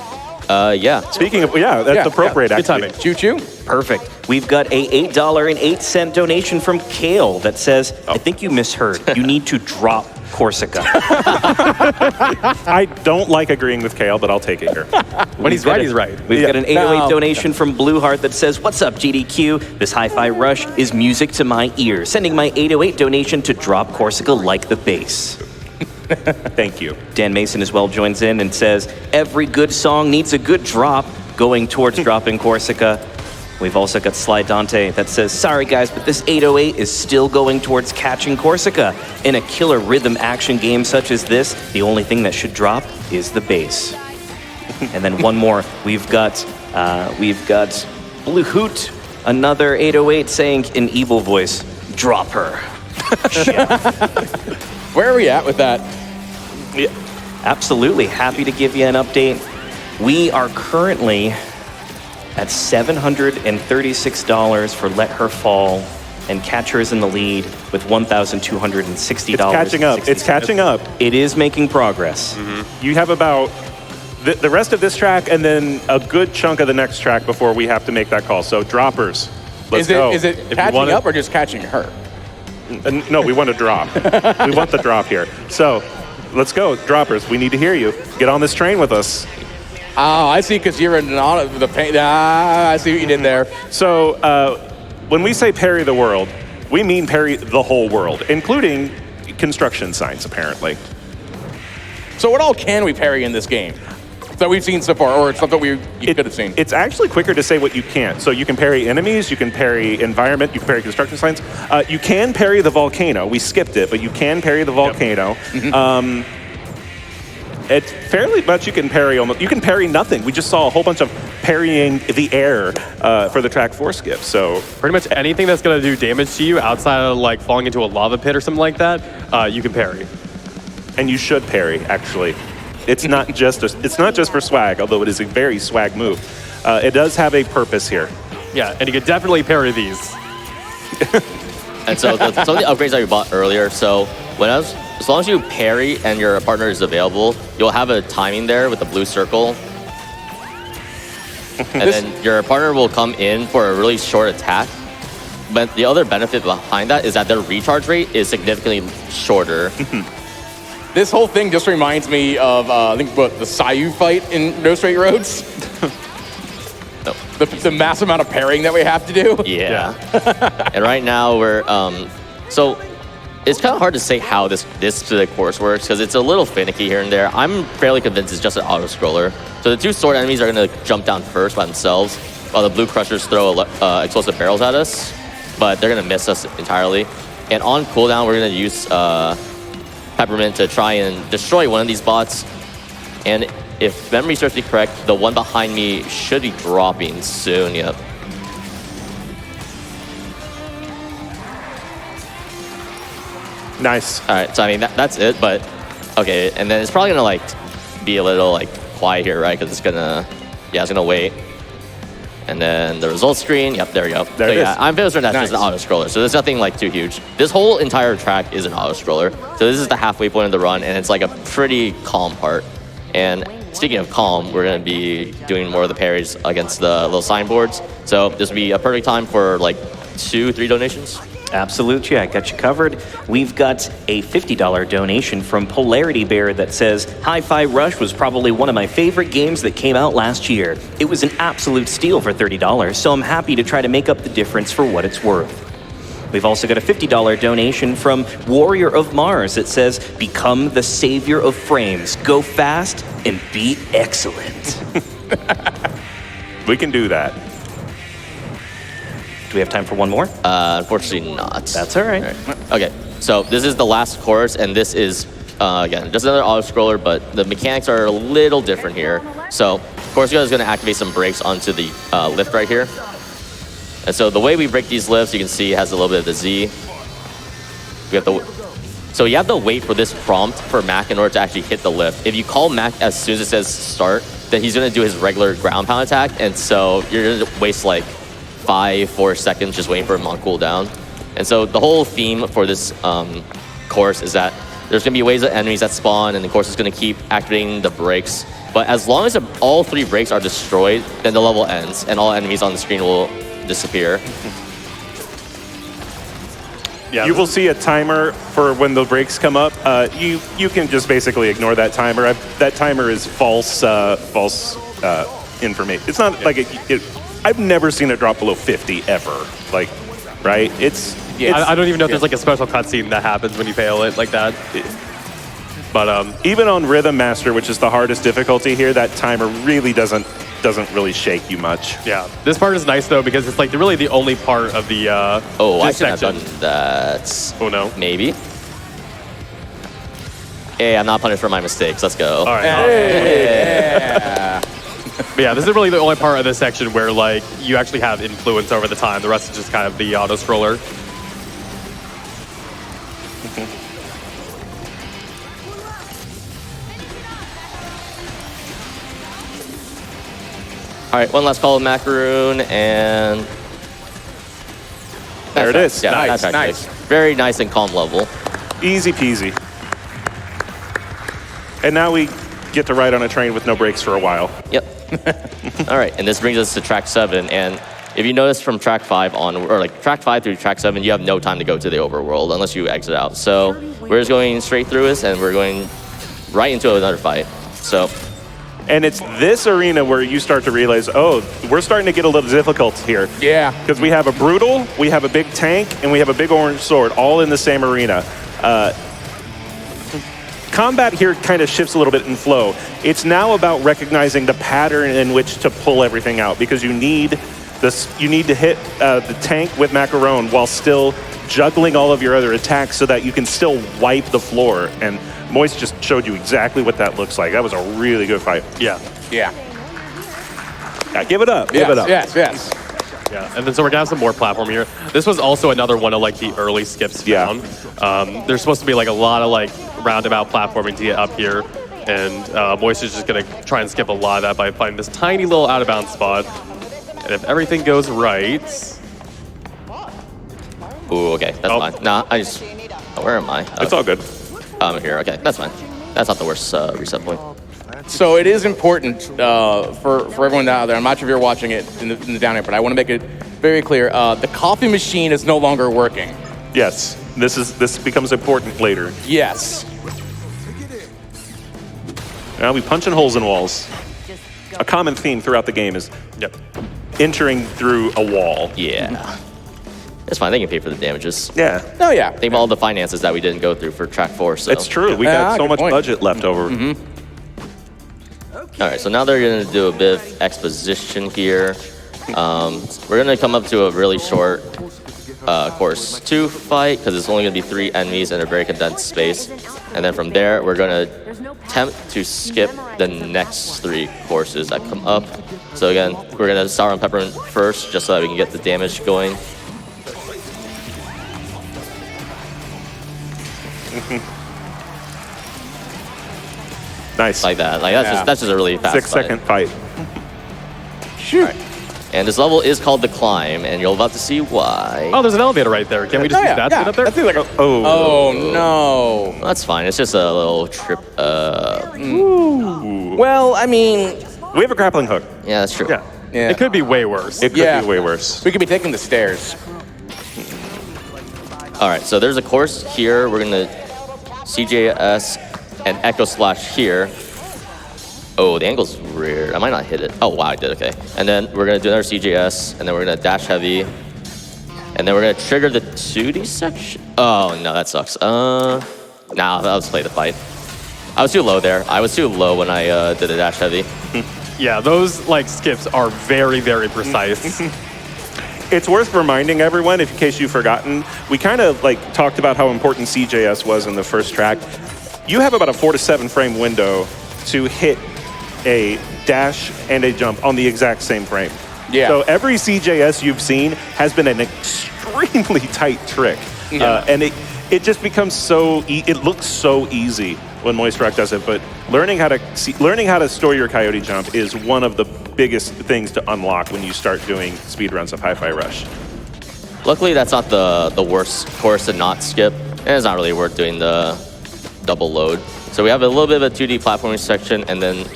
Yeah. Speaking of, yeah, that's Yeah, appropriate, yeah, good actually. timing. Choo-choo. Perfect. We've got a $8.08 donation from Kale that says, I think you misheard. You need to drop Corsica. I don't like agreeing with Kale, but I'll take it here. When he's right, he's right. We've got an 808 No. donation from Blueheart that says, what's up, GDQ? This hi-fi rush is music to my ears. Sending my 808 donation to drop Corsica like the bass. Thank you. Dan Mason as well joins in and says, every good song needs a good drop, going towards dropping Corsica. We've also got Sly Dante that says, sorry guys, but this 808 is still going towards catching Corsica. In a killer rhythm action game such as this, the only thing that should drop is the bass. And then one more, we've got Blue Hoot, another 808 saying in evil voice, drop her. Where are we at with that? Yeah, absolutely. Happy to give you an update. We are currently at $736 for Let Her Fall, and Catcher is in the lead with $1,260. It's catching up. It's catching up. It is making progress. You have about the rest of this track and then a good chunk of the next track before we have to make that call. So droppers, let's go. Is it catching up or just catching her? No, we want a drop. We want the drop here. So let's go, droppers. We need to hear you. Get on this train with us. Oh, I see, because you're in the paint. I see what you did there. So when we say parry the world, we mean parry the whole world, including construction signs, apparently. So what all can we parry in this game that we've seen so far, or stuff that you could have seen? It's actually quicker to say what you can't. So you can parry enemies, you can parry environment, you can parry construction signs. You can parry the volcano. We skipped it, but you can parry the volcano. Yep. It's fairly much you can parry almost. You can parry nothing. We just saw a whole bunch of parrying the air for the track 4 skip. So Pretty much anything that's going to do damage to you outside of like falling into a lava pit or something like that, you can parry. and you should parry, actually. It's not just for swag, although it is a very swag move. It does have a purpose here. Yeah, and you can definitely parry these. And so some of the upgrades that we bought earlier, so as long as you parry and your partner is available, you'll have a timing there with the blue circle. And then your partner will come in for a really short attack. But the other benefit behind that is that their recharge rate is significantly shorter. This whole thing just reminds me of, I think, the Sayu fight in No Straight Roads. No. The mass amount of parrying that we have to do. Yeah. And right now we're, so it's kind of hard to say how this specific course works because it's a little finicky here and there. I'm fairly convinced it's just an auto-scroller. So the two sword enemies are going to jump down first by themselves while the blue crushers throw explosive barrels at us, but they're going to miss us entirely. And on cooldown, we're going to use Peppermint to try and destroy one of these bots. And if memory serves me correct, the one behind me should be dropping soon, yep. Nice. All right, so I mean, that's it, but okay. And then it's probably gonna like be a little like quiet here, right? Because it's gonna wait. And then the results screen, yep, there we go. There it is. I'm fairly certain that's Nice. just an auto-scroller, so there's nothing like too huge. This whole entire track is an auto-scroller. So this is the halfway point of the run, and it's like a pretty calm part. And speaking of calm, we're gonna be doing more of the parries against the little signboards. So this would be a perfect time for like 2-3 donations. Absolutely, I got you covered. We've got a $50 donation from Polarity Bear that says, Hi-Fi Rush was probably one of my favorite games that came out last year. It was an absolute steal for $30, so I'm happy to try to make up the difference for what it's worth. We've also got a $50 donation from Warrior of Mars that says, Become the savior of frames. Go fast and be excellent. We can do that. Do we have time for one more? Unfortunately not. That's all right. Okay, so this is the last course, and this is, again, just another auto-scroller, but the mechanics are a little different here. So, of course, you guys are going to activate some brakes onto the lift right here. And so the way we break these lifts, you can see it has a little bit of the Z. So you have to wait for this prompt for Mac in order to actually hit the lift. If you call Mac as soon as it says start, then he's going to do his regular ground pound attack, and so you're going to waste like 5-4 seconds just waiting for him on cooldown. And so the whole theme for this course is that there's going to be waves of enemies that spawn, and the course is going to keep activating the brakes. But as long as all 3 brakes are destroyed, then the level ends, and all enemies on the screen will disappear. Yeah, You will see a timer for when the brakes come up. You can just basically ignore that timer. That timer is false information. It's not like I've never seen it drop below 50 ever. Like, right? I don't even know if there's like a special cutscene that happens when you fail it like that. But even on Rhythm Master, which is the hardest difficulty here, that timer really doesn't really shake you much. yeah, this part is nice though because it's like really the only part of the Oh, I this should have section. done that. Oh no. Maybe. Hey, I'm not punished for my mistakes. Let's go. All right. Yeah. But yeah, this is really the only part of this section where like you actually have influence over the time. The rest is just kind of the auto scroller. All right, one last call of macaroon, and There it is. Yeah, Nice, that's nice. Very nice and calm level. Easy peasy. And now we get to ride on a train with no brakes for a while. Yep. All right, and this brings us to track 7. And if you notice from track 5 on, or like track 5 through track 7, you have no time to go to the overworld unless you exit out. So we're just going straight through this, and we're going right into another fight. So. And it's this arena where you start to realize, oh, we're starting to get a little difficult here. Yeah. Because we have a brutal, we have a big tank, and we have a big orange sword, all in the same arena. Combat here kind of shifts a little bit in flow. It's now about recognizing the pattern in which to pull everything out, because you need this. You need to hit the tank with Macaron while still juggling all of your other attacks, so that you can still wipe the floor. And Moist just showed you exactly what that looks like. That was a really good fight. Yeah. Yeah. Yeah, give it up. Yes, Give it up. yes, yes. Yeah, and then so we're gonna have some more platform here. This was also another one of like the early skips Yeah. found. There's supposed to be like a lot of like roundabout platforming to get up here, and Moist is just gonna try and skip a lot of that by finding this tiny little out of bounds spot. And if everything goes right, Ooh, okay, that's fine. Nah, I just. Oh, where am I? It's all good. I'm here. Okay, that's fine. That's not the worst reset point. So it is important for everyone out there. I'm not sure if you're watching it in the down here, but I want to make it very clear. The coffee machine is no longer working. Yes, this becomes important later. Yes. Now we punching holes in walls. A common theme throughout the game is yep. entering through a wall. Yeah. It's fine. They can pay for the damages. Yeah, Oh yeah. Think of all the finances that we didn't go through for track 4. So. it's true. We Yeah, got so good much point. budget left over. All right, so now they're going to do a bit of exposition here. We're going to come up to a really short course 2 fight, because it's only going to be 3 enemies in a very condensed space. And then from there, we're going to attempt to skip the next 3 courses that come up. So again, we're going to sour and peppermint first, just so that we can get the damage going. Nice. Like that. Like that's just a really fast 6-second fight. Shoot. And this level is called the climb, and you're about to see why. Oh, there's an elevator right there. Can we just use that to get up there? That seems like a, Oh. oh no. That's fine. It's just a little trip. Well, I mean, We have a grappling hook. Yeah, that's true. Yeah. yeah. It could be way worse. It could Yeah. be way worse. We could be taking the stairs. All right, so there's a course here. We're gonna CJS and Echo Slash here. Oh, the angle's weird. I might not hit it. Oh, wow, I did, okay. And then we're gonna do another CJS, and then we're gonna dash heavy. And then we're gonna trigger the 2D section. Oh, no, that sucks. Nah, let's play the fight. I was too low there. I was too low when I did the dash heavy. Yeah, those like skips are very, very precise. It's worth reminding everyone, if in case you've forgotten, we kind of like talked about how important CJS was in the first track. You have about a 4 to 7 frame window to hit a dash and a jump on the exact same frame. Yeah. So every CJS you've seen has been an extremely tight trick. Yeah. And it just becomes so, it looks so easy when MoistRock does it, but learning how to store your coyote jump is one of the biggest things to unlock when you start doing speedruns of Hi-Fi Rush. Luckily, that's not the worst course to not skip, and it's not really worth doing the double load. So we have a little bit of a 2D platforming section, and then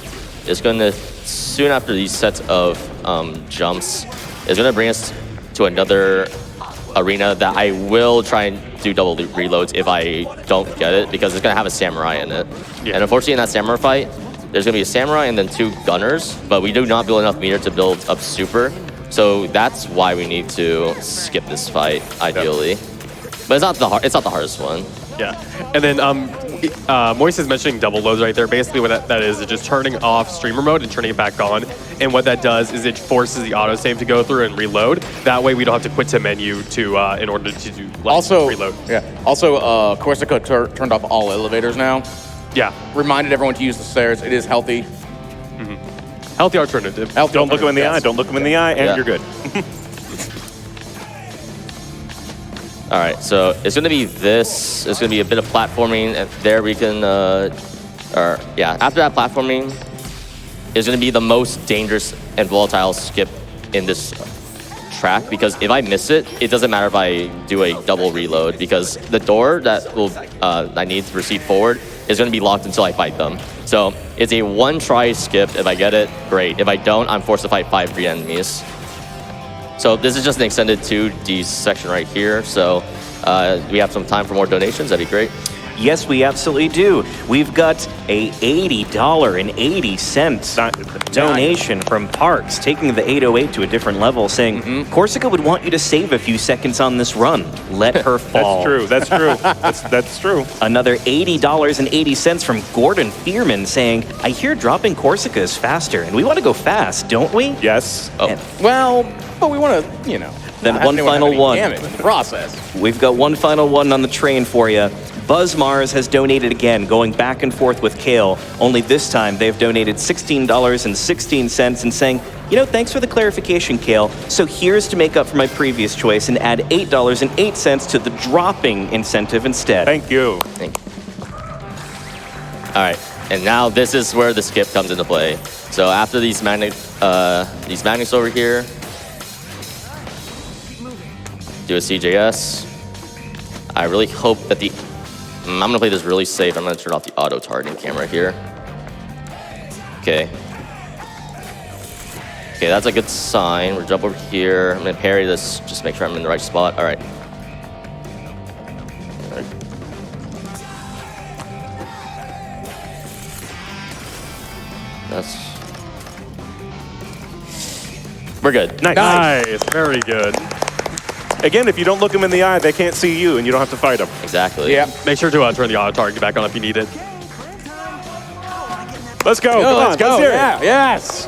it's going to, soon after these sets of jumps, it's going to bring us to another arena that I will try and do double reloads if I don't get it, because it's going to have a samurai in it. Yeah. And unfortunately, in that samurai fight, there's going to be a samurai and then 2 gunners, but we do not build enough meter to build up super. So that's why we need to skip this fight, ideally. But it's not the hardest one. Yeah, and then Moist is mentioning double loads right there. Basically what that is just turning off streamer mode and turning it back on. And what that does is it forces the autosave to go through and reload. That way we don't have to quit to menu to in order to do reload. Yeah. Also, Corsica turned off all elevators now. Yeah, Reminded everyone to use the stairs. It is healthy. healthy alternative. Don't look him in the eye, don't look him in the eye, and Yeah. you're good. All right, so it's gonna be this. It's gonna be a bit of platforming, and there we can, after that platforming, is going to be the most dangerous and volatile skip in this track, because if I miss it, it doesn't matter if I do a double reload, because the door that will I need to proceed forward is going to be locked until I fight them. So it's a one-try skip. If I get it, great. If I don't, I'm forced to fight 5 free enemies. So this is just an extended 2D section right here. So we have some time for more donations. That'd be great. Yes, we absolutely do. We've got a $80.80 donation from Parks, taking the 808 to a different level, saying, Corsica would want you to save a few seconds on this run. Let her fall. That's true. That's true. Another $80.80 from Gordon Fearman, saying, I hear dropping Corsica is faster, and we want to go fast, don't we? Yes. Well, but we want to, you know. Then not one have anyone final have any one. damage in the process. We've got one final one on the train for you. Buzz Mars has donated again, going back and forth with Kale. Only this time, they've donated $16.16 and saying, you know, thanks for the clarification, Kale. So here's to make up for my previous choice and add $8.08 to the dropping incentive instead. Thank you. Thank you. All right, and now this is where the skip comes into play. So after these magnets over here, do a CJS. I really hope that I'm gonna play this really safe. I'm gonna turn off the auto targeting camera here. Okay. Okay, that's a good sign. We'll jump over here. I'm gonna parry this, just make sure I'm in the right spot. All right. We're good. Nice. Very good. Again, if you don't look them in the eye, they can't see you, and you don't have to fight them. Exactly. Yeah. Make sure to turn the auto target back on if you need it. Let's go. Come on, let's go. let's hear it. Yeah, yes.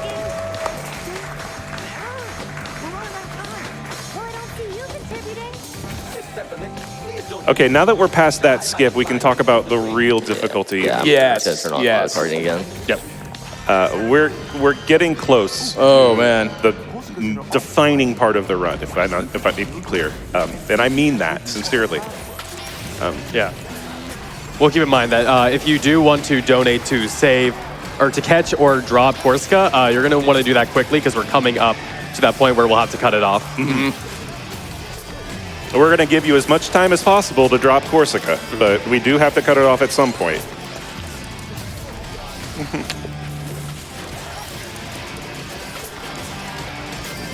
Okay, now that we're past that skip, we can talk about the real difficulty. Yeah. Yes, I'm just gonna turn off yes. auto targeting again. Yep. We're getting close. Oh, man. The defining part of the run, if I need to be clear, and I mean that sincerely. Yeah. Well, keep in mind that if you do want to donate to save or to catch or drop Corsica, you're going to want to do that quickly because we're coming up to that point where we'll have to cut it off. We're going to give you as much time as possible to drop Corsica, but we do have to cut it off at some point.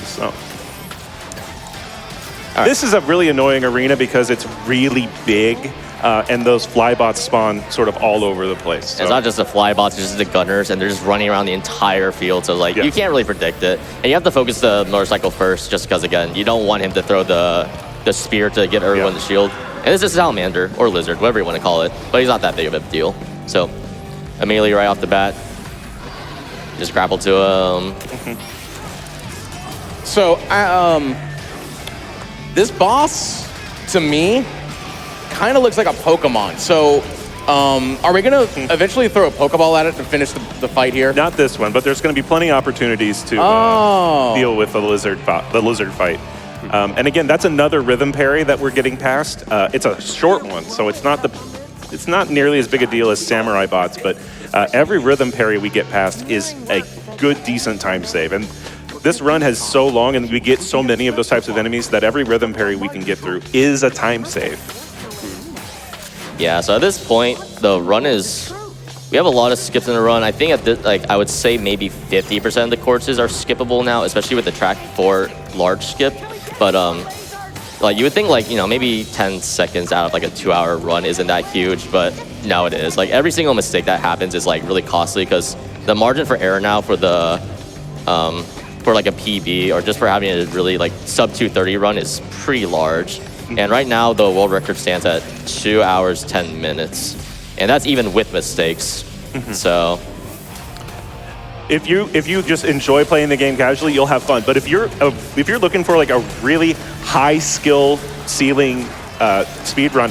So. This is a really annoying arena because it's really big, and those flybots spawn sort of all over the place. So. It's not just the flybots, it's just the gunners, and they're just running around the entire field. So, like, you can't really predict it. And you have to focus the motorcycle first, just because, again, you don't want him to throw the spear to give everyone the shield. And this is Salamander, or Lizard, whatever you want to call it. But he's not that big of a deal. So, immediately right off the bat, just grapple to him. So, this boss, to me, kind of looks like a Pokemon. So, are we going to eventually throw a Pokeball at it to finish the fight here? Not this one, but there's going to be plenty of opportunities to deal with the lizard fight. And again, that's another rhythm parry that we're getting past. It's a short one, so it's not nearly as big a deal as samurai bots, but every rhythm parry we get past is a good, decent time save. And this run has so long, and we get so many of those types of enemies that every rhythm parry we can get through is a time save. Yeah, so at this point, the run is... We have a lot of skips in the run. I think at this, I would say maybe 50% of the courses are skippable now, especially with the track 4 large skip. But like you would think, like, you know, maybe 10 seconds out of like a 2-hour run isn't that huge, but no, it is. Like every single mistake that happens is like really costly because the margin for error now for the for like a PB or just for having a really like sub 2:30 run is pretty large. And right now the world record stands at 2 hours 10 minutes, and that's even with mistakes. So. If you just enjoy playing the game casually, you'll have fun. But if you're looking for like a really high skill ceiling speed run,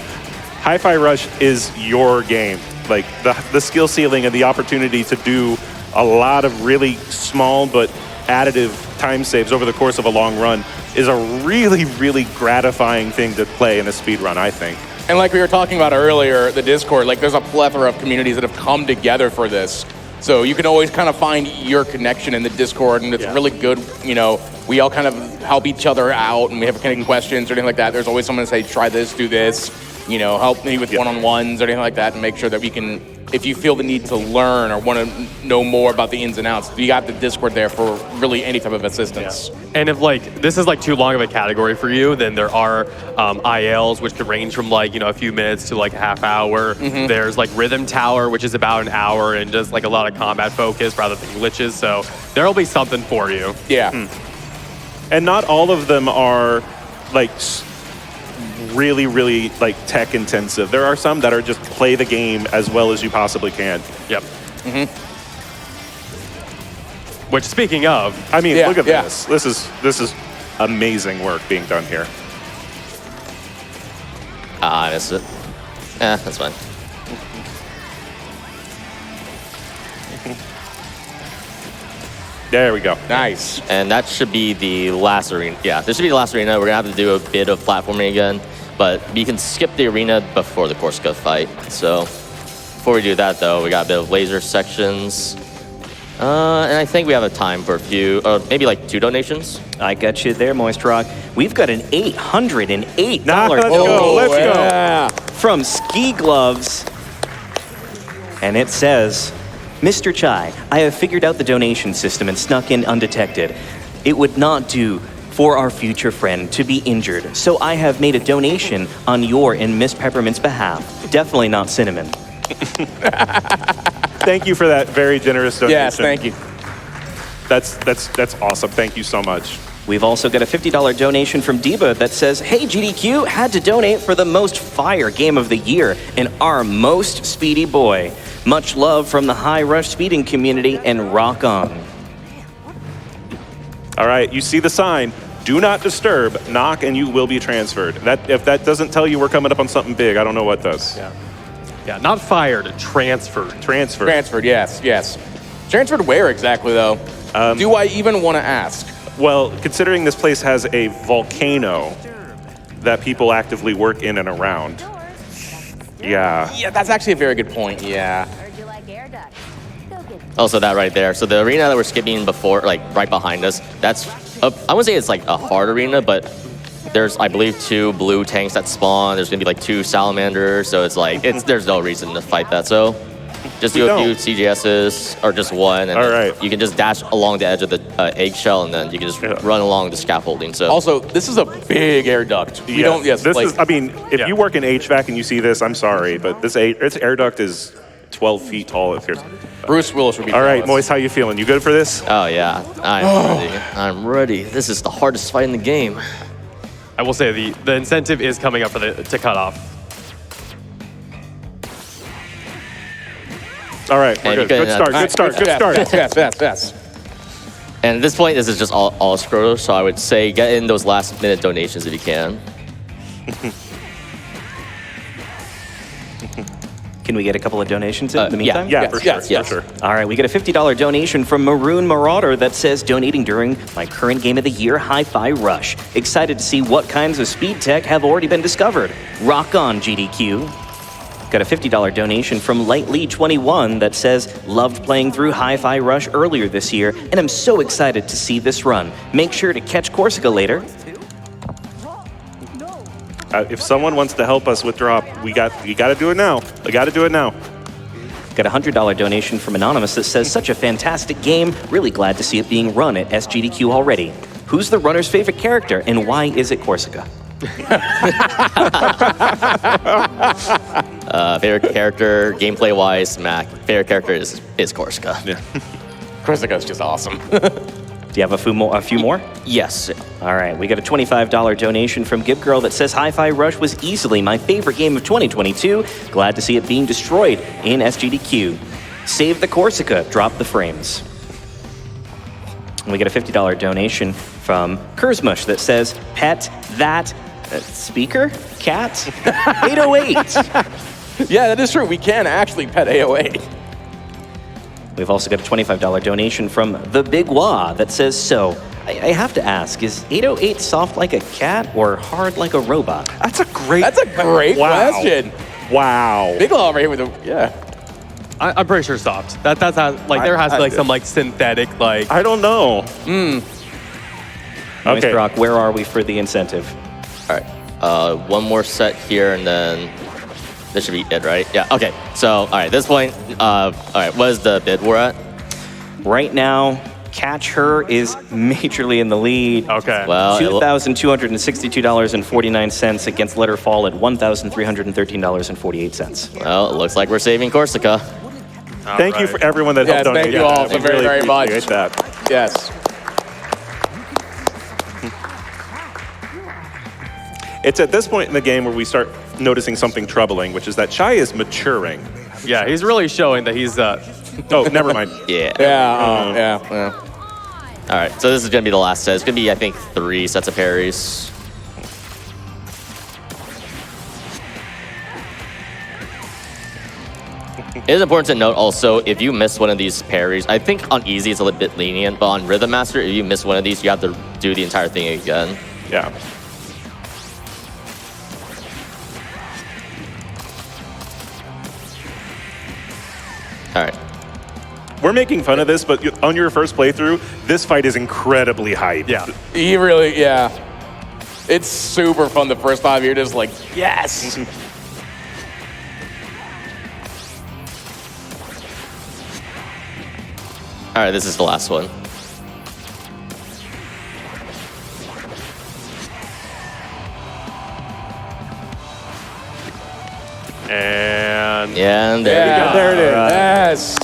Hi-Fi Rush is your game. Like the skill ceiling and the opportunity to do a lot of really small but additive time saves over the course of a long run is a really, really gratifying thing to play in a speed run, I think. And like we were talking about earlier, the Discord, like there's a plethora of communities that have come together for this. So you can always kind of find your connection in the Discord, and it's really good. You know, we all kind of help each other out, and we have any questions or anything like that. There's always someone to say, try this, do this, you know, help me with one-on-ones or anything like that, and make sure that we can, if you feel the need to learn or want to know more about the ins and outs, you got the Discord there for really any type of assistance. And if like this is like too long of a category for you, then there are ILs which could range from like, you know, a few minutes to like a half hour. There's like Rhythm Tower, which is about an hour and just like a lot of combat focus rather than glitches. So there'll be something for you. Yeah. And not all of them are like really, really like tech intensive. There are some that are just play the game as well as you possibly can. Yep. Which, speaking of, I mean, look at this. This is amazing work being done here. I missed it. That's fine. There we go. Nice. And that should be the last arena. Yeah, this should be the last arena. We're gonna have to do a bit of platforming again, but you can skip the arena before the Corsica fight. So before we do that, though, we got a bit of laser sections. And I think we have a time for a few, maybe like 2 donations. I got you there, MoistRock. We've got an $808 Let's go. Let's Yeah. from Ski Gloves. And it says, Mr. Chai, I have figured out the donation system and snuck in undetected. It would not do for our future friend to be injured, so I have made a donation on your and Miss Peppermint's behalf. Definitely not cinnamon. Thank you for that very generous donation. Yes, thank you. That's awesome. Thank you so much. We've also got a $50 donation from Diva that says, hey, GDQ, had to donate for the most fire game of the year and our most speedy boy. Much love from the High Rush speeding community, and rock on. All right, you see the sign. Do not disturb. Knock and you will be transferred. If that doesn't tell you we're coming up on something big, I don't know what does. Yeah, not fired, transferred. Transferred, yes. Transferred where exactly, though? Do I even want to ask? Well, considering this place has a volcano that people actively work in and around. Yeah. Yeah, that's actually a very good point, yeah. Heard you like air ducts. Go get it. Also that right there. So the arena that we're skipping before, like right behind us, that's, I wouldn't say it's like a hard arena, but there's, I believe, 2 blue tanks that spawn. There's gonna be like 2 salamanders. So it's like, there's no reason to fight that. So just do a few CGSs or just one. And then you can just dash along the edge of the eggshell and then you can just run along the scaffolding. So also, this is a big air duct. We don't, this is, I mean, if you work in HVAC and you see this, I'm sorry, but this air duct is 12 feet tall. It appears. Bruce Willis would be all right, jealous. Moist, how you feeling? You good for this? Oh yeah, I'm ready. This is the hardest fight in the game. I will say the incentive is coming up for to cut off. All right, we're good. Good start. Yes. And at this point, this is just all scroll, so I would say get in those last minute donations if you can. Can we get a couple of donations in the meantime? Yeah, for sure. All right, we get a $50 donation from Maroon Marauder that says, donating during my current game of the year, Hi-Fi Rush. Excited to see what kinds of speed tech have already been discovered. Rock on, GDQ. Got a $50 donation from Lightly21 that says, loved playing through Hi-Fi Rush earlier this year, and I'm so excited to see this run. Make sure to catch Corsica later. If someone wants to help us with drop, you got to do it now. We got to do it now. Got a $100 donation from Anonymous that says, such a fantastic game. Really glad to see it being run at SGDQ already. Who's the runner's favorite character, and why is it Corsica? Favorite character, gameplay-wise, Mac. Favorite character is Corsica. Yeah. Corsica's just awesome. Do you have a few more? Yes. All right, we got a $25 donation from Gib Girl that says, Hi-Fi Rush was easily my favorite game of 2022. Glad to see it being destroyed in SGDQ. Save the Corsica, drop the frames. And we get a $50 donation from Kurzmush that says, pet that speaker cat 808. Yeah, that is true. We can actually pet 808. We've also got a $25 donation from The Big Wah that says, so, I have to ask, is 808 soft like a cat or hard like a robot? That's a great question. Wow. Big Law right here with the, I'm pretty sure stopped. That's how, like there has to be like some like synthetic like. I don't know. Okay. MoistRock, where are we for the incentive? All right. One more set here, and then this should be it, right? Yeah. Okay. So, all right. At this point, all right. What is the bid we're at? Right now, Catch Her is majorly in the lead. Okay. Well, $2,262.49 against Let Her Fall at $1,313.48. well, it looks like we're saving Corsica. Thank you for everyone that helped donate. thank you all so We very, really very much. appreciate that. Yes. It's at this point in the game where we start noticing something troubling, which is that Chai is maturing. Yeah, he's really showing that he's. Oh, never mind. Yeah. Yeah. All right. So this is gonna be the last set. It's gonna be, I think, 3 sets of parries. It is important to note also, if you miss one of these parries, I think on easy it's a little bit lenient, but on Rhythm Master, if you miss one of these, you have to do the entire thing again. Yeah. All right. We're making fun of this, but on your first playthrough, this fight is incredibly hyped. Yeah. He really, yeah. It's super fun the first time. You're just like, yes. All right, this is the last one. And And there we go. There it is. Yes.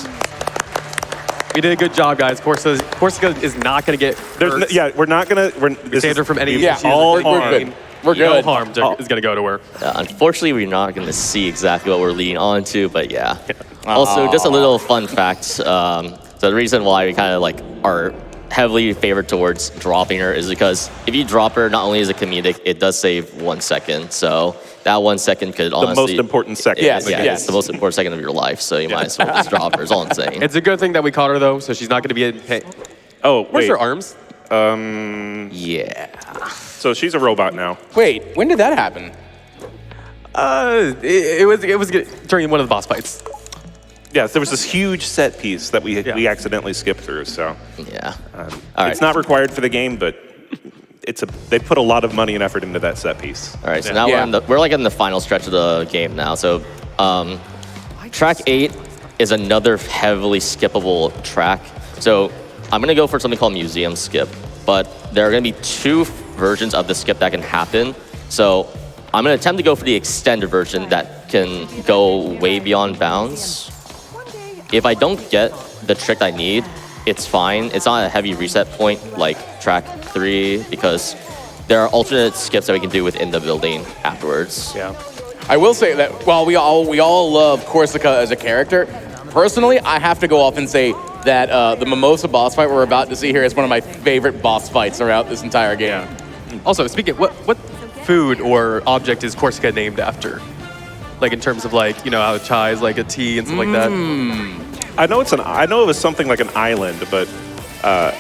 we did a good job, guys. Corsica is not going to get hurt. Yeah, we're not gonna. This Save her is from any. Yeah, she's all we're harm. good. We're No good. harm is going to go to her. Unfortunately, we're not going to see exactly what we're leading on to, but yeah. Also, just a little fun fact. So the reason why we kind of like are heavily favored towards dropping her is because if you drop her, not only is it comedic, it does save 1 second. So that 1 second could the honestly... most important second. Yes, Yeah, yes. it's the most important second of your life, so you might as well just drop her, is all I'm saying. It's a good thing that we caught her though, so she's not going to be in pain. Oh, Where's wait. her arms? Yeah. So she's a robot now. Wait, when did that happen? It was during one of the boss fights. Yes, there was this huge set piece that we accidentally skipped through. So Yeah. All right. it's not required for the game, but they put a lot of money and effort into that set piece. All right, so now Yeah. we're like in the final stretch of the game now. So track 8 is another heavily skippable track. So I'm gonna go for something called Museum Skip, but there are gonna be 2 versions of the skip that can happen. So I'm gonna attempt to go for the extended version that can go way beyond bounds. If I don't get the trick I need, it's fine. It's not a heavy reset point like track 3 because there are alternate skips that we can do within the building afterwards. Yeah. I will say that while we all love Corsica as a character, personally, I have to go off and say that the Mimosa boss fight we're about to see here is one of my favorite boss fights throughout this entire game. Also, speaking, what food or object is Corsica named after? Like in terms of like, you know, how chai is like a tea and stuff like that. I know it was something like an island, but I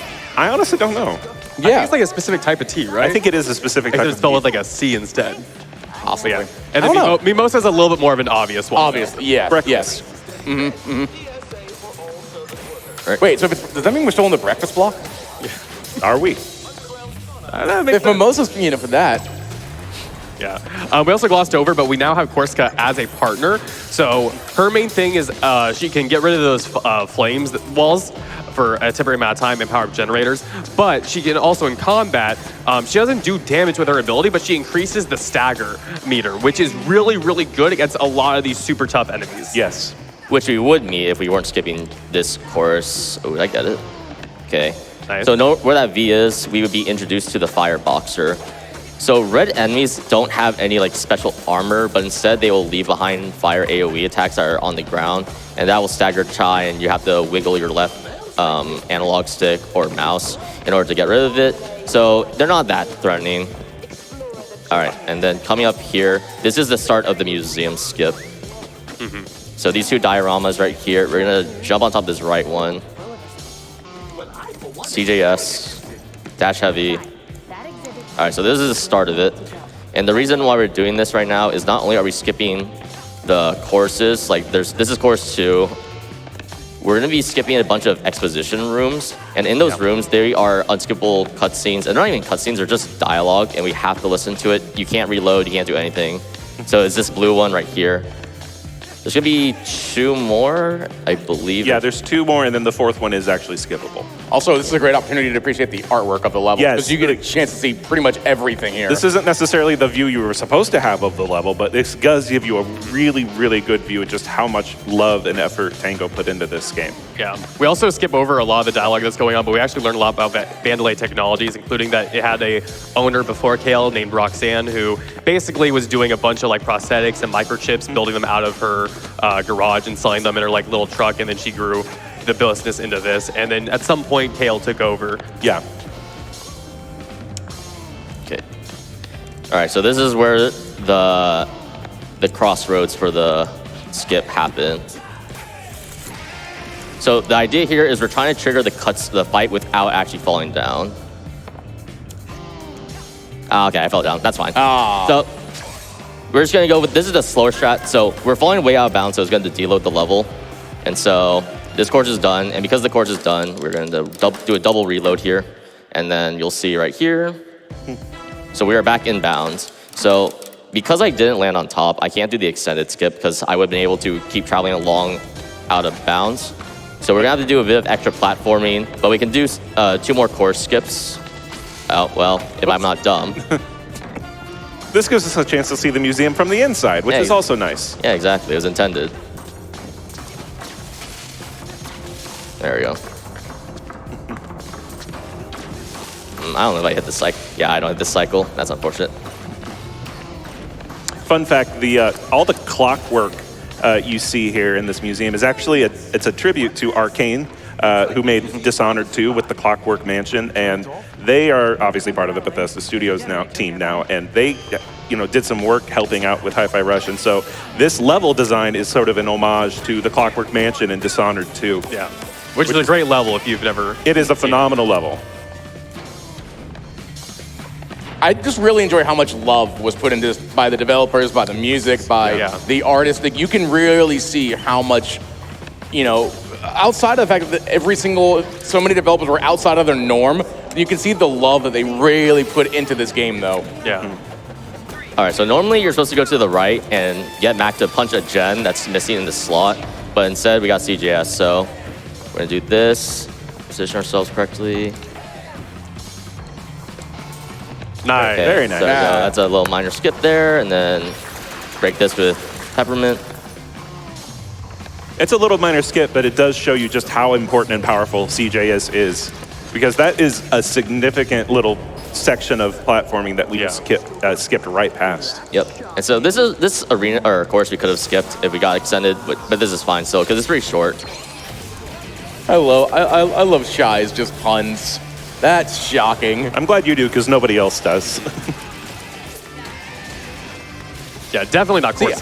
honestly don't know. I think Yeah. it's like a specific type of tea, right? I think it is a specific I type think of it's spelled with tea. like a C instead. Possibly. Yeah. And I then don't know. Mimosa is a little bit more of an obvious one. Obviously, yes, Breakfast. yes. Wait, so does that mean we're still on the breakfast block? Are we? If Mimosa's for that. Yeah. We also glossed over, but we now have Corsica as a partner. So her main thing is she can get rid of those flames walls for a temporary amount of time and power up generators. But she can also, in combat, she doesn't do damage with her ability, but she increases the stagger meter, which is really, really good against a lot of these super tough enemies. Yes. Which we would meet if we weren't skipping this course. Oh, I get it. Okay. Nice. So where that V is, we would be introduced to the Fire Boxer. So red enemies don't have any like special armor, but instead they will leave behind fire AoE attacks that are on the ground, and that will stagger Chai, and you have to wiggle your left analog stick or mouse in order to get rid of it. So they're not that threatening. All right, and then coming up here, this is the start of the museum skip. So these 2 dioramas right here, we're gonna jump on top of this right one. CJS, dash heavy. All right, so this is the start of it. And the reason why we're doing this right now is not only are we skipping the courses, like this is course 2, we're going to be skipping a bunch of exposition rooms. And in those rooms, they are unskippable cutscenes. And they're not even cutscenes, they're just dialogue, and we have to listen to it. You can't reload, you can't do anything. So it's this blue one right here. There's going to be 2 more, I believe. Yeah, there's 2 more, and then the 4th one is actually skippable. Also, this is a great opportunity to appreciate the artwork of the level. Yes. Because you get a chance to see pretty much everything here. This isn't necessarily the view you were supposed to have of the level, but this does give you a really, really good view of just how much love and effort Tango put into this game. Yeah. We also skip over a lot of the dialogue that's going on, but we actually learned a lot about Vandalay Technologies, including that it had a owner before Kale named Roxanne, who basically was doing a bunch of like prosthetics and microchips, building them out of her garage and selling them in her like little truck, and then she grew the business into this. And then at some point, Kale took over. Yeah. Okay. All right, so this is where the crossroads for the skip happen. So the idea here is we're trying to trigger the fight without actually falling down. Okay, I fell down. That's fine. So we're just gonna go with, this is the slower strat. So we're falling way out of bounds, so it's gonna deload the level. And so this course is done, and because the course is done, we're gonna do a double reload here. And then you'll see right here. So we are back in bounds. So because I didn't land on top, I can't do the extended skip because I would have been able to keep traveling along out of bounds. So we're gonna have to do a bit of extra platforming, but we can do 2 more course skips. Oh, well, if I'm not dumb. This gives us a chance to see the museum from the inside, which is also nice. Yeah, exactly. It was intended. There we go. I don't know if I hit the cycle. Yeah, I don't hit the cycle. That's unfortunate. Fun fact, all the clockwork you see here in this museum is actually it's a tribute to Arcane, who made Dishonored 2 with the Clockwork Mansion, and they are obviously part of the Bethesda Studios team now, and they did some work helping out with Hi-Fi Rush, and so this level design is sort of an homage to the Clockwork Mansion in Dishonored 2. Yeah, which is a great level if you've never. It is a phenomenal level. I just really enjoy how much love was put into this by the developers, by the music, by the artists. Like, you can really see how much, outside of the fact that so many developers were outside of their norm, you can see the love that they really put into this game, though. Yeah. All right, so normally you're supposed to go to the right and get Mac to punch a gen that's missing in the slot, but instead we got CJS, so we're gonna do this, position ourselves correctly. Nice, Okay, very nice. So that's a little minor skip there, and then break this with Peppermint. It's a little minor skip, but it does show you just how important and powerful CJS is, because that is a significant little section of platforming that we just skipped right past. Yep. And so this arena or course we could have skipped if we got extended, but this is fine still because it's pretty short. I love Shy's just puns. That's shocking. I'm glad you do because nobody else does. Yeah, definitely not course.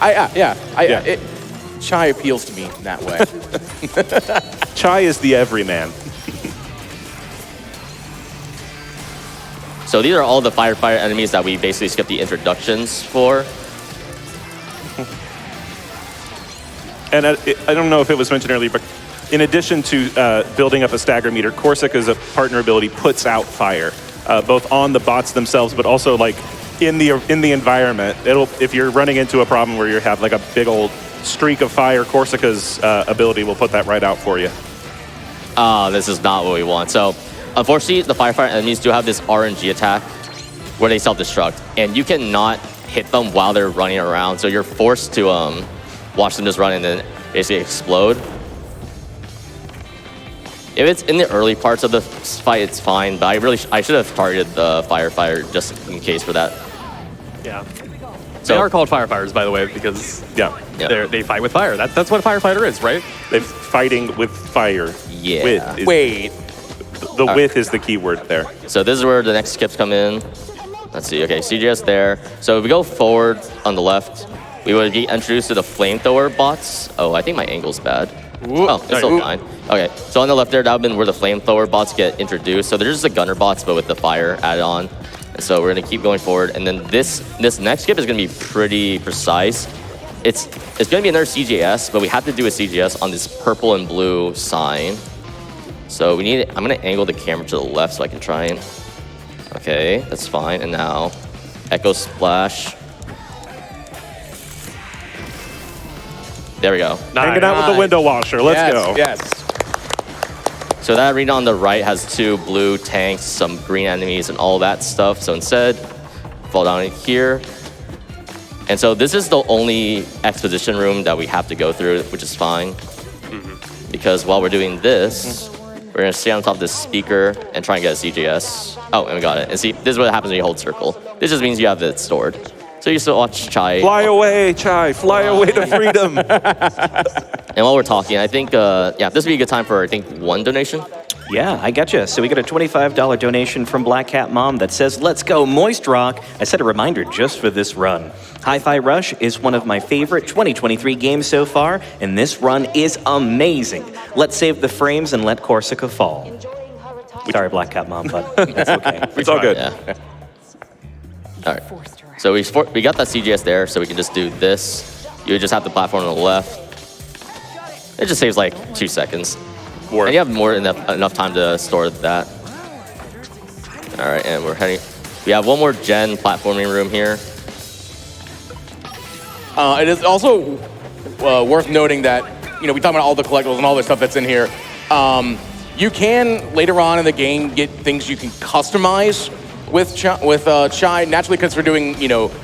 Shy appeals to me in that way. Chai is the everyman. So these are all the firefighter enemies that we basically skipped the introductions for. And I don't know if it was mentioned earlier, but in addition to building up a stagger meter, Corsica's partner ability puts out fire, both on the bots themselves, but also like in the environment. If you're running into a problem where you have like a big old streak of fire, Corsica's ability will put that right out for you. This is not what we want. So unfortunately, the firefighter enemies do have this RNG attack where they self-destruct, and you cannot hit them while they're running around. So you're forced to watch them just run and then basically explode. If it's in the early parts of the fight, it's fine, but I should have targeted the firefighter just in case for that. Yeah. So, they are called firefighters, by the way, because they fight with fire. That's what a firefighter is, right? They're fighting with fire. Yeah. The width is the key word there. So this is where the next skips come in. Let's see. Okay, CJS there. So if we go forward on the left, we would be introduced to the flamethrower bots. Oh, I think my angle's bad. Oh, it's still fine. Okay, so on the left there, that would have been where the flamethrower bots get introduced. So they're just the gunner bots, but with the fire added on. And so we're gonna keep going forward. And then this next skip is gonna be pretty precise. it's going to be another CGS, but we have to do a CGS on this purple and blue sign. So I'm going to angle the camera to the left so I can try and... Okay, that's fine. And now, Echo Splash. There we go. Hanging out with the window washer. Let's go. Yes. So that arena on the right has 2 blue tanks, some green enemies, and all that stuff. So instead, fall down here. And so this is the only exposition room that we have to go through, which is fine. Because while we're doing this, we're going to stay on top of this speaker and try and get a CGS. Oh, and we got it. And see, this is what happens when you hold circle. This just means you have it stored. So you still watch Chai. Fly away, Chai. Fly away to freedom. And while we're talking, I think, yeah, this would be a good time for, I think, 1 donation. Yeah, I gotcha. So we got a $25 donation from Black Cat Mom that says, "Let's go, MoistRock." I set a reminder just for this run. Hi-Fi Rush is one of my favorite 2023 games so far, and this run is amazing. Let's save the frames and let Corsica fall. Sorry, Black Cat Mom, but that's okay. It's all good. Yeah. All right. So we got that CGS there, so we can just do this. You just have the platform on the left. It just saves like 2 seconds. And you have enough time to store that. All right, and we're heading. We have 1 more gen platforming room here. It is also worth noting that, we talk about all the collectibles and all the stuff that's in here. You can, later on in the game, get things you can customize with Chai. Naturally, because we're doing,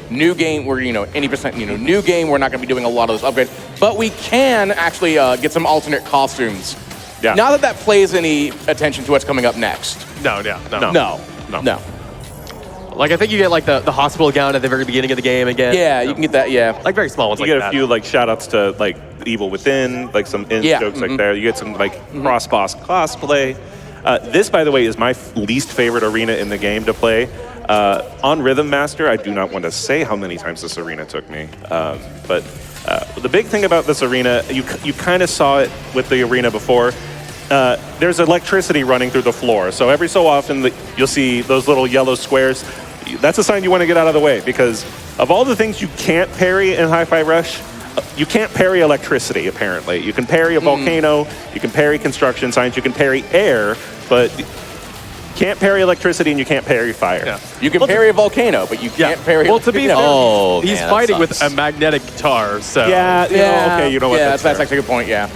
new game, we're, 80%, new game, we're not going to be doing a lot of those upgrades. But we can actually get some alternate costumes. Yeah. Not that plays any attention to what's coming up next. No. Like, I think you get, like, the hospital gown at the very beginning of the game again. Yeah, you can get that, yeah. Like, very small ones You like get that. a few like shout outs to like Evil Within, like some jokes like there. You get some like cross-boss cosplay. This, by the way, is my least favorite arena in the game to play. On Rhythm Master, I do not want to say how many times this arena took me. But the big thing about this arena, you kind of saw it with the arena before. There's electricity running through the floor. So every so often you'll see those little yellow squares. That's a sign you want to get out of the way, because of all the things you can't parry in Hi-Fi Rush, you can't parry electricity, apparently. You can parry a volcano, you can parry construction signs, you can parry air, but you can't parry electricity and you can't parry fire. Yeah. You can parry a volcano, but you can't parry... Well, to be fair, Oh, he's man, that fighting with sucks. a magnetic guitar, so... Yeah, okay, you know what? Yeah, that's fair. actually a good point, yeah.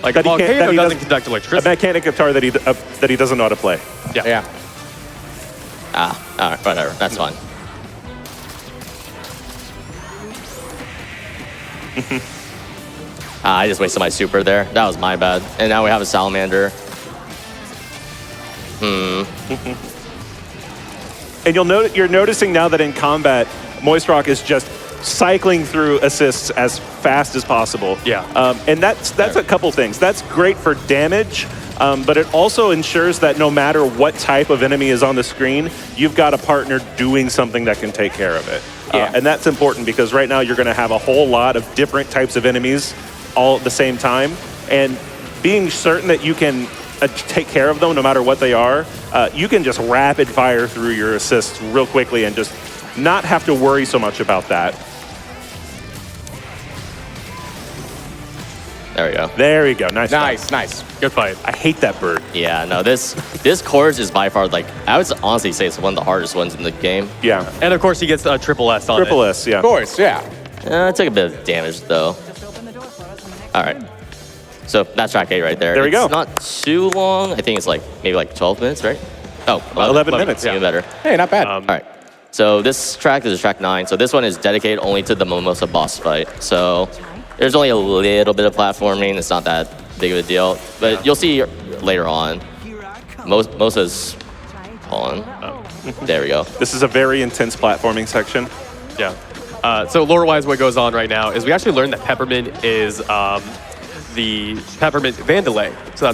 Like, That a he can't- volcano that he doesn't doesn't- conduct A electricity. mechanic guitar that he doesn't know how to play. Yeah. All right, whatever. That's fine. I just wasted my super there. That was my bad. And now we have a salamander. And you're noticing now that in combat, MoistRock is just cycling through assists as fast as possible. Yeah. And that's a couple things. That's great for damage, but it also ensures that no matter what type of enemy is on the screen, you've got a partner doing something that can take care of it. Yeah. And that's important because right now you're going to have a whole lot of different types of enemies all at the same time. And being certain that you can take care of them no matter what they are, you can just rapid fire through your assists real quickly and just not have to worry so much about that. There we go. There you go. Nice. Nice. Good fight. I hate that bird. Yeah, no, this course is by far, like, I would honestly say it's one of the hardest ones in the game. Yeah. And, of course, he gets a triple S on Triple it. S, yeah. Of course, yeah. It took a bit of damage, though. All right. So that's track 8 right there. There we go. It's not too long. I think it's like maybe like 12 minutes, right? Oh, 11 minutes, Even yeah. better. Hey, not bad. All right. So this track is track 9. So this one is dedicated only to the Mimosa boss fight. So there's only a little bit of platforming. It's not that big of a deal. But you'll see later on. Mosa's on. There we go. This is a very intense platforming section. Yeah. So lore-wise, what goes on right now is we actually learned that Peppermint is the Peppermint Vandalay. So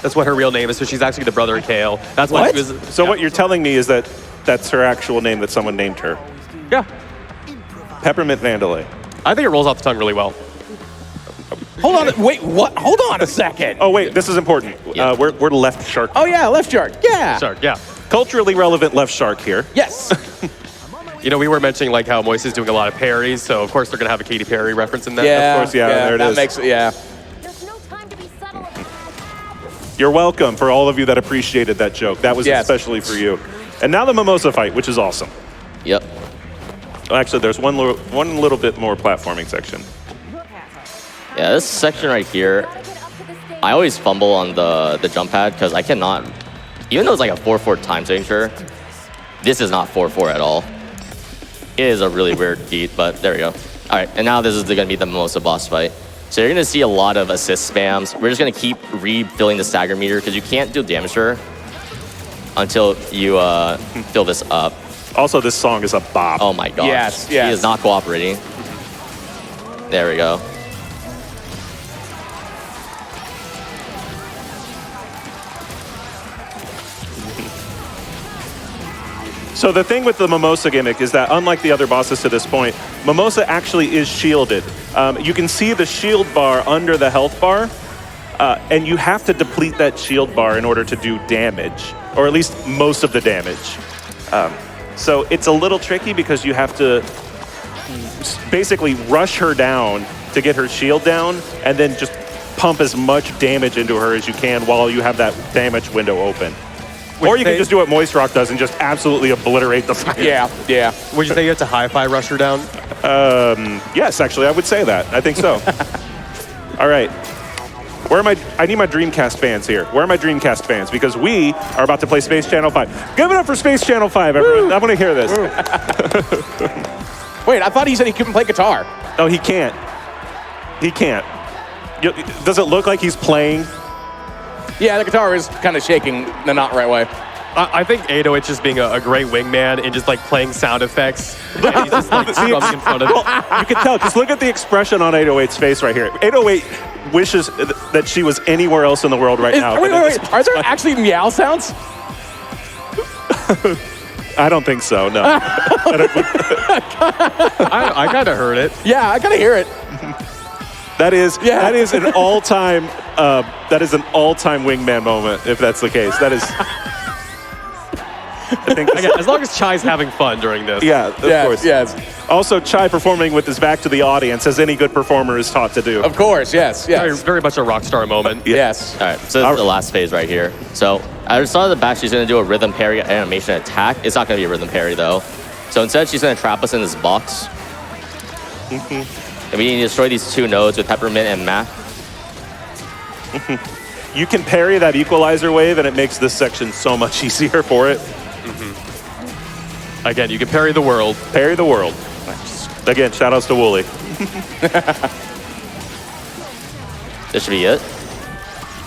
that's what her real name is. So she's actually the brother of Kale. That's why she was. So yeah. what you're telling me is that that's her actual name that someone named her. Yeah. Peppermint Vandalay. I think it rolls off the tongue really well. Hold on. Wait, what? Hold on a second. Oh, wait, this is important. Yeah. We're left shark. Oh, yeah, left shark. Yeah. Sure. Yeah. Culturally relevant left shark here. Yes. You know, we were mentioning like how Moist is doing a lot of parries, so of course they're gonna have a Katy Perry reference in that. Yeah, Of course, yeah, there it that is. Makes, yeah. There's no time to be subtle. You're welcome for all of you that appreciated that joke. That was Yes. especially for you. And now the Mimosa fight, which is awesome. Yep. Actually, there's one little bit more platforming section. Yeah, this section right here, I always fumble on the jump pad because I cannot, even though it's like a 4-4 time signature, this is not 4-4 at all. It is a really weird feat, but there we go. All right, and now this is going to be the Mimosa boss fight. So you're going to see a lot of assist spams. We're just going to keep refilling the stagger meter because you can't do damage to her until you fill this up. Also, this song is a bop. Oh my gosh. Yes, He yes. is not cooperating. There we go. So the thing with the Mimosa gimmick is that unlike the other bosses to this point, Mimosa actually is shielded. You can see the shield bar under the health bar, and you have to deplete that shield bar in order to do damage, or at least most of the damage. So it's a little tricky because you have to basically rush her down to get her shield down, and then just pump as much damage into her as you can while you have that damage window open. Or you can just do what MoistRock does and just absolutely obliterate the fight. Yeah, yeah. Would you say you have to hi-fi rush her down? Yes, actually, I would say that. I think so. All right. Where am I need my Dreamcast fans here. Where are my Dreamcast fans? Because we are about to play Space Channel 5. Give it up for Space Channel 5, everyone. I want to hear this. Wait, I thought he said he couldn't play guitar. No, he can't. He can't. Does it look like he's playing? Yeah, the guitar is kind of shaking the not right way. I think 808 just being a great wingman and just like playing sound effects. And he's just like strumming in front of it. You can tell. Just look at the expression on 808's face right here. 808 wishes that she was anywhere else in the world right now. Wait. Are there actually meow sounds? I don't think so, no. I kind of heard it. Yeah, I gotta hear it. That is an all-time wingman moment, if that's the case. That is. I think. Again, as long as Chai's having fun during this. Yeah, of course. Yes. Also, Chai performing with his back to the audience, as any good performer is taught to do. Of course, yes. Very, very much a rock star moment. Yes. All right, so this is the last phase right here. So I saw at the back she's going to do a rhythm parry animation attack. It's not going to be a rhythm parry, though. So instead, she's going to trap us in this box. And we need to destroy these 2 nodes with Peppermint and Mac. You can parry that equalizer wave, and it makes this section so much easier for it. Again, you can parry the world. Parry the world. Again, shout outs to Wooly. This should be it.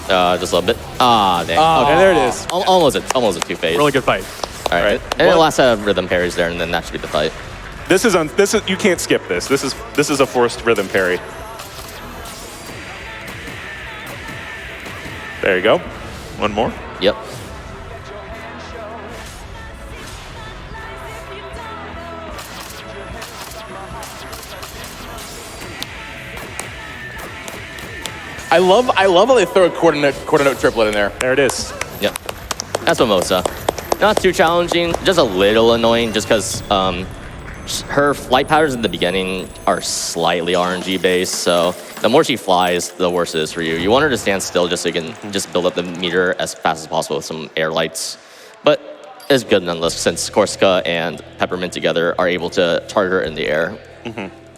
Just a little bit. Ah, dang. Okay, there it is. Almost a 2-phase. Really good fight. All right. And the last set of rhythm parries there, and then that should be the fight. This is you can't skip this. This is a forced rhythm parry. There you go. One more. Yep. I love how they throw a quarter note triplet in there. There it is. Yep. That's Mimosa. Not too challenging, just a little annoying just because her flight patterns in the beginning are slightly RNG based, so the more she flies, the worse it is for you. You want her to stand still just so you can just build up the meter as fast as possible with some air lights. But it's good nonetheless since Corsica and Peppermint together are able to target her in the air.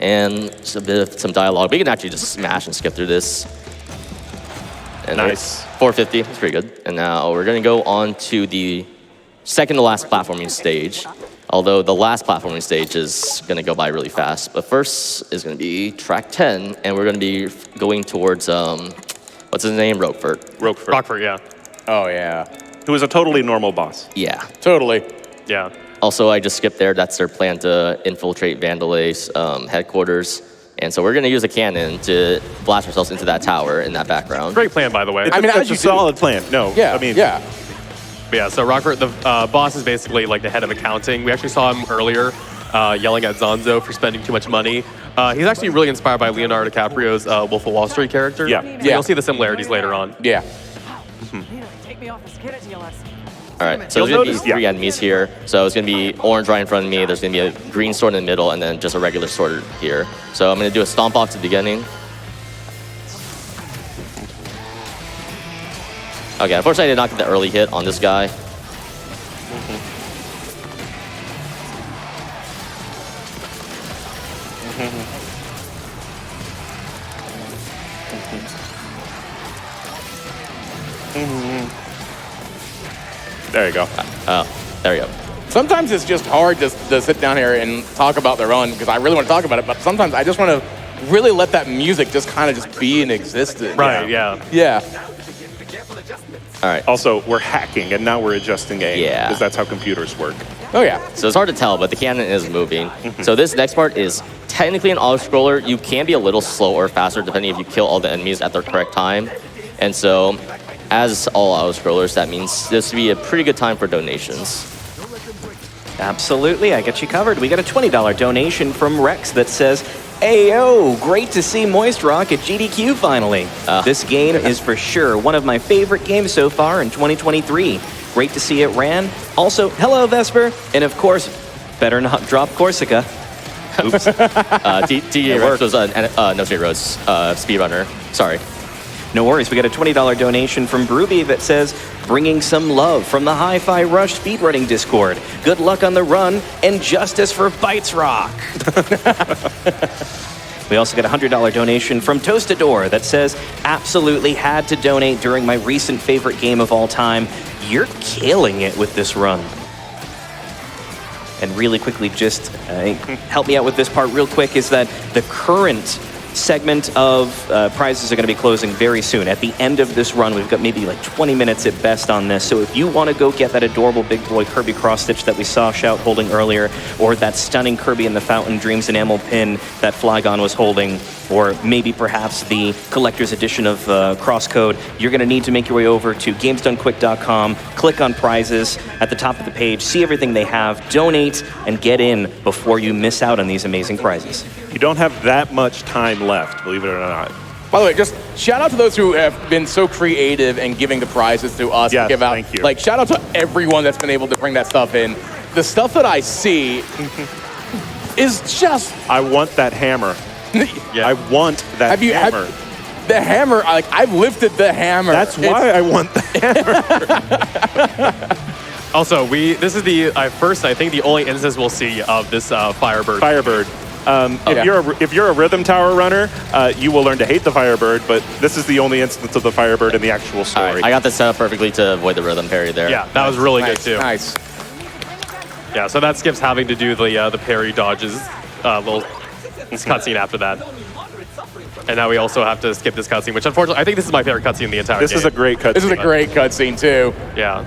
And just a bit of some dialogue. We can actually just smash and skip through this. And Nice. 450, it's pretty good. And now we're gonna go on to the second to last platforming stage. Although the last platforming stage is gonna go by really fast. But first is gonna be track 10, and we're gonna be going towards, what's his name? Rockford, yeah. Oh yeah. Who is a totally normal boss. Yeah. Totally. Yeah. Also, I just skipped there. That's their plan to infiltrate Vandalay's headquarters. And so we're gonna use a cannon to blast ourselves into that tower in that background. Great plan, by the way. I mean, It's a solid plan. No, Yeah. I mean, yeah. But yeah, so Rockford, the boss is basically like the head of accounting. We actually saw him earlier yelling at Zonzo for spending too much money. He's actually really inspired by Leonardo DiCaprio's Wolf of Wall Street character. Yeah. So Yeah. you'll see the similarities later on. Yeah. me off as kid at TLS. All right, so there's You'll gonna be notice- yeah. 3 enemies here. So it's gonna be orange right in front of me. There's gonna be a green sword in the middle, and then just a regular sword here. So I'm gonna do a stomp off at the beginning. Okay, unfortunately I did not get the early hit on this guy. There you go. Oh, there you go. Sometimes it's just hard to sit down here and talk about the run because I really want to talk about it, but sometimes I just want to really let that music just kind of just be in existence. Right, yeah. Yeah. All right. Also, we're hacking, and now we're adjusting aim. Yeah. Because that's how computers work. Oh, yeah. So it's hard to tell, but the cannon is moving. So this next part is technically an auto-scroller. You can be a little slow or faster depending if you kill all the enemies at the correct time. And so, as all auto-scrollers, that means this would be a pretty good time for donations. Absolutely, I got you covered. We got a $20 donation from Rex that says, Ayo, great to see MoistRock at GDQ finally. This game is for sure one of my favorite games so far in 2023. Great to see it ran. Also, hello Vesper, and of course, better not drop Corsica. Oops. DJ Rex was No Straight Roads speedrunner. Sorry. No worries, we got a $20 donation from Brooby that says, bringing some love from the Hi-Fi Rush speedrunning Discord. Good luck on the run, and justice for MoistRock. We also got a $100 donation from Toastador that says, absolutely had to donate during my recent favorite game of all time. You're killing it with this run. And really quickly, just help me out with this part real quick, is that the current segment of prizes are going to be closing very soon. At the end of this run, we've got maybe like 20 minutes at best on this. So if you want to go get that adorable big boy Kirby cross stitch that we saw Shout holding earlier, or that stunning Kirby in the Fountain Dreams enamel pin that Flygon was holding, or maybe perhaps the collector's edition of Crosscode, you're going to need to make your way over to gamesdonequick.com, click on prizes at the top of the page, see everything they have, donate, and get in before you miss out on these amazing prizes. You don't have that much time left, believe it or not. By the way, just shout out to those who have been so creative in giving the prizes to us. Yes, to give out. thank you. Like, shout out to everyone that's been able to bring that stuff in. The stuff that I see is just... I want that hammer. I want that hammer. The hammer, like, I've lifted the hammer. That's why I want the hammer. Also, this is the first, I think, the only instance we'll see of this Firebird. Firebird. If you're a Rhythm Tower runner, you will learn to hate the Firebird, but this is the only instance of the Firebird in the actual story. All right, I got this set up perfectly to avoid the rhythm parry there. Yeah, that was really nice, good too. Nice. Yeah, so that skips having to do the parry dodges little cutscene after that. And now we also have to skip this cutscene, which unfortunately, I think this is my favorite cutscene in the entire game. This is a great cutscene. This is a great cutscene too. Yeah.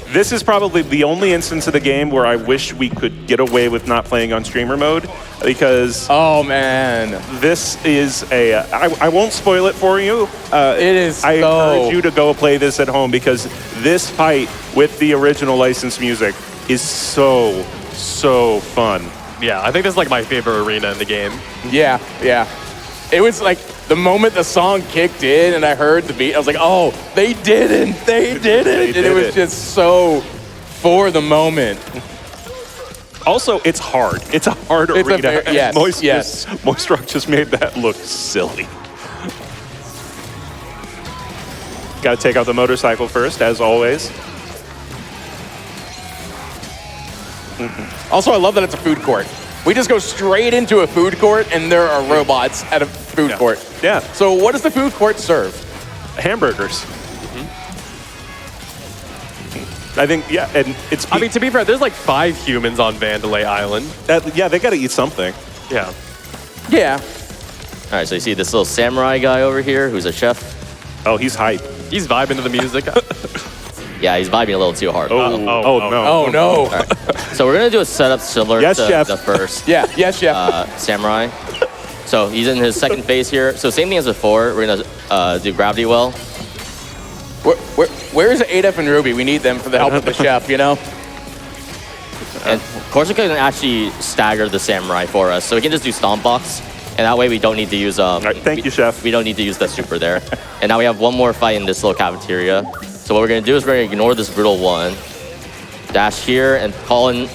This is probably the only instance of the game where I wish we could get away with not playing on streamer mode, because Oh man, this is I won't spoil it for you. it is. I so... encourage you to go play this at home, because this fight with the original licensed music is so fun. Yeah, I think this is like my favorite arena in the game. Yeah, yeah. It was like the moment the song kicked in and I heard the beat, I was like, oh, they did it. And it was just so for the moment. Also, it's hard. It's a hard It's a arena. very- yes, yes. MoistRock just made that look silly. Got to take out the motorcycle first, as always. Also, I love that it's a food court. We just go straight into a food court and there are robots at a food court. Yeah. So what does the food court serve? Hamburgers. I think, yeah, and it's... I mean, to be fair, there's like 5 humans on Vandalay Island. yeah, they got to eat something. Yeah. Yeah. All right, so you see this little samurai guy over here who's a chef. Oh, he's hype. He's vibing to the music. Yeah, he's vibing a little too hard. Oh, no. Oh, no. All right. So we're going to do a setup similar Yes, to chef. the first Yeah, yes, chef. samurai. So he's in his second phase here. So same thing as before. We're going to do gravity well. Where's Adef and Ruby? We need them for the help of the chef, you know? And Corsica can actually stagger the samurai for us. So we can just do stomp box And that way we don't need to use right, thank you, Chef. We don't need to use the super there. And now we have one more fight in this little cafeteria. So what we're gonna do is we're gonna ignore this brutal one. Dash here and call in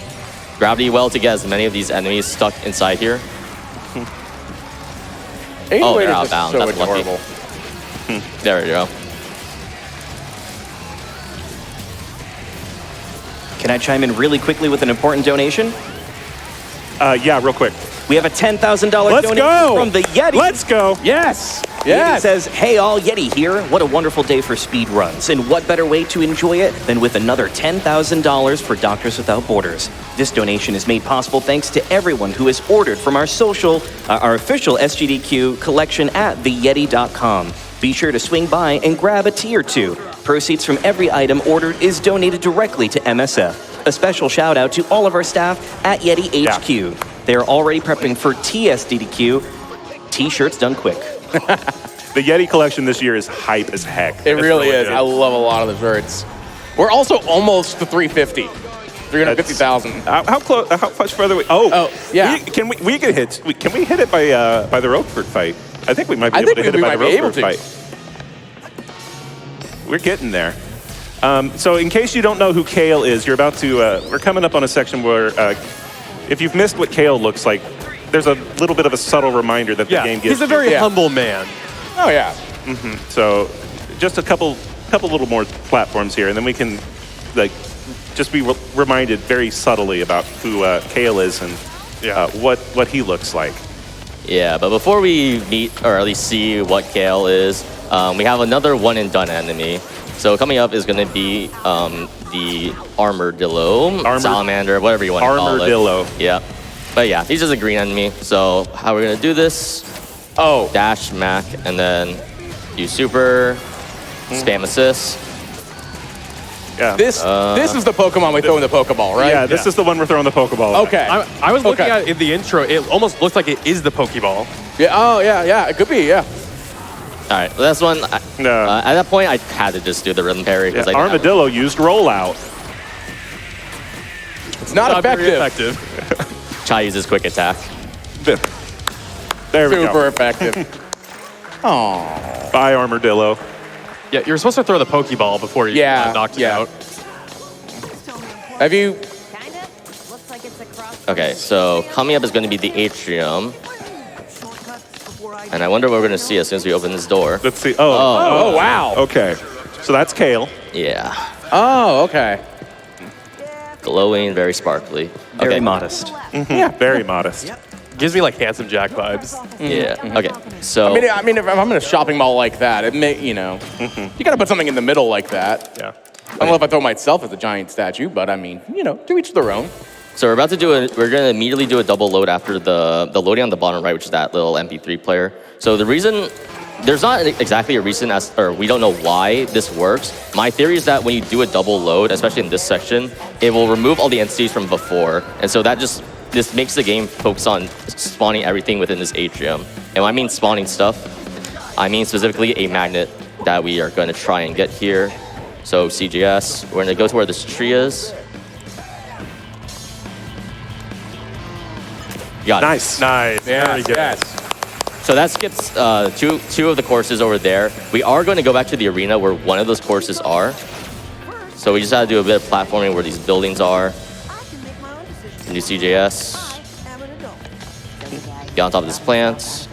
gravity well to get as many of these enemies stuck inside here. Oh, they're outbound. That's adorable. lucky. There we go. Can I chime in really quickly with an important donation? Yeah, real quick. We have a $10,000 Let's donation go! from the Yeti. Let's go! Yes. Yeti Yes. says, hey all, Yeti here. What a wonderful day for speed runs. And what better way to enjoy it than with another $10,000 for Doctors Without Borders. This donation is made possible thanks to everyone who has ordered from our official SGDQ collection at theyeti.com. Be sure to swing by and grab a tea or two. Proceeds from every item ordered is donated directly to MSF. A special shout out to all of our staff at Yeti HQ. Yeah. They are already prepping for TSDDQ. T-shirts done quick. The Yeti collection this year is hype as heck. It It's really is. good. I love a lot of the shirts. We're also almost to 350. 350,000. How close? How much further? Oh, yeah. We can hit it by the Roquefort fight? I think we might be able to hit it by the Roquefort fight. We're getting there. So in case you don't know who Kale is, you're about to. We're coming up on a section where, if you've missed what Kale looks like, there's a little bit of a subtle reminder that the game gives. He's a very humble man. Oh yeah. So just a couple little more platforms here, and then we can just be reminded very subtly about who Kale is and what he looks like. Yeah, but before we meet, or at least see what Kale is, we have another one and done enemy. So coming up is going to be the Armadillo, Salamander, whatever you want to call it. Armadillo. Yeah. But yeah, he's just a green enemy. So how we're going to do this, dash, Mac, and then use super, spam assist. Yeah. This is the Pokemon we throw in the Pokeball, right? Yeah, this is the one we're throwing the Pokeball. Okay. I was looking at it in the intro. It almost looks like it is the Pokeball. Yeah. Oh yeah. It could be. Yeah. All right, well, that's one. At that point, I had to just do the rhythm parry. Yeah, Armadillo used rollout. It's not very effective. Chai uses quick attack. There we go. Super effective. Oh. Bye, Armadillo. Yeah, you're supposed to throw the Pokeball before you knocked it out. Have you? Kinda. Looks like it's across. Okay, so coming up is going to be the atrium. And I wonder what we're going to see as soon as we open this door. Let's see. Oh wow. Okay. So that's Kale. Yeah. Oh okay. Glowing, very sparkly. Very modest. Yeah, very modest. Gives me like Handsome Jack vibes. Yeah. Okay. So. I mean, if I'm in a shopping mall like that, it may, you gotta put something in the middle like that. Yeah. I don't know if I throw myself as a giant statue, but I mean, to each their own. So we're about to we're going to immediately do a double load after the loading on the bottom right, which is that little MP3 player. So the reason, there's not exactly a reason or we don't know why this works. My theory is that when you do a double load, especially in this section, it will remove all the entities from before. And so that this makes the game focus on spawning everything within this atrium. And when I mean spawning stuff, I mean specifically a magnet that we are going to try and get here. So CGS, we're going to go to where this tree is. Got it. Nice. Nice. Very good. Yes. So that skips two of the courses over there. We are going to go back to the arena where one of those courses are. So we just had to do a bit of platforming where these buildings are. Do CJS. Get on top of this plant.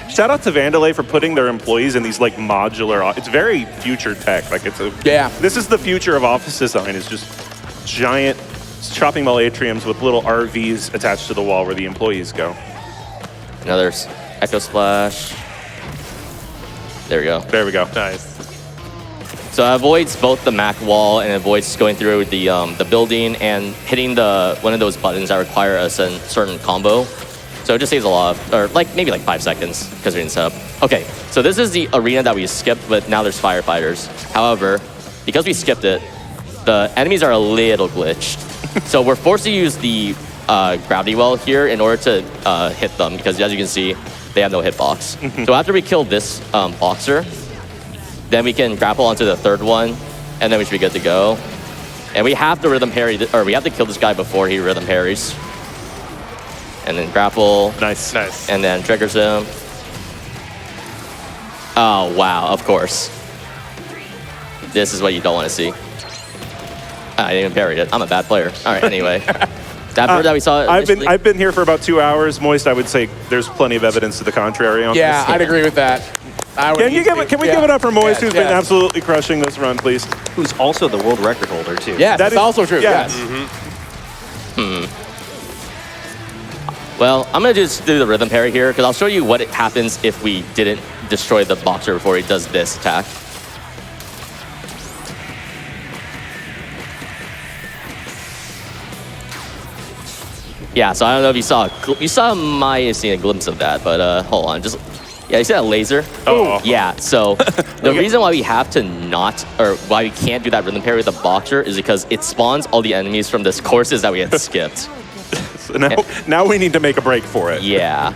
Shout out to Vandalay for putting their employees in these modular. It's very future tech. This is the future of office design. It's just giant shopping mall atriums with little RVs attached to the wall where the employees go. Another Echo Splash. There we go. There we go. Nice. So it avoids both the Mac wall and avoids going through the building and hitting one of those buttons that require a certain combo. So it just saves a lot or maybe 5 seconds because we didn't set up. Okay, so this is the arena that we skipped, but now there's firefighters. However, because we skipped it, the enemies are a little glitched. So we're forced to use the gravity well here in order to hit them because as you can see, they have no hitbox. So after we kill this boxer, then we can grapple onto the third one, and then we should be good to go. And we have to rhythm parry, or we have to kill this guy before he rhythm parries. and then grapple, Nice. Nice. and then triggers him. Oh, wow, of course. This is what you don't want to see. I didn't even parry it. I'm a bad player. All right, anyway. That bird that we saw initially- I've been here for about 2 hours. Moist, I would say there's plenty of evidence to the contrary on Yeah, this. I'd agree with that. Can we give it up for Moist, who's been absolutely crushing this run, please? Who's also the world record holder, too. Yes, That that's is- also true. yeah. Yes. Well, I'm going to just do the rhythm parry here, because I'll show you what happens if we didn't destroy the boxer before he does this attack. Yeah, so I don't know if you might have seen a glimpse of that, but hold on, yeah, you see that laser? Oh. Yeah, so the reason why we have to not, or why we can't do that rhythm parry with the boxer is because it spawns all the enemies from this courses that we had skipped. So now we need to make a break for it. Yeah.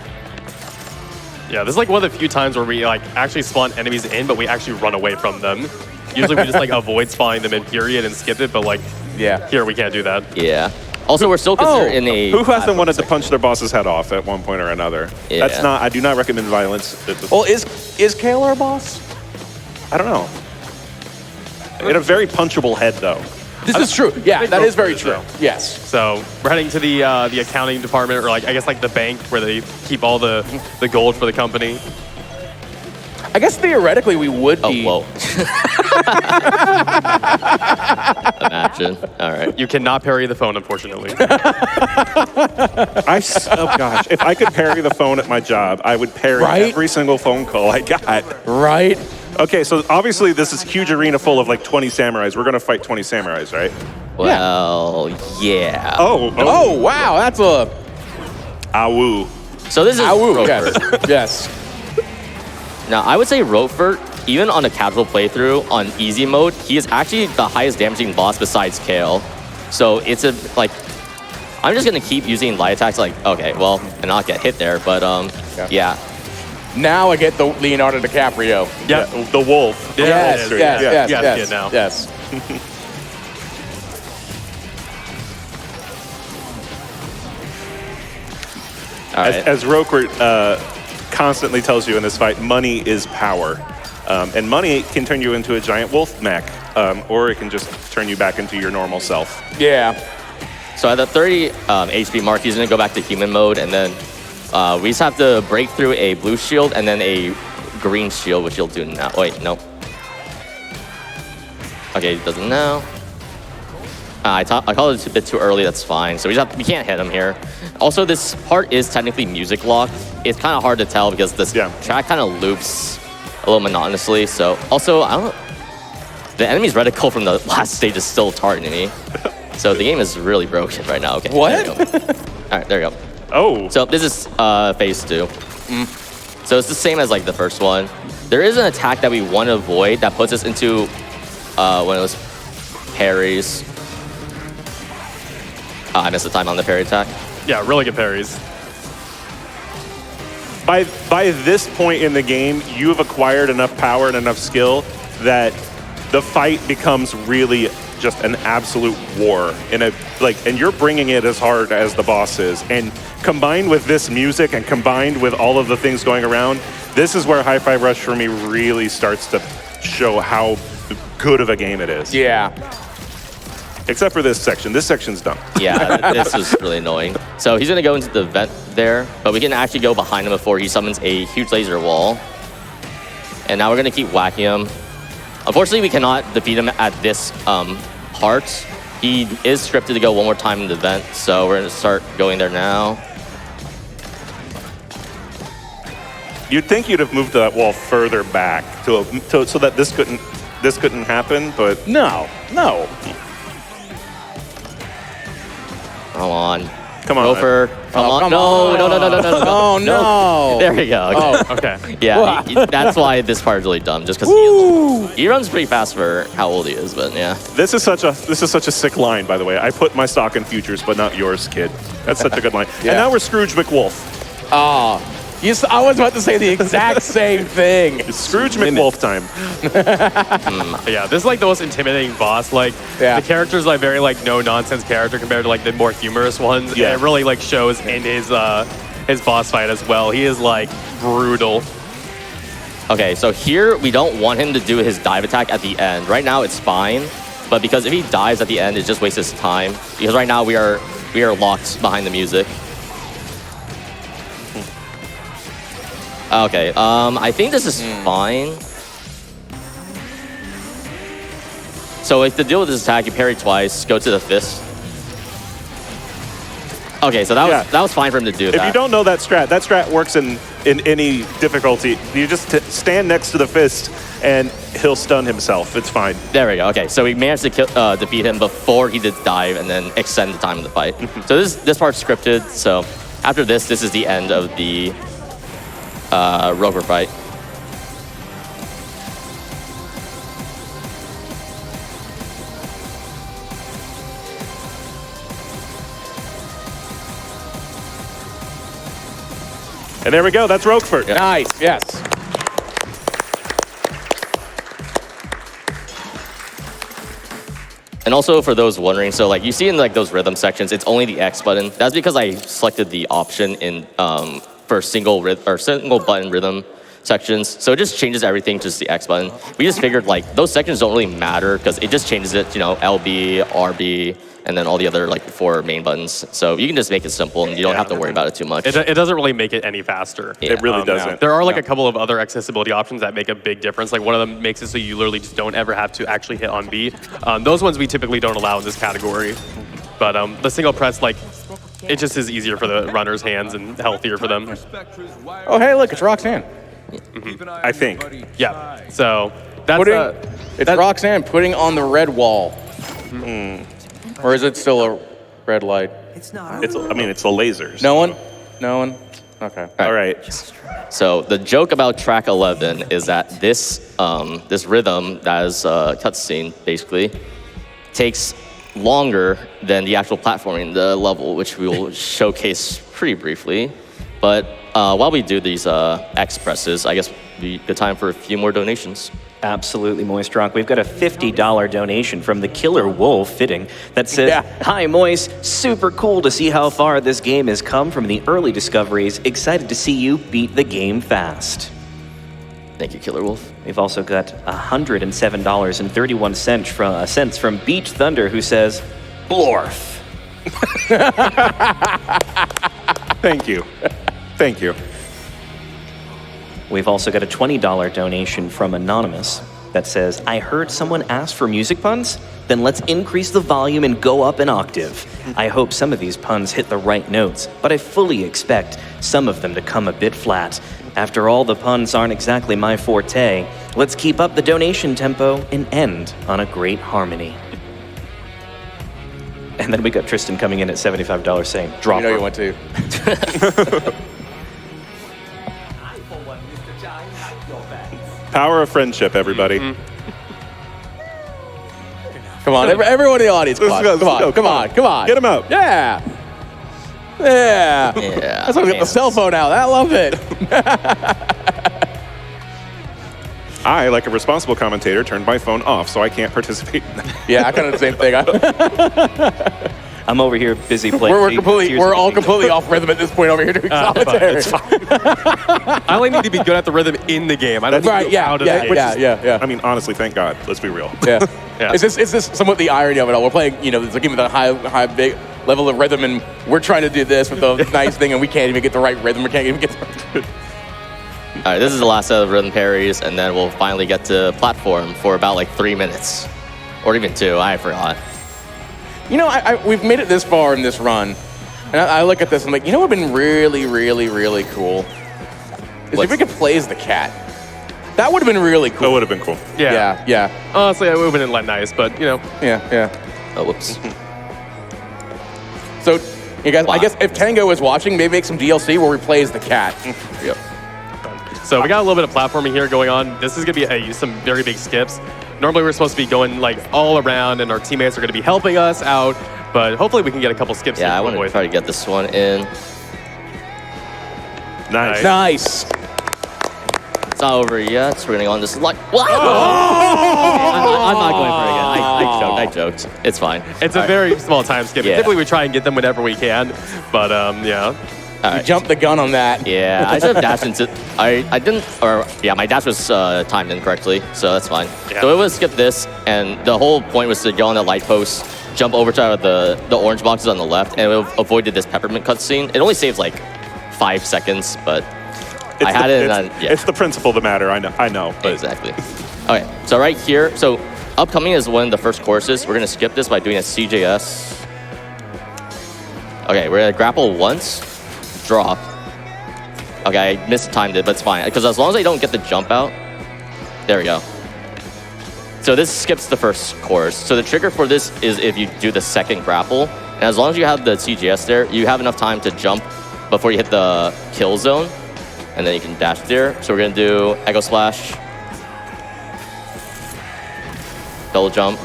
Yeah, this is like one of the few times where we like actually spawn enemies in, but we actually run away from them. Usually we just like avoid spawning them in period and skip it, but like here we can't do that. Yeah. Also, we're still considered in a... Who hasn't wanted to punch their boss's head off at one point or another? Yeah. That's not. I do not recommend violence. Well, is Kale our boss? I don't know. It had a very punchable head, though. This is true. Yeah, that is very Roper is, true. though. Yes. So we're heading to the accounting department, or like I guess like the bank where they keep all the gold for the company. I guess theoretically we would Oh, be. whoa. Imagine. All right. You cannot parry the phone, unfortunately. Oh gosh, if I could parry the phone at my job, I would parry Right? every single phone call I got. Right. Okay, so obviously this is a huge arena full of like 20 samurais. We're gonna fight 20 samurais, right? Well, yeah. Oh wow, that's a Awoo. So this is awoo. Roper. Yes. Yes. Now, I would say Roper, even on a casual playthrough on easy mode, he is actually the highest damaging boss besides Kale. So it's like, I'm just gonna keep using light attacks like, okay, well, and not get hit there, but yeah. Now I get the Leonardo DiCaprio. Yeah. The wolf. Yeah, Yes. it is. Yes. Yeah. Yes. You gotta Yes. see it now. Yes. All right. As Roker constantly tells you in this fight, money is power. And money can turn you into a giant wolf mech, or it can just turn you back into your normal self. Yeah. So at the 30 HP mark, he's gonna go back to human mode, and then we just have to break through a blue shield and then a green shield, which he'll do now. Wait, no. Okay, he doesn't now. I called it a bit too early, that's fine. So we can't hit him here. Also, this part is technically music locked. It's kind of hard to tell because this track kind of loops a little monotonously. So also, I don't know. The enemy's reticle from the last stage is still targeting me. So the game is really broken right now. Okay. What? There you go. All right, there you go. Oh. So this is phase 2. So it's the same as like the first one. There is an attack that we want to avoid that puts us into one of those parries. I missed the time on the parry attack. Yeah, really good parries. By this point in the game, you have acquired enough power and enough skill that the fight becomes really just an absolute war and you're bringing it as hard as the boss is. And combined with this music and combined with all of the things going around, this is where Hi-Fi Rush for me really starts to show how good of a game it is. Yeah. Except for this section. This section's dumb. Yeah, this was really annoying. So he's gonna go into the vent there, but we can actually go behind him before he summons a huge laser wall. And now we're gonna keep whacking him. Unfortunately, we cannot defeat him at this part. He is scripted to go one more time in the vent, so we're gonna start going there now. You'd think you'd have moved that wall further back so that this couldn't happen, but No. Come on. come on. Roper, come on. come No. Oh no. There we go. Okay. Oh. Okay. Yeah, that's why this part is really dumb, just because he runs pretty fast for how old he is, but yeah. This is such a sick line, by the way. I put my stock in futures, but not yours, kid. That's such a good line. Yeah. And now we're Scrooge McWolf. Ah. Yes, I was about to say the exact same thing. It's Scrooge McWolf time. Yeah, this is like the most intimidating boss. Like Yeah. the character's like very like no nonsense character compared to like the more humorous ones. Yeah. And it really like shows in his boss fight as well. He is like brutal. Okay, so here we don't want him to do his dive attack at the end. Right now it's fine, but because if he dives at the end, it just wastes his time. Because right now we are locked behind the music. Okay, I think this is fine. So if to deal with this attack, you parry twice, go to the fist. Okay, so that was fine for him to do that. If you don't know that strat works in any difficulty. You just stand next to the fist and he'll stun himself. It's fine. There we go. Okay, so we managed to defeat him before he did dive and then extend the time of the fight. So this part's scripted. So after this is the end of the Rover fight. And there we go. That's Roquefort. Yeah. Nice, yes. And also for those wondering, so like you see in like those rhythm sections, it's only the X button. That's because I selected the option in for single button rhythm sections. So it just changes everything to just the X button. We just figured like those sections don't really matter because it just changes it, you know, LB, RB, and then all the other like 4 main buttons. So you can just make it simple and you don't have to worry about it too much. It doesn't really make it any faster. Yeah. It really doesn't. There are like a couple of other accessibility options that make a big difference. Like one of them makes it so you literally just don't ever have to actually hit on B. Those ones we typically don't allow in this category. But the single press, like, it just is easier for the runner's hands and healthier for them. Oh, hey, look, it's Roxanne. I think. Yeah. So that's It's Roxanne putting on the red wall. Or is it still a red light? It's not. It's the lasers. No one? No one? Okay. All right. So the joke about track 11 is that this this rhythm that is a cutscene basically takes longer than the actual platforming, the level, which we will showcase pretty briefly. But while we do these X presses, I guess it'd be a good time for a few more donations. Absolutely, MoistRock. We've got a $50 donation from the Killer Wolf fitting that says, Yeah. Hi, Moist. Super cool to see how far this game has come from the early discoveries. Excited to see you beat the game fast. Thank you, Killer Wolf. We've also got $107.31 from Beach Thunder, who says, Blorf. Thank you. Thank you. We've also got a $20 donation from Anonymous that says, I heard someone ask for music puns? Then let's increase the volume and go up an octave. I hope some of these puns hit the right notes, but I fully expect some of them to come a bit flat. After all, the puns aren't exactly my forte. Let's keep up the donation tempo and end on a great harmony. And then we got Tristan coming in at $75 saying, drop You know her. you want to. Power of friendship, everybody. Come on, everyone in the audience, come on. Let's go, Come on. Get him out. Yeah. Yeah. Yeah. That's why we got the cell phone out. I love it. I, like a responsible commentator, turned my phone off so I can't participate in that. Yeah, I kind of the same thing. I'm over here busy playing. We're all completely off rhythm at this point over here doing commentary. It's fine. I only need to be good at the rhythm in the game. I don't need to be out of the game. Yeah. I mean, honestly, thank God. Let's be real. Yeah. Yeah. Is this somewhat the irony of it all? We're playing, it's a game with a high, big level of rhythm, and we're trying to do this with the nice thing, and we can't even get the right rhythm. We can't even get the All right, this is the last set of rhythm parries, and then we'll finally get to platform for about like 3 minutes. Or even 2, I forgot. we've made it this far in this run, and I look at this and I'm like, what would have been really, really, really cool? Is if we could play as the cat. That would have been really That cool. would have been cool. Yeah. Honestly, it would have been nice, but Yeah. Oh, whoops. So, you guys, I Wow. guess if Tango is watching, maybe make some DLC where we play as the cat. Yep. So we got a little bit of platforming here going on. This is going to be some very big skips. Normally we're supposed to be going all around, and our teammates are going to be helping us out. But hopefully we can get a couple skips. Yeah, I here want to with. try to get this one in. Nice. Nice. It's not over yet, so we're gonna go on this line. Wow! I'm not going for it again. I joked. It's fine. It's a very small time skip. Yeah. Typically, we try and get them whenever we can, but yeah. You jumped the gun on that. Yeah, I should have dashed into. I didn't, or yeah, my dash was timed incorrectly, so that's fine. Yeah. So it was skip this, and the whole point was to go on the light post, jump over to the orange boxes on the left, and it avoided this peppermint cutscene. It only saves like 5 seconds, but I had it. It's the principle of the matter. I know. But Exactly. Okay, so right here, so upcoming is one of the first courses. We're gonna skip this by doing a CJS. Okay, we're gonna grapple once, drop. Okay, I mistimed it, but it's fine. Because as long as I don't get the jump out, there we go. So this skips the first course. So the trigger for this is if you do the second grapple. And as long as you have the CGS there, you have enough time to jump before you hit the kill zone. And then you can dash there. So we're gonna do Echo Splash. Double jump.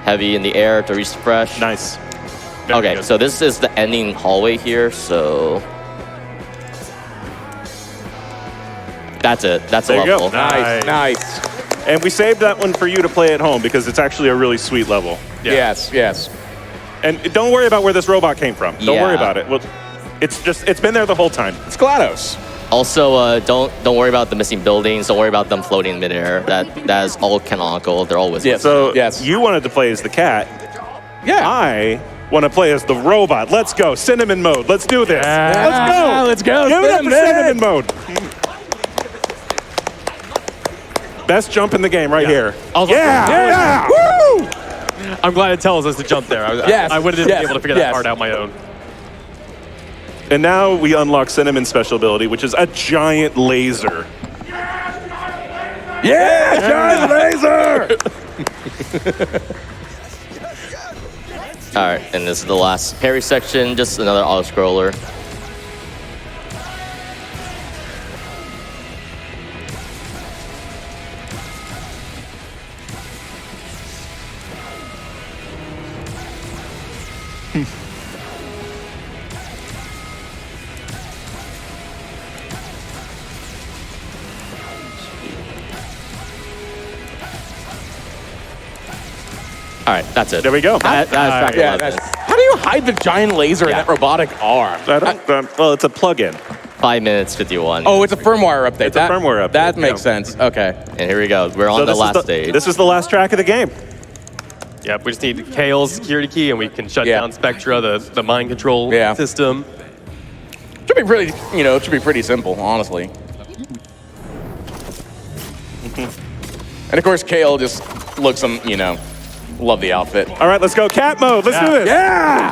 Heavy in the air to refresh. nice. Very Okay, good. so this is the ending hallway here, so... That's it. That's There a you go. level. Nice. Nice. And we saved that one for you to play at home because it's actually a really sweet level. Yeah. Yes. And don't worry about where this robot came from. Don't worry Yeah. about it. Well, it's been there the whole time. It's GLaDOS. Also, don't worry about the missing buildings. Don't worry about them floating in midair. That is all canonical. They're all wizards. Yes. So Yes. you wanted to play as the cat. Yeah. I want to play as the robot. Let's go. Cinnamon mode. Let's do this. Let's go. Let's go. Give it up for Cinnamon. cinnamon mode. Best jump in the game right here. Also- Yeah. Woo! I'm glad it tells us to jump there. Yes, I would have yes, been able to figure yes. that part out my own. And now we unlock Cinnamon's special ability, which is a giant laser. Yeah, giant laser. All right, and this is the last parry section. Just another auto-scroller. All right, that's it. There we go. That is track Yeah, 11. how do you hide the giant laser in Yeah. that robotic arm? Well, it's a plug-in. 5 minutes, 51. Oh, it's a firmware update. It's a firmware update, That makes yeah. sense. Okay. And here we go. We're on So the this is last stage. This is the last track of the game. Yep, we just need Kale's security key, and we can shut Yeah. down Spectra, the mind control Yeah. system. Should be pretty, it should be pretty simple, honestly. And of course, Kale just looks, love the outfit. All right, let's go cat mode. Let's do this. Yeah!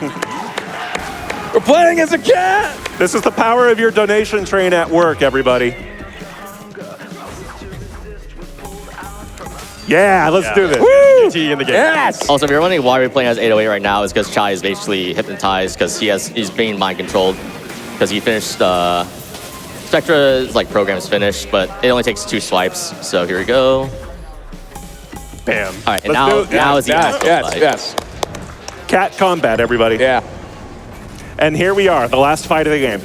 We're playing as a cat! This is the power of your donation train at work, everybody. Yeah, let's do this. GT in the game. Yes! Also, if you're wondering why we're playing as 808 right now, is because Chai is basically hypnotized because he's being mind controlled because he finished Spectra's program is finished, but it only takes 2 swipes. So here we go. Bam. All right, and Let's do it. now is the actual fight. Yes. Cat combat, everybody. Yeah. And here we are, the last fight of the game.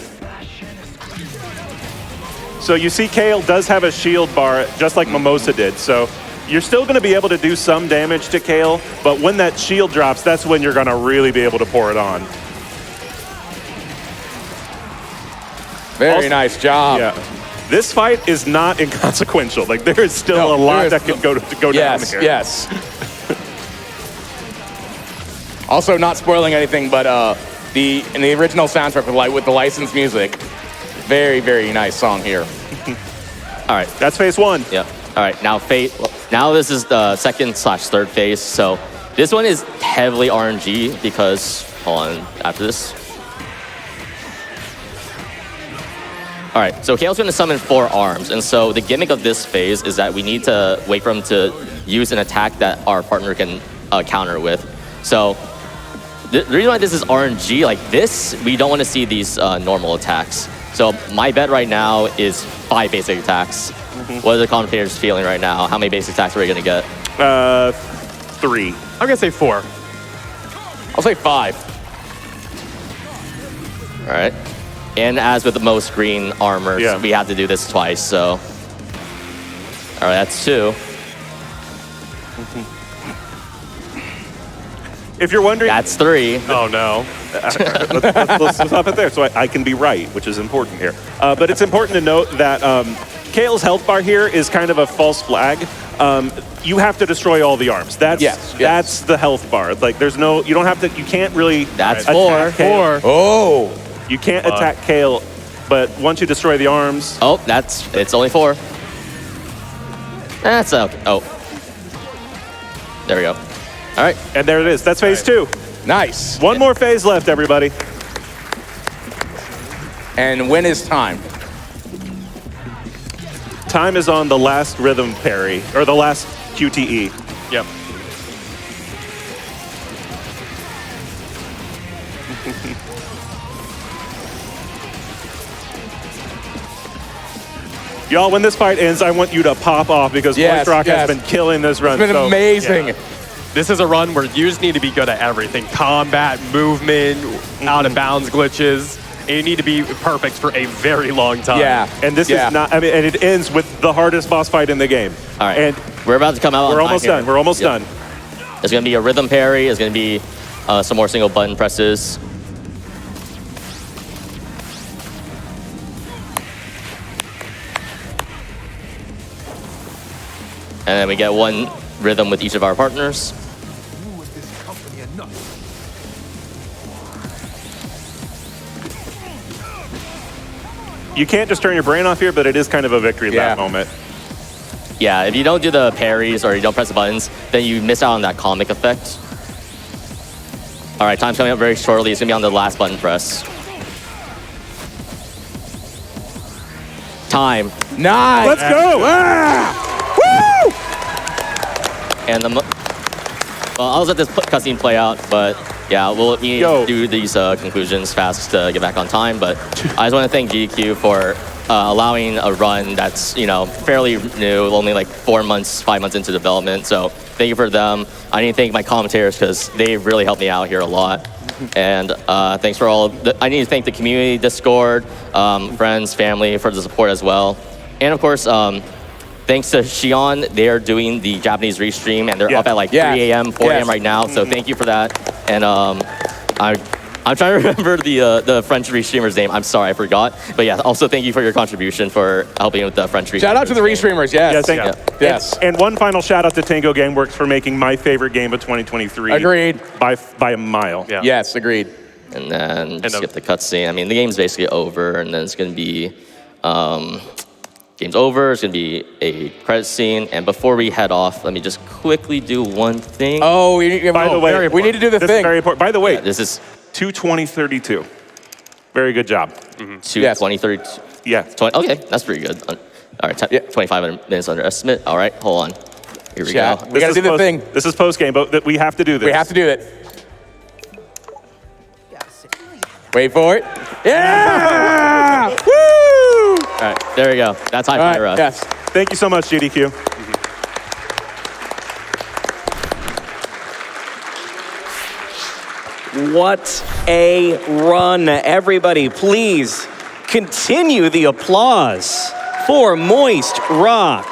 So you see Kale does have a shield bar, just like Mimosa did. So you're still going to be able to do some damage to Kale, but when that shield drops, that's when you're going to really be able to pour it on. Very Also- nice job. Yeah. This fight is not inconsequential. There is still No, a lot there that is- can go down Yes, here. yes. Also, not spoiling anything, but in the original soundtrack with the licensed music, very, very nice song here. All right. That's phase 1. Yeah. All right. Now Fate. Now this is the second/third phase. So this one is heavily RNG because hold on after this. All right. So Kale's going to summon 4 arms, and so the gimmick of this phase is that we need to wait for him to use an attack that our partner can counter with. So the reason why this is RNG like this, we don't want to see these normal attacks. So my bet right now is 5 basic attacks. What are the commentators feeling right now? How many basic attacks are we going to get? 3. I'm gonna say 4. I'll say 5. All right. And as with the most green armors, Yeah. we had to do this twice, so. All right, that's 2. If you're wondering, That's 3. Oh no. let's stop it there so I can be right, which is important here. But it's important to note that Kale's health bar here is kind of a false flag. You have to destroy all the arms. That's the health bar. Like, there's no, you don't have to, you can't really. That's attack 4. Kale. Oh. You can't attack Kale, but once you destroy the arms. Oh, it's only 4. That's okay. Oh. There we go. All right. And there it is. That's phase 2. Nice. One more phase left, everybody. And when is time? Time is on the last rhythm parry, or the last QTE. Yep. Y'all, when this fight ends, I want you to pop off because MoistRock has been killing this run. It's been amazing. Yeah. This is a run where you just need to be good at everything. Combat, movement, out of bounds glitches. And you need to be perfect for a very long time. Yeah. And this is not, I mean, and it ends with the hardest boss fight in the game. All right. And we're about to come out. we're on almost time here. done. We're almost done. There's going to be a rhythm parry. There's going to be some more single button presses. And then we get one rhythm with each of our partners. You can't just turn your brain off here, but it is kind of a victory lap moment. Yeah, if you don't do the parries or you don't press the buttons, then you miss out on that comic effect. All right, time's coming up very shortly. It's going to be on the last button press. Time. Nice. Let's go! Woo! And well, I'll let this cutscene play out, but yeah, we'll need to do these conclusions fast to get back on time. But I just want to thank GDQ for allowing a run that's, you know, fairly new, only like 4 months, 5 months into development. So thank you for them. I need to thank my commentators because they really helped me out here a lot. And thanks for all. I need to thank the community, Discord, friends, family for the support as well. And of course, thanks to Shion, they're doing the Japanese restream, and they're up at like 3 a.m., 4 a.m. right now. So thank you for that. And I'm trying to remember the French restreamer's name. I'm sorry, I forgot. But yeah, also thank you for your contribution for helping with the French restreamers. Shout out to the restreamers, yes. Yes. And one final shout out to Tango Gameworks for making my favorite game of 2023. Agreed. By a mile. Yeah. Yes, agreed. And then skip the cutscene. I mean, the game's basically over, and then it's going to be game's over. It's going to be a credit scene. And before we head off, let me just quickly do one thing. Oh, by the way, we need to do the this thing. Is very important. By the way, this is 2:20:32. Very good job. 2:20:32. Yeah. 20, okay, that's pretty good. All right, 25 minutes under estimate. All right, hold on. Here we go. We got to do the thing. This is post game, but we have to do this. We have to do it. Wait for it. Yeah! Woo! All right, there we go. That's Hi-Fi Rush. Yes. Thank you so much, GDQ. What a run. Everybody, please continue the applause for MoistRock.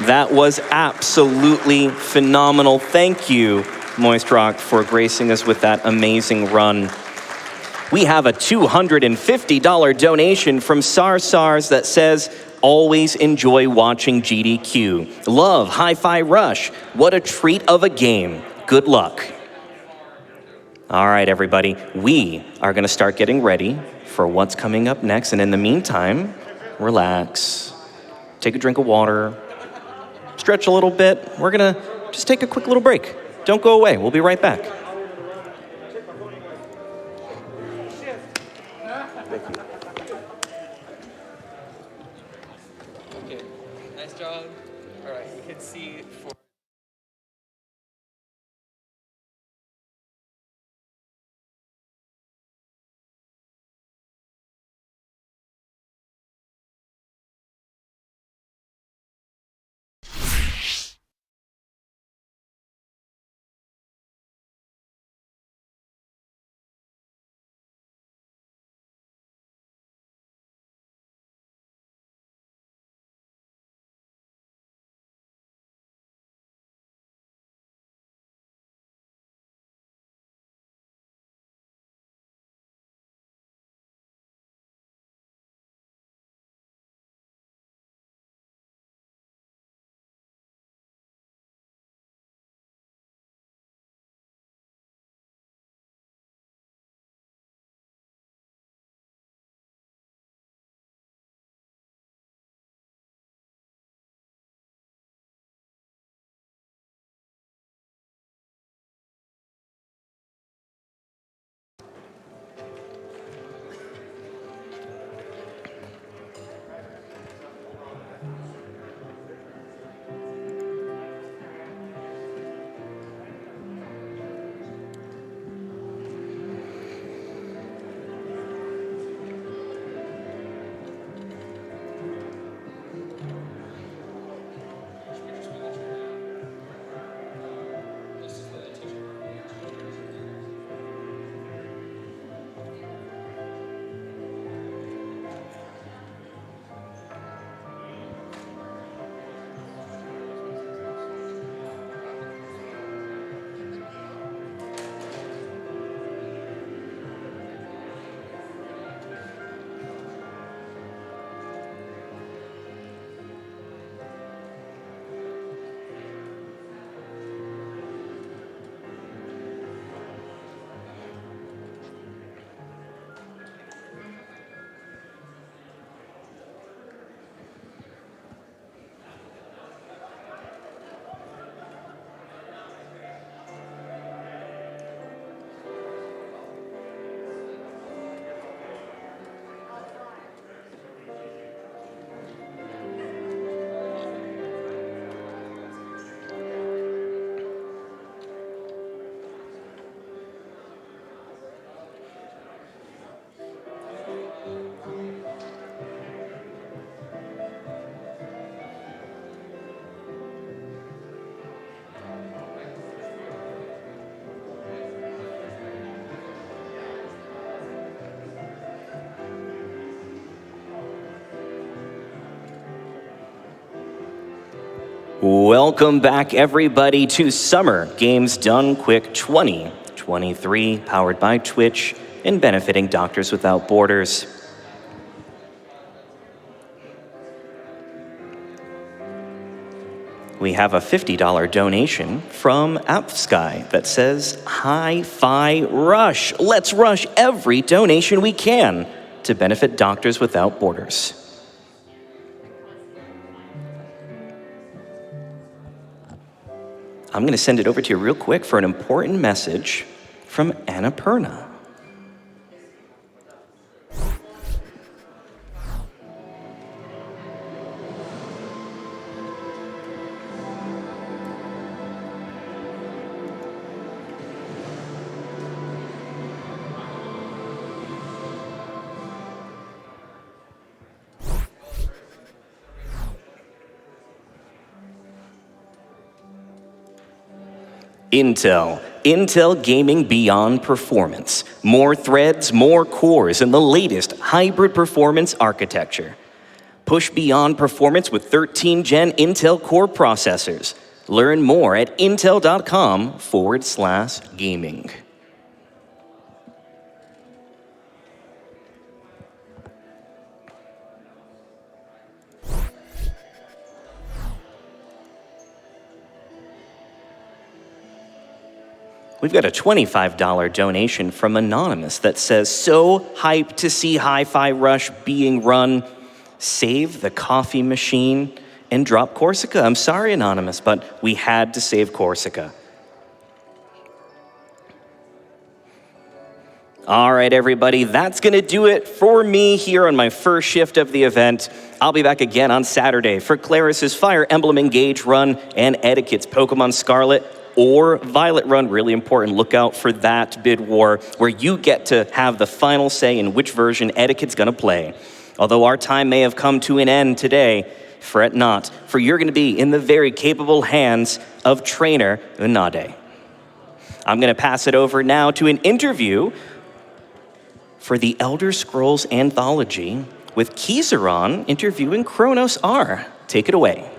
That was absolutely phenomenal. Thank you, MoistRock, for gracing us with that amazing run. We have a $250 donation from SARS that says, always enjoy watching GDQ. Love Hi-Fi Rush. What a treat of a game. Good luck. All right, everybody. We are going to start getting ready for what's coming up next. And in the meantime, relax. Take a drink of water. Stretch a little bit. We're going to just take a quick little break. Don't go away. We'll be right back. Nice job. All right, you can see for Welcome back, everybody, to Summer Games Done Quick 2023, powered by Twitch and benefiting Doctors Without Borders. We have a $50 donation from AppSky that says, Hi-Fi Rush. Let's rush every donation we can to benefit Doctors Without Borders. I'm going to send it over to you real quick for an important message from Annapurna. Intel Gaming Beyond Performance. More threads, more cores, and the latest hybrid performance architecture. Push beyond performance with 13th-gen Intel Core processors. Learn more at intel.com/gaming. We've got a $25 donation from Anonymous that says, so hyped to see Hi-Fi Rush being run. Save the coffee machine and drop Corsica. I'm sorry, Anonymous, but we had to save Corsica. All right, everybody, that's going to do it for me here on my first shift of the event. I'll be back again on Saturday for Claris's Fire Emblem Engage run and Etiquette's Pokemon Scarlet or Violet run. Really important. Look out for that bid war where you get to have the final say in which version Etiquette's going to play. Although our time may have come to an end today, fret not, for you're going to be in the very capable hands of trainer Unade. I'm going to pass it over now to an interview for the Elder Scrolls Anthology with Kizaron interviewing Kronos R. Take it away.